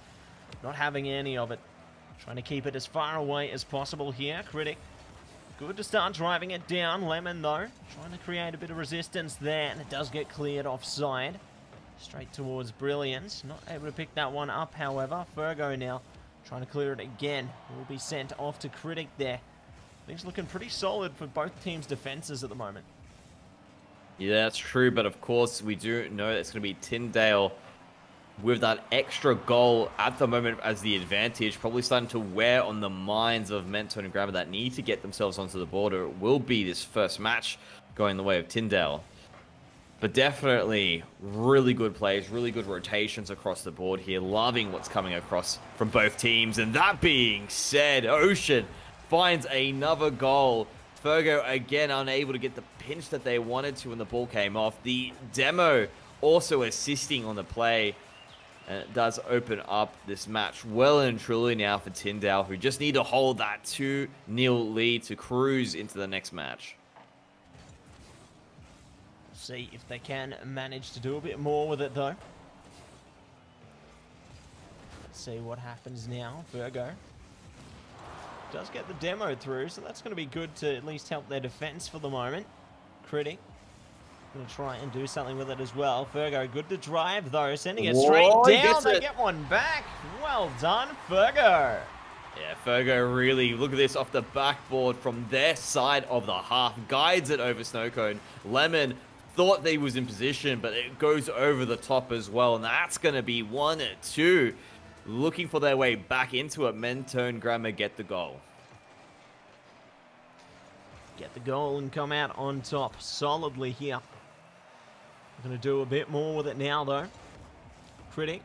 not having any of it. Trying to keep it as far away as possible here. Critic good to start driving it down. Lemon, though, trying to create a bit of resistance there, and it does get cleared offside. Straight towards Brilliance. Not able to pick that one up, however. Fergo now trying to clear it again. Will be sent off to Critic there. Things looking pretty solid for both teams' defenses at the moment. Yeah, that's true, but of course, we do know that it's going to be Tyndale with that extra goal at the moment as the advantage, probably starting to wear on the minds of Mentone Grammar that need to get themselves onto the border. It will be this first match going the way of Tyndale. But definitely really good plays, really good rotations across the board here. Loving what's coming across from both teams. And that being said, Ocean finds another goal. Fergo again unable to get the pinch that they wanted to when the ball came off. The demo also assisting on the play. And it does open up this match well and truly now for Tyndale, who just need to hold that 2-0 lead to cruise into the next match. See if they can manage to do a bit more with it, though. Let's see what happens now. Virgo does get the demo through, so that's going to be good to at least help their defense for the moment. Critic going to try and do something with it as well. Virgo, good to drive, though. Sending it straight down. They get one back. Well done, Virgo. Yeah, Virgo really, look at this off the backboard from their side of the half. Guides it over Snowcone. Lemon thought they was in position, but it goes over the top as well. And that's going to be 1-2. Looking for their way back into it. MendrixNm get the goal. Get the goal and come out on top solidly here. Going to do a bit more with it now, though. Critic.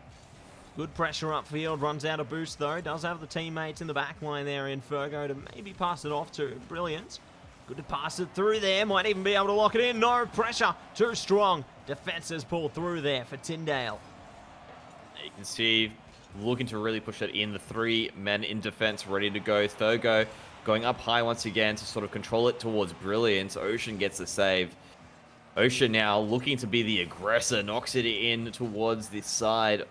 Good pressure upfield. Runs out of boost, though. Does have the teammates in the back line there in Virgo to maybe pass it off to. Brilliant. Good to pass it through there. Might even be able to lock it in. No pressure. Too strong. Defenses pull through there for Tyndale. You can see looking to really push it in. The 3 men in defense ready to go. Virgo going up high once again to sort of control it towards Brilliance. Ocean gets the save. Ocean now looking to be the aggressor. Knocks it in towards the side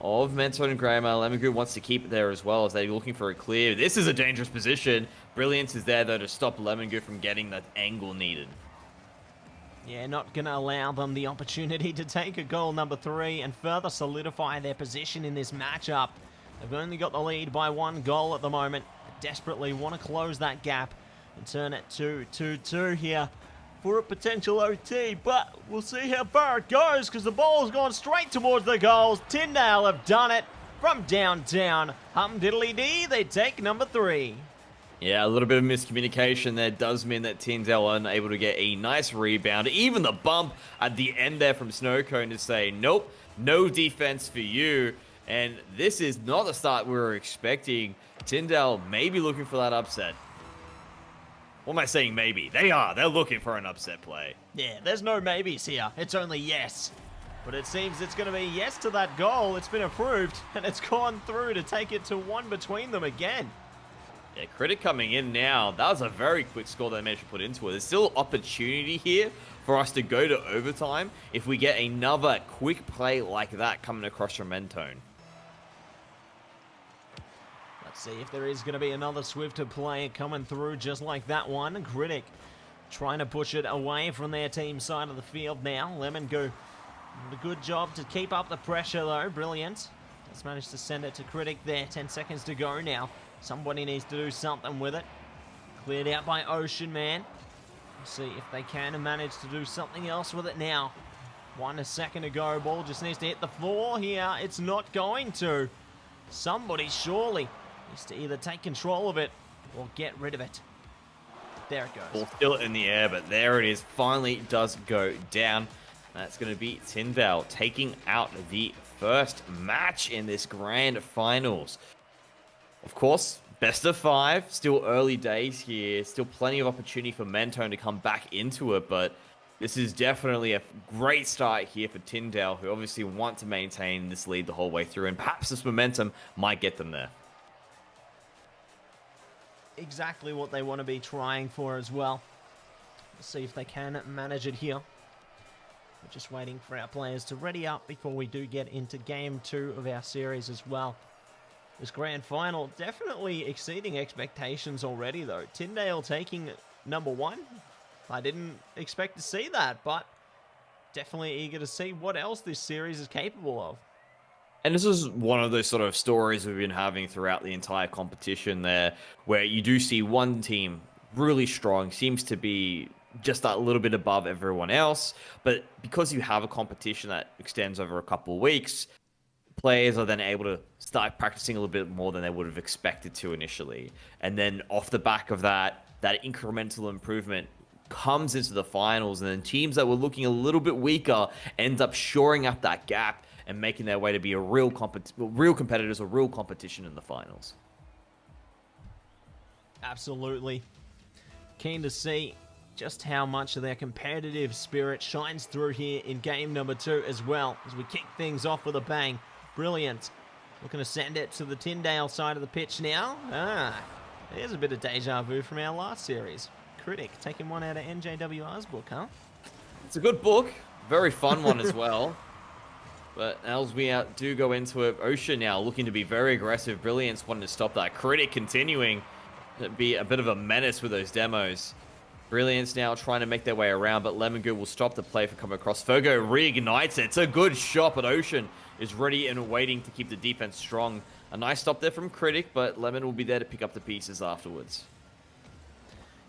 of MendrixNm. Lemon wants to keep it there as well as they're looking for a clear. This is a dangerous position. Brilliance is there, though, to stop Lemon from getting that angle needed. Yeah, not going to allow them the opportunity to take a goal number 3 and further solidify their position in this matchup. They've only got the lead by 1 goal at the moment. Desperately want to close that gap and turn it to 2-2 here for a potential OT, but we'll see how far it goes because the ball's gone straight towards the goals. Tyndale have done it from downtown. Hum-diddly-dee, they take number 3. Yeah, a little bit of miscommunication there does mean that Tyndale are unable to get a nice rebound. Even the bump at the end there from Snowcone to say, nope, no defense for you. And this is not the start we were expecting. Tyndale may be looking for that upset. What am I saying maybe? They are. They're looking for an upset play. Yeah, there's no maybes here. It's only yes. But it seems it's going to be yes to that goal. It's been approved, and it's gone through to take it to 1 between them again. Yeah, Critic coming in now. That was a very quick score they managed to put into it. There's still opportunity here for us to go to overtime if we get another quick play like that coming across from Mentone. Let's see if there is going to be another swifter play coming through just like that one. Critic trying to push it away from their team side of the field now. Lemon did a good job to keep up the pressure, though. Brilliant. Let's manage to send it to Critic there. 10 seconds to go now. Somebody needs to do something with it. Cleared out by Ocean Man. Let's see if they can manage to do something else with it now. 1 second to go. Ball just needs to hit the floor here. It's not going to. Somebody surely needs to either take control of it or get rid of it. There it goes. Ball still in the air, but there it is. Finally does go down. That's going to be Tyndale taking out the first match in this grand finals. Of course, best of 5, still early days here, still plenty of opportunity for Mentone to come back into it, but this is definitely a great start here for Tyndale, who obviously want to maintain this lead the whole way through, and perhaps this momentum might get them there. Exactly what they want to be trying for as well. Let's see if they can manage it here. We're just waiting for our players to ready up before we do get into game 2 of our series as well. This grand final definitely exceeding expectations already, though. Tyndale taking number 1. I didn't expect to see that, but definitely eager to see what else this series is capable of. And this is one of those sort of stories we've been having throughout the entire competition there, where you do see one team really strong, seems to be just that little bit above everyone else, but because you have a competition that extends over a couple of weeks, players are then able to start practicing a little bit more than they would have expected to initially. And then off the back of that, that incremental improvement comes into the finals, and then teams that were looking a little bit weaker ends up shoring up that gap and making their way to be a real competitors or real competition in the finals. Absolutely. Keen to see just how much of their competitive spirit shines through here in game number 2 as well, as we kick things off with a bang. Brilliant. Looking to send it to the Tyndale side of the pitch now. There's a bit of deja vu from our last series. Critic taking one out of NJWR's book, huh? It's a good book. Very fun one as well. But as we do go into it, Ocean now looking to be very aggressive. Brilliance wanting to stop that. Critic continuing to be a bit of a menace with those demos. Brilliance now trying to make their way around, but Lemon Goo will stop the play from coming across. Fergo reignites it. It's a good shot, but Ocean is ready and waiting to keep the defense strong. A nice stop there from Critic, but Lemon will be there to pick up the pieces afterwards.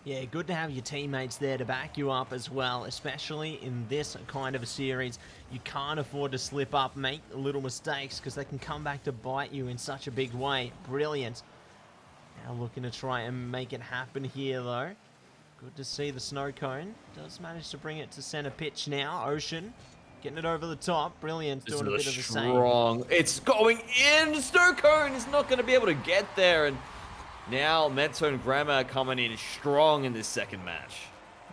Yeah, good to have your teammates there to back you up as well, especially in this kind of a series. You can't afford to slip up, make little mistakes, because they can come back to bite you in such a big way. Brilliant. Now looking to try and make it happen here, though. Good to see the snow cone. Does manage to bring it to center pitch now. Ocean getting it over the top. Brilliant. Doing a bit of the same. It's going in. Snow cone is not going to be able to get there. And now MendrixNm coming in strong in this second match.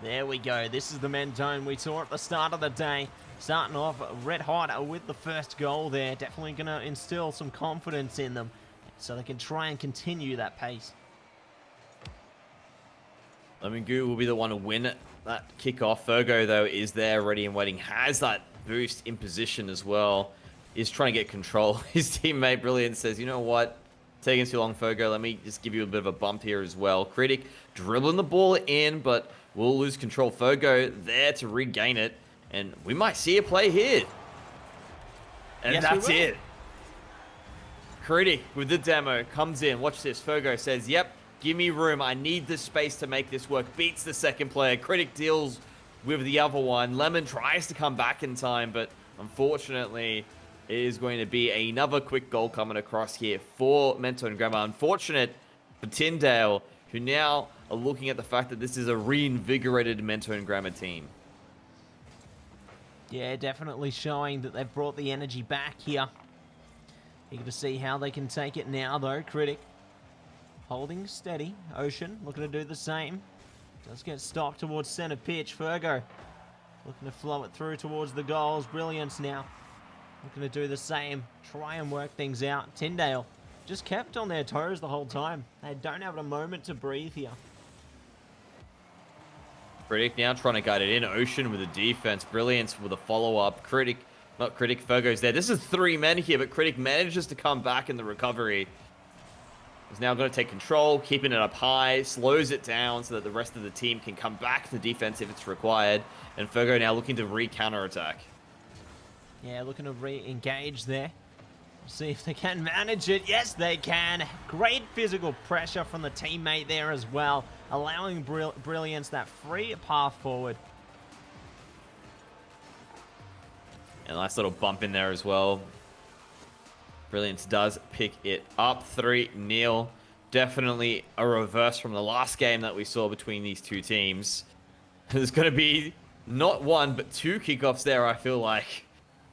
There we go. This is the Mentone we saw at the start of the day. Starting off red hot with the first goal there. Definitely going to instill some confidence in them so they can try and continue that pace. Lemon Goo will be the one to win that kickoff. Fergo, though, is there ready and waiting. Has that boost in position as well. Is trying to get control. His teammate, Brilliant, says, you know what? Taking too long, Fergo. Let me just give you a bit of a bump here as well. Critic dribbling the ball in, but will lose control. Fergo there to regain it. And we might see a play here. And yes, that's it. Critic with the demo comes in. Watch this. Fergo says, yep. Give me room. I need the space to make this work. Beats the second player. Critic deals with the other one. Lemon tries to come back in time, but unfortunately, it is going to be another quick goal coming across here for MendrixNm. Unfortunate for Tyndale, who now are looking at the fact that this is a reinvigorated MendrixNm team. Yeah, definitely showing that they've brought the energy back here. Eager to see how they can take it now, though. Critic holding steady. Ocean looking to do the same. Does get stopped towards center pitch. Fergo looking to flow it through towards the goals. Brilliance now looking to do the same. Try and work things out. Tyndale just kept on their toes the whole time. They don't have a moment to breathe here. Critic now trying to guide it in. Ocean with the defense. Brilliance with a follow-up. Fergo's there. This is 3 men here, but Critic manages to come back in the recovery. Is now going to take control, keeping it up high, slows it down so that the rest of the team can come back to the defense if it's required. And Fergo now looking to re-counter-attack. Yeah, looking to re-engage there. See if they can manage it. Yes, they can. Great physical pressure from the teammate there as well, allowing Brilliance that free path forward. And a nice little bump in there as well. Brilliance does pick it up 3-0. Definitely a reverse from the last game that we saw between these two teams. There's going to be not one, but 2 kickoffs there, I feel like,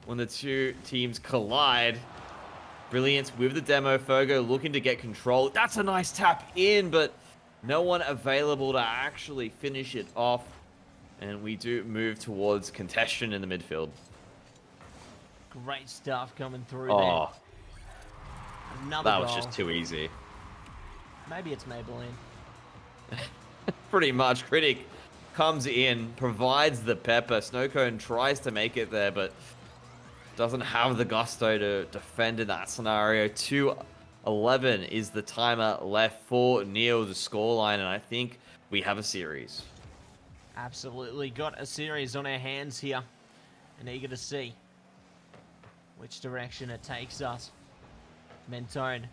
when the two teams collide. Brilliance with the demo. Fergo looking to get control. That's a nice tap in, but no one available to actually finish it off. And we do move towards contention in the midfield. Great stuff coming through there. Another that was goal. Just too easy. Maybe it's Maybelline. Pretty much. Critic comes in, provides the pepper. Snowcone tries to make it there, but doesn't have the gusto to defend in that scenario. 2:11 is the timer left for Neil, the scoreline, and I think we have a series. Absolutely got a series on our hands here, and eager to see which direction it takes us. Mentone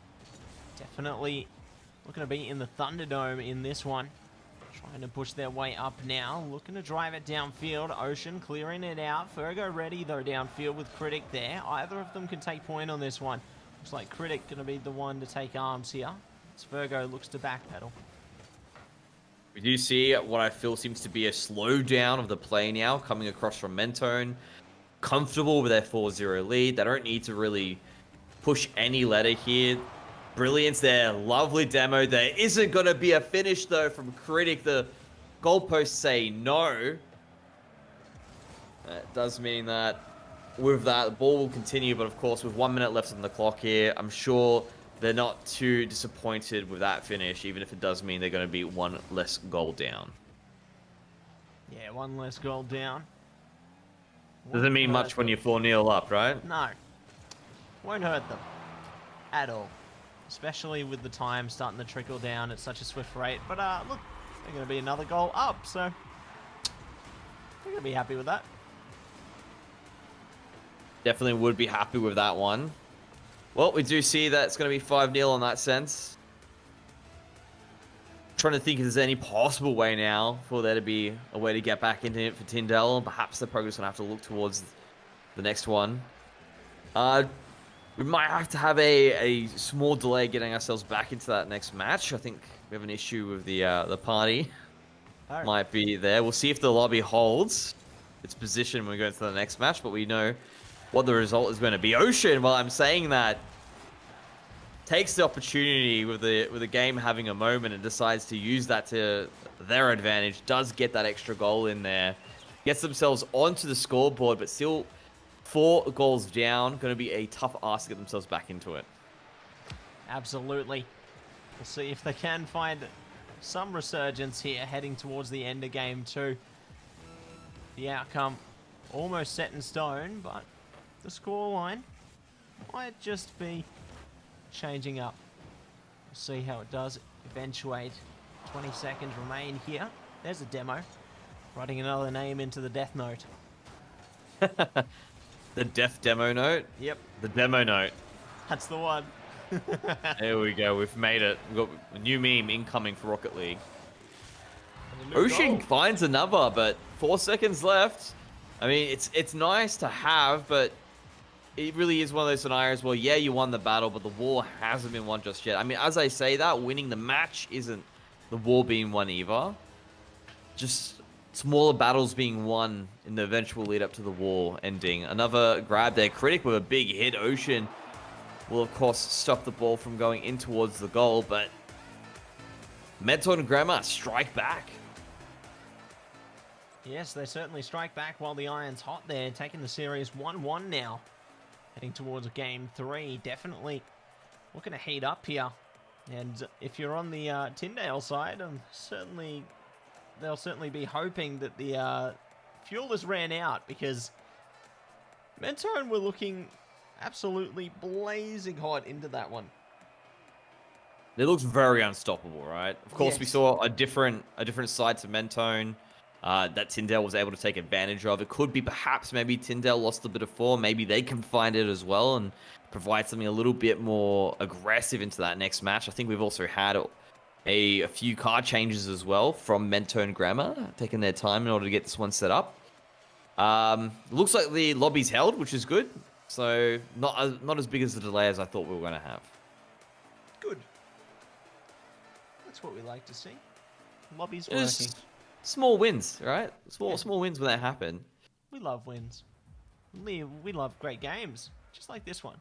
definitely looking to be in the Thunderdome in this one. Trying to push their way up now. Looking to drive it downfield. Ocean clearing it out. Fergo ready though downfield with Critic there. Either of them can take point on this one. Looks like Critic going to be the one to take arms here. As Fergo looks to backpedal. We do see what I feel seems to be a slowdown of the play now coming across from Mentone. Comfortable with their 4-0 lead. They don't need to really push any ladder here. Brilliance there. Lovely demo. There isn't going to be a finish, though, from Critic. The goalposts say no, that does mean that with that, the ball will continue. But of course, with 1 minute left on the clock here, I'm sure they're not too disappointed with that finish, even if it does mean they're going to be one less goal down. Yeah, one less goal down. Doesn't mean much when you're 4-0 up, right? No. Won't hurt them. At all. Especially with the time starting to trickle down at such a swift rate. But look, they're going to be another goal up, so they're going to be happy with that. Definitely would be happy with that one. Well, we do see that it's going to be 5-0 in that sense. Trying to think if there's any possible way now for there to be a way to get back into it for Tyndall. Perhaps they're probably going to have to look towards the next one. We might have to have a small delay getting ourselves back into that next match. I think we have an issue with the party. Right. Might be there. We'll see if the lobby holds its position when we go into the next match, but we know what the result is going to be. Ocean, while I'm saying that, takes the opportunity with the game having a moment and decides to use that to their advantage. Does get that extra goal in there. Gets themselves onto the scoreboard, but still 4 goals down. Going to be a tough ask to get themselves back into it. Absolutely. We'll see if they can find some resurgence here heading towards the end of game 2. The outcome almost set in stone, but the scoreline might just be changing up. We'll see how it does eventuate. 20 seconds remain here. There's a demo. Writing another name into the death note. The death demo note? Yep. The demo note. That's the one. There we go. We've made it. We've got a new meme incoming for Rocket League. New Ocean goal. finds another, but 4 seconds left. I mean, it's nice to have, but it really is one of those scenarios where, yeah, you won the battle, but the war hasn't been won just yet. I mean, as I say that, winning the match isn't the war being won either. Just smaller battles being won in the eventual lead up to the war ending. Another grab there. Critic with a big hit. Ocean will, of course, stop the ball from going in towards the goal, but MendrixNm strike back. Yes, they certainly strike back while the iron's hot there, taking the series 1-1 now. Heading towards game 3, definitely looking to heat up here. And if you're on the Tyndale side, they'll certainly be hoping that the fuel has ran out, because MendrixNm were looking absolutely blazing hot into that one. It looks very unstoppable, right? Of course, Yes. we saw a different side to MendrixNm that Tyndale was able to take advantage of. It could be perhaps maybe Tyndale lost a bit of form. Maybe they can find it as well and provide something a little bit more aggressive into that next match. I think we've also had a few card changes as well from MendrixNm, taking their time in order to get this one set up. Looks like the lobby's held, which is good. So not as big as the delay as I thought we were going to have. Good. That's what we like to see. Lobby's working. Just small wins, right? Small wins when that happen. We love wins. We love great games, just like this one.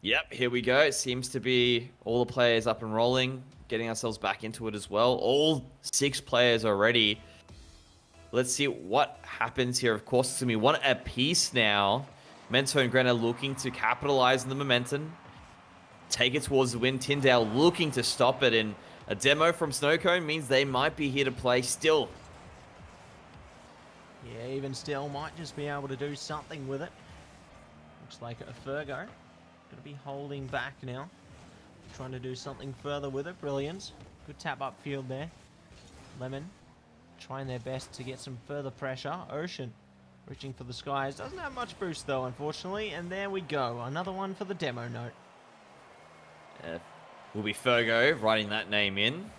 Yep, here we go. It seems to be all the players up and rolling, getting ourselves back into it as well. All 6 players already. Let's see what happens here. Of course, it's going to be one apiece now. MendrixNm looking to capitalize on the momentum. Take it towards the win. Tyndale looking to stop it. And a demo from Snowcone means they might be here to play still. Yeah, even still, might just be able to do something with it. Looks like a Fergo. Going to be holding back now. Trying to do something further with it. Brilliance. Good tap upfield there. Lemon trying their best to get some further pressure. Ocean reaching for the skies. Doesn't have much boost though, unfortunately. And there we go. Another one for the demo note. Will be Fergo writing that name in.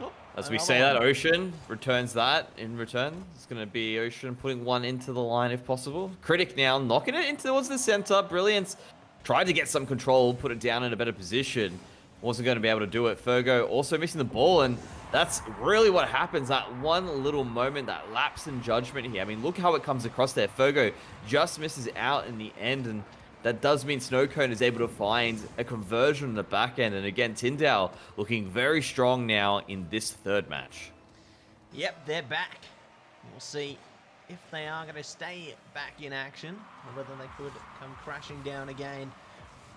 Oh, As we another say that, one. Ocean returns that in return. It's going to be Ocean putting one into the line if possible. Critic now knocking it into towards the center. Brilliance tried to get some control, put it down in a better position. Wasn't going to be able to do it. Fergo also missing the ball, and that's really what happens. That one little moment, that lapse in judgment here. I mean, look how it comes across there. Fergo just misses out in the end, and that does mean Snowcone is able to find a conversion in the back end. And again, Tyndale looking very strong now in this third match. Yep, they're back. We'll see if they are going to stay back in action or whether they could come crashing down again.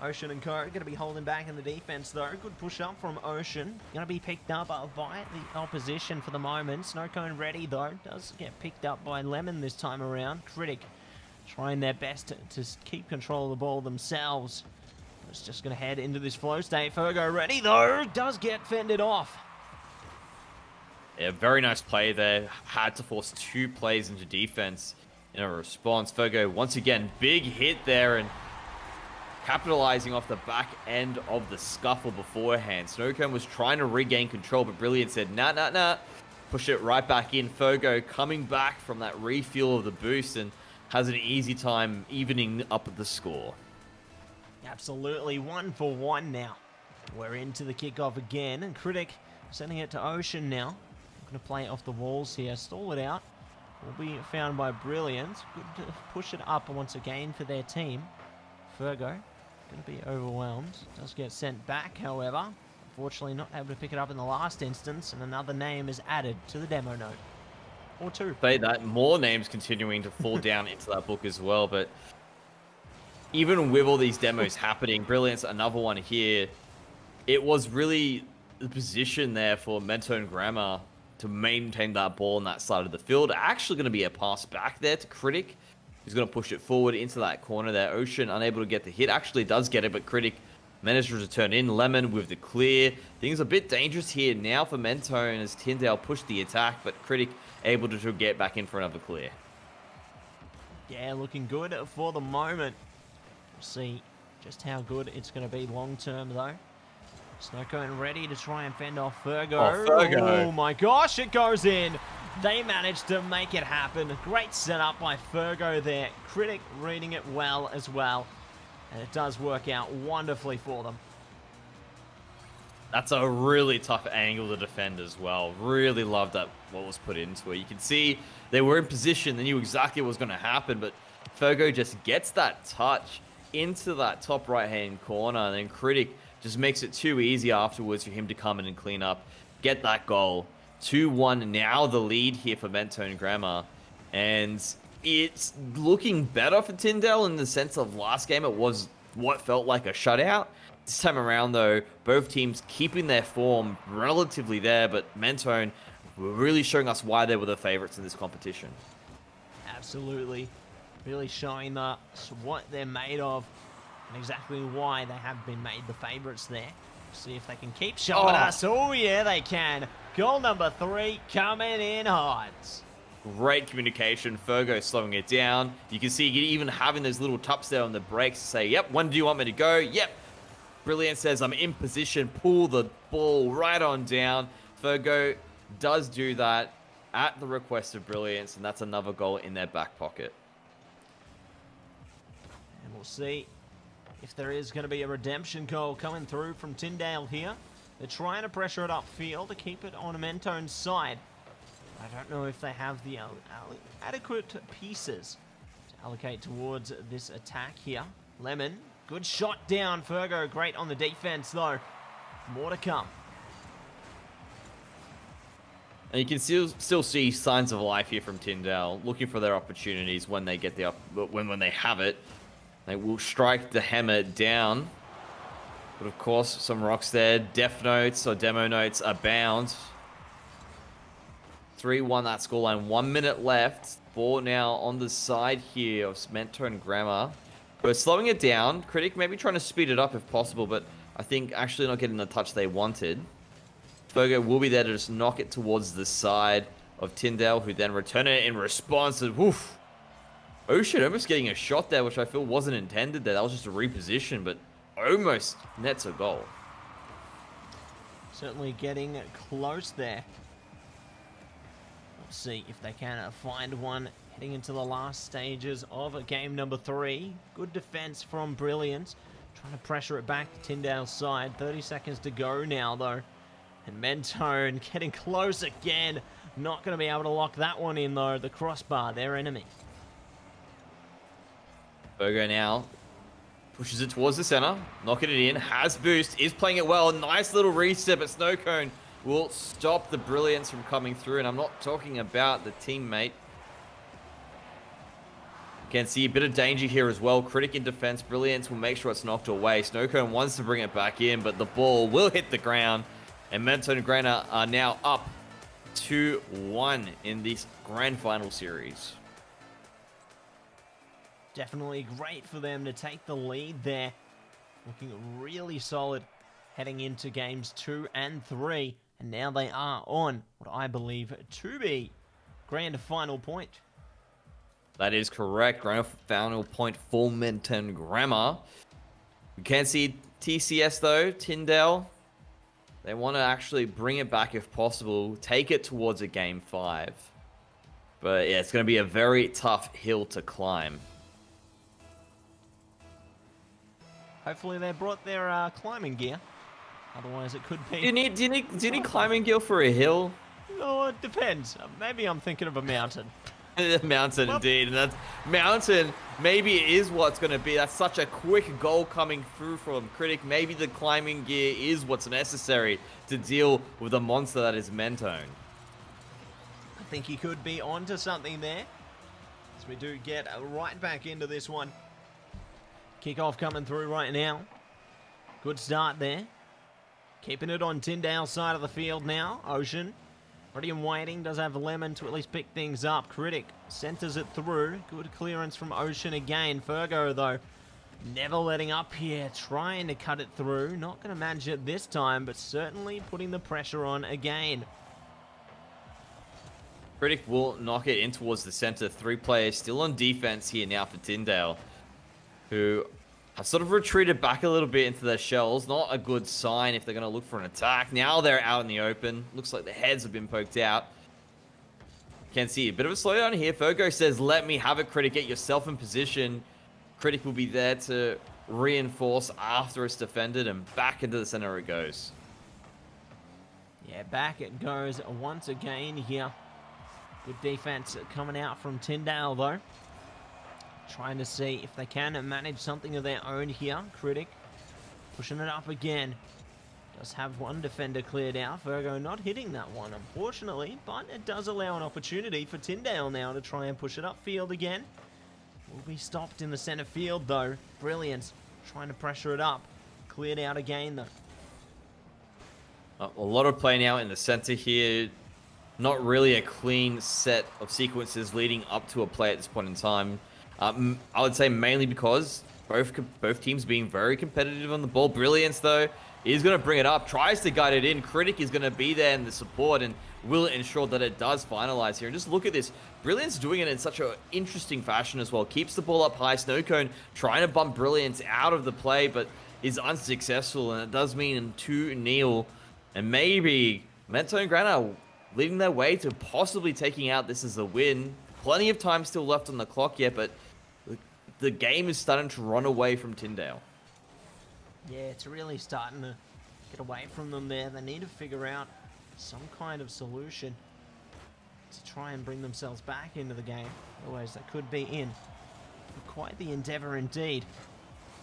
Ocean and Co are going to be holding back in the defense though. Good push up from Ocean. Going to be picked up by the opposition for the moment. Snowcone ready though. Does get picked up by Lemon this time around. Critic trying their best to keep control of the ball themselves. It's just going to head into this flow state. Fergo ready though. Does get fended off. Yeah, very nice play there. Had to force 2 plays into defense in a response. Fergo, once again, big hit there and capitalizing off the back end of the scuffle beforehand. Snowcone was trying to regain control, but Brilliant said, nah. Push it right back in. Fergo coming back from that refuel of the boost and has an easy time evening up the score. Absolutely, 1 for 1 now. We're into the kickoff again, and Critic sending it to Ocean now. Going to play it off the walls here, stall it out. Will be found by Brilliant. Good to push it up once again for their team. Fergo going to be overwhelmed. Does get sent back, however. Unfortunately, not able to pick it up in the last instance, and another name is added to the demo note. Or 2. Say that, more names continuing to fall down into that book as well, but even with all these demos happening, Brilliant's another one here. It was really the position there for Mento and Grammar to maintain that ball on that side of the field. Actually going to be a pass back there to Critic. He's going to push it forward into that corner there. Ocean unable to get the hit. Actually does get it, but Critic manages to turn in. Lemon with the clear. Things a bit dangerous here now for Mentone as Tyndale pushed the attack, but Critic able to get back in for another clear. Yeah, looking good for the moment. We'll see just how good it's going to be long term though. Snowcone ready to try and fend off Fergo. Oh my gosh, it goes in. They managed to make it happen. Great setup by Fergo there. Critic reading it well as well. And it does work out wonderfully for them. That's a really tough angle to defend as well. Really loved that what was put into it. You can see they were in position. They knew exactly what was going to happen. But Fergo just gets that touch into that top right-hand corner. And then Critic just makes it too easy afterwards for him to come in and clean up. Get that goal. 2-1 now the lead here for Mentone Grammar. And it's looking better for Tyndale in the sense of last game. It was what felt like a shutout. This time around, though, both teams keeping their form relatively there, but Mentone were really showing us why they were the favorites in this competition. Absolutely. Really showing us what they're made of and exactly why they have been made the favorites there. See if they can keep showing us. Oh, yeah, they can. Goal number 3 coming in hard. Great communication. Fergo slowing it down. You can see even having those little taps there on the brakes to say, yep, when do you want me to go? Yep. Brilliant says, I'm in position. Pull the ball right on down. Fergo does do that at the request of Brilliance, and that's another goal in their back pocket. And we'll see if there is going to be a redemption goal coming through from Tyndale here. They're trying to pressure it upfield to keep it on Mentone's side. I don't know if they have the adequate pieces to allocate towards this attack here. Lemon, good shot down. Fergo, great on the defense though. More to come. And you can still see signs of life here from Tyndale, looking for their opportunities when they get when they have it. They will strike the hammer down. But of course, some rocks there. Def notes or demo notes abound. 3-1 that scoreline. 1 minute left. Ball now on the side here of Mentone Grammar. We're slowing it down. Critic maybe trying to speed it up if possible, but I think actually not getting the touch they wanted. Fergo will be there to just knock it towards the side of Tyndale, who then return it in response. And woof. Ocean almost getting a shot there, which I feel wasn't intended there. That was just a reposition, but almost nets a goal. Certainly getting close there. Let's see if they can find one heading into the last stages of game number 3. Good defense from Brilliant. Trying to pressure it back to Tyndale's side. 30 seconds to go now, though. And Mentone getting close again. Not going to be able to lock that one in, though. The crossbar, their enemy. Fergo now Pushes it towards the center, knocking it in, has boost, is playing it well. Nice little reset, but Snowcone will stop the Brilliance from coming through, and I'm not talking about the teammate. Can see a bit of danger here as well. Critic in defense, Brilliance will make sure it's knocked away. Snowcone wants to bring it back in, but the ball will hit the ground, and Mattse123 are now up 2-1 in this grand final series. Definitely great for them to take the lead there. Looking really solid heading into games 2 and 3. And now they are on what I believe to be grand final point. That is correct. Grand final point for Mattse123. We can't see TCS though. Tyndale, they want to actually bring it back if possible. Take it towards a game 5. But yeah, it's going to be a very tough hill to climb. Hopefully they brought their climbing gear. Otherwise it could be... Do you need climbing gear for a hill? Oh, it depends. Maybe I'm thinking of a mountain. Mountain, indeed. And that's Mountain. Maybe it is what's going to be. That's such a quick goal coming through from Critic. Maybe the climbing gear is what's necessary to deal with the monster that is Mentone. I think he could be onto something there. As we do get right back into this one. Kickoff coming through right now. Good start there. Keeping it on Tyndale's side of the field now. Ocean. Ready and waiting. Does have Lemon to at least pick things up. Critic centers it through. Good clearance from Ocean again. Fergo, though, never letting up here. Trying to cut it through. Not going to manage it this time, but certainly putting the pressure on again. Critic will knock it in towards the center. 3 players still on defense here now for Tyndale, who have sort of retreated back a little bit into their shells. Not a good sign if they're going to look for an attack. Now they're out in the open. Looks like the heads have been poked out. Can see a bit of a slowdown here. Fergo says, let me have it, Critic. Get yourself in position. Critic will be there to reinforce after it's defended, and back into the center it goes. Yeah, back it goes once again here. Good defense coming out from Tyndale, though. Trying to see if they can manage something of their own here. Critic pushing it up again. Does have one defender cleared out. Virgo not hitting that one, unfortunately, but it does allow an opportunity for Tyndale now to try and push it upfield again. Will be stopped in the center field, though. Brilliance trying to pressure it up. Cleared out again, though. A lot of play now in the center here. Not really a clean set of sequences leading up to a play at this point in time. I would say mainly because both teams being very competitive on the ball. Brilliance, though, is going to bring it up. Tries to guide it in. Critic is going to be there in the support and will ensure that it does finalize here. And just look at this. Brilliance doing it in such an interesting fashion as well. Keeps the ball up high. Snowcone trying to bump Brilliance out of the play, but is unsuccessful. And it does mean 2-0. And maybe Mattse123 leading their way to possibly taking out this as a win. Plenty of time still left on the clock yet, but the game is starting to run away from Tyndale. Yeah, it's really starting to get away from them there. They need to figure out some kind of solution to try and bring themselves back into the game. Otherwise, they could be in for quite the endeavor indeed.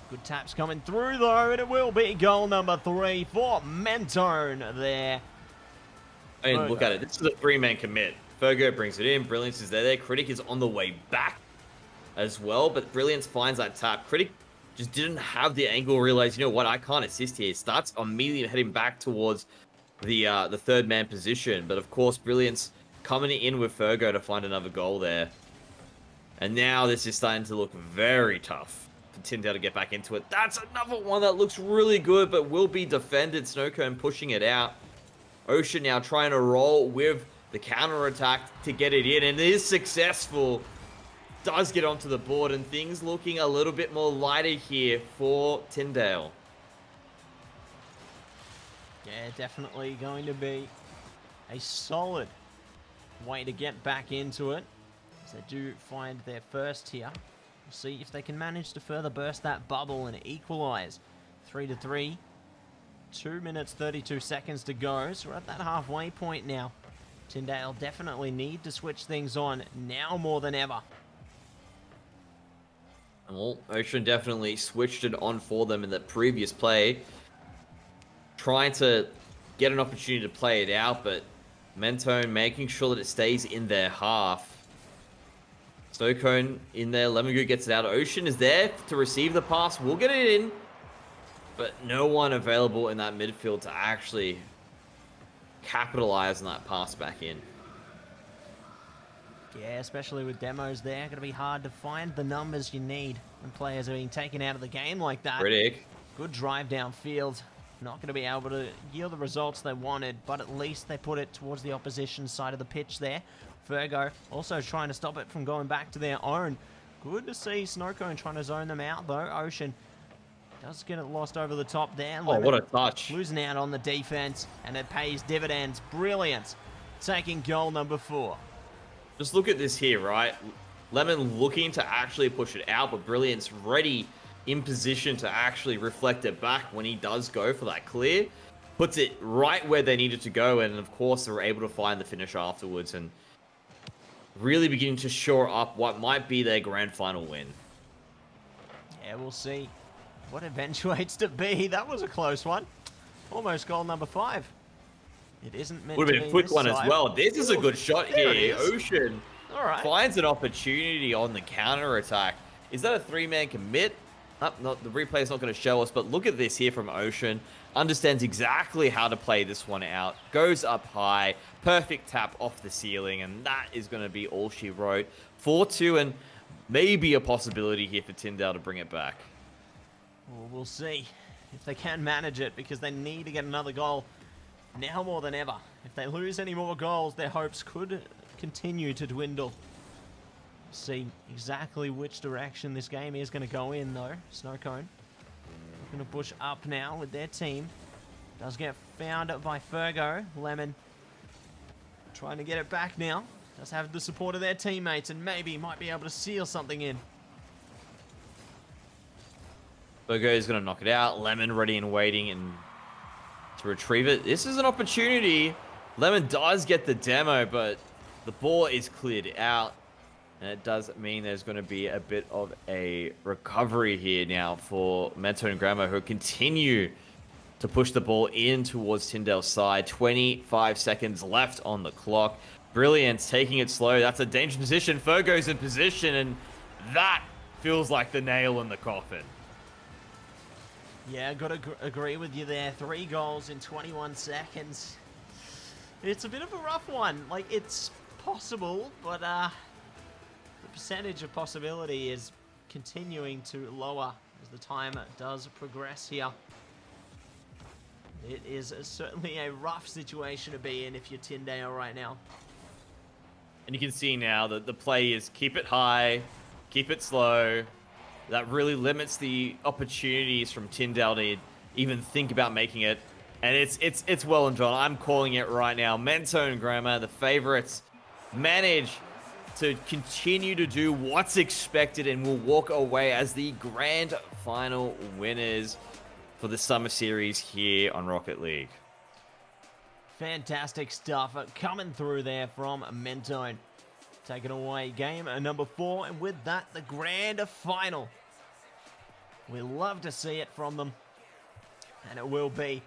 Good taps coming through, though, and it will be goal number 3 for Mentone there. I mean, look at it. This is a 3-man commit. Fergo brings it in. Brilliance is there. Critic is on the way back as well, but Brilliance finds that tap. Critic just didn't have the angle, realize, you know what, I can't assist here. Starts immediately heading back towards the 3rd-man position. But, of course, Brilliance coming in with Fergo to find another goal there. And now this is starting to look very tough for Tyndale to get back into it. That's another one that looks really good, but will be defended. Snowcone pushing it out. Ocean now trying to roll with the counter-attack to get it in, and it is successful. Does get onto the board, and things looking a little bit more lighter here for Tyndale. Yeah, definitely going to be a solid way to get back into it, as they do find their first here. We'll see if they can manage to further burst that bubble and equalize. 3-3. 2 minutes 32 seconds to go, so we're at that halfway point now. Tyndale definitely need to switch things on now more than ever. Well, Ocean definitely switched it on for them in the previous play, trying to get an opportunity to play it out, but Mentone making sure that it stays in their half. Snowcone in there, Lemon gets it out. Ocean is there to receive the pass, we'll get it in, but no one available in that midfield to actually capitalize on that pass back in. Yeah, especially with demos there, going to be hard to find the numbers you need when players are being taken out of the game like that. Critic. Good drive downfield. Not going to be able to yield the results they wanted, but at least they put it towards the opposition side of the pitch there. Virgo also trying to stop it from going back to their own. Good to see Snowcone trying to zone them out, though. Ocean does get it lost over the top there. Oh, what a touch. Losing out on the defense, and it pays dividends. Brilliant. Taking goal number 4. Just look at this here, right? Lemon looking to actually push it out, but Brilliant's ready in position to actually reflect it back when he does go for that clear. Puts it right where they needed to go, and of course, they're able to find the finish afterwards and really beginning to shore up what might be their grand final win. Yeah, we'll see what eventuates to be. That was a close one. Almost goal number 5. It isn't meant Would to have been be a quick this one time. as well. This is a good shot There it here. is. Ocean All right. finds an opportunity on the counter attack. Is that a 3-man commit? Not the replay is not going to show us, but look at this here from Ocean. Understands exactly how to play this one out. Goes up high. Perfect tap off the ceiling, and that is going to be all she wrote. 4-2, and maybe a possibility here for Tyndale to bring it back. Well, we'll see if they can manage it, because they need to get another goal now more than ever. If they lose any more goals, their hopes could continue to dwindle. See exactly which direction this game is going to go in, though. Snowcone going to push up now with their team. Does get found by Fergo. Lemon trying to get it back now. Does have the support of their teammates, and maybe might be able to seal something in. Virgo is going to knock it out. Lemon ready and waiting and to retrieve it. This is an opportunity. Lemon does get the demo, but the ball is cleared out. And it does mean there's going to be a bit of a recovery here now for Mentone and Grandma, who continue to push the ball in towards Tyndale's side. 25 seconds left on the clock. Brilliance taking it slow. That's a dangerous position. Fergo's in position, and that feels like the nail in the coffin. Yeah, got to agree with you there. 3 goals in 21 seconds. It's a bit of a rough one. Like, it's possible, but the percentage of possibility is continuing to lower as the time does progress here. It is certainly a rough situation to be in if you're Tyndale right now. And you can see now that the play is keep it high, keep it slow. That really limits the opportunities from Tyndale to even think about making it. And it's well and drawn. I'm calling it right now. Mentone and Grandma, the favorites, manage to continue to do what's expected and will walk away as the grand final winners for the Summer Series here on Rocket League. Fantastic stuff coming through there from Mentone. Taking away game number 4, and with that, the grand final. We love to see it from them, and it will be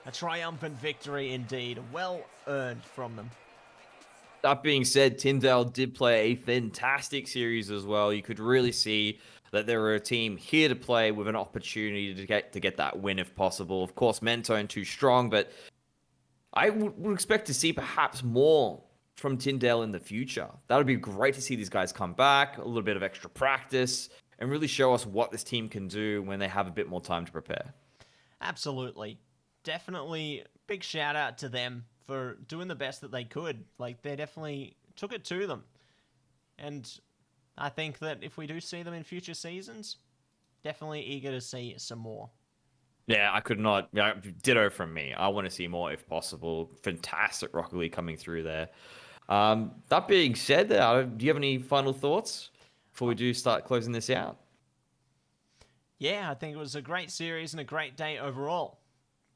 a triumphant victory indeed. Well earned from them. That being said, Tyndale did play a fantastic series as well. You could really see that they were a team here to play with an opportunity to get that win if possible. Of course, Mentone too strong, but I would expect to see perhaps more from Tyndale in the future. That would be great to see these guys come back, a little bit of extra practice, and really show us what this team can do when they have a bit more time to prepare. Absolutely. Definitely big shout out to them for doing the best that they could. Like, they definitely took it to them. And I think that if we do see them in future seasons, definitely eager to see some more. Yeah, I could not. Yeah, ditto from me. I want to see more if possible. Fantastic Rocket League coming through there. That being said, do you have any final thoughts before we do start closing this out? Yeah, I think it was a great series and a great day overall.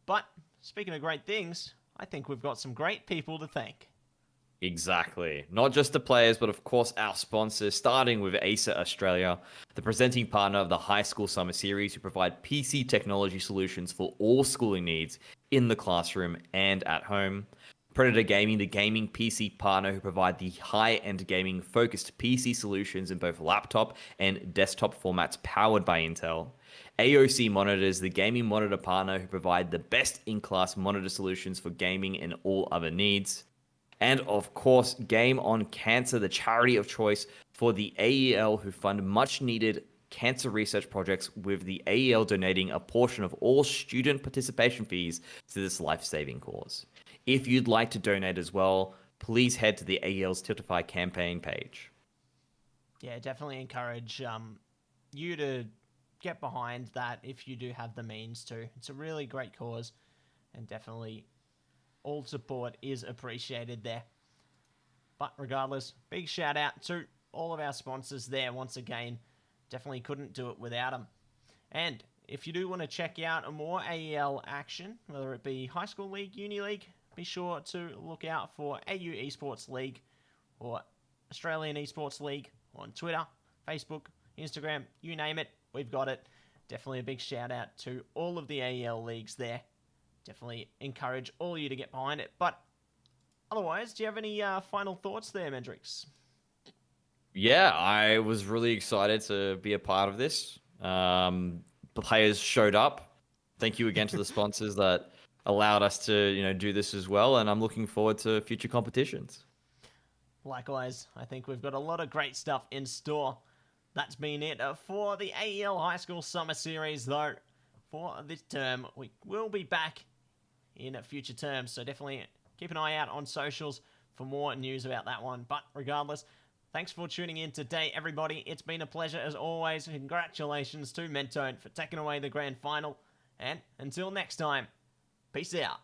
But speaking of great things, I think we've got some great people to thank. Exactly. Not just the players, but of course our sponsors, starting with Acer Australia, the presenting partner of the High School Summer Series, who provide PC technology solutions for all schooling needs in the classroom and at home. Predator Gaming, the gaming PC partner who provide the high-end gaming focused PC solutions in both laptop and desktop formats powered by Intel. AOC Monitors, the gaming monitor partner who provide the best in-class monitor solutions for gaming and all other needs. And of course, Game on Cancer, the charity of choice for the AEL, who fund much needed cancer research projects, with the AEL donating a portion of all student participation fees to this life-saving cause. If you'd like to donate as well, please head to the AEL's Tiltify campaign page. Yeah, definitely encourage you to get behind that if you do have the means to. It's a really great cause, and definitely all support is appreciated there. But regardless, big shout out to all of our sponsors there once again. Definitely couldn't do it without them. And if you do want to check out more AEL action, whether it be High School League, Uni League, be sure to look out for AU Esports League or Australian Esports League on Twitter, Facebook, Instagram, you name it, we've got it. Definitely a big shout out to all of the AEL leagues there. Definitely encourage all you to get behind it. But otherwise, do you have any final thoughts there, Mendrix? Yeah, I was really excited to be a part of this. The players showed up. Thank you again to the sponsors that allowed us to, do this as well. And I'm looking forward to future competitions. Likewise, I think we've got a lot of great stuff in store. That's been it for the AEL High School Summer Series, though. For this term, we will be back in future terms, so definitely keep an eye out on socials for more news about that one. But regardless, thanks for tuning in today, everybody. It's been a pleasure as always. Congratulations to Mentone for taking away the grand final. And until next time, peace out.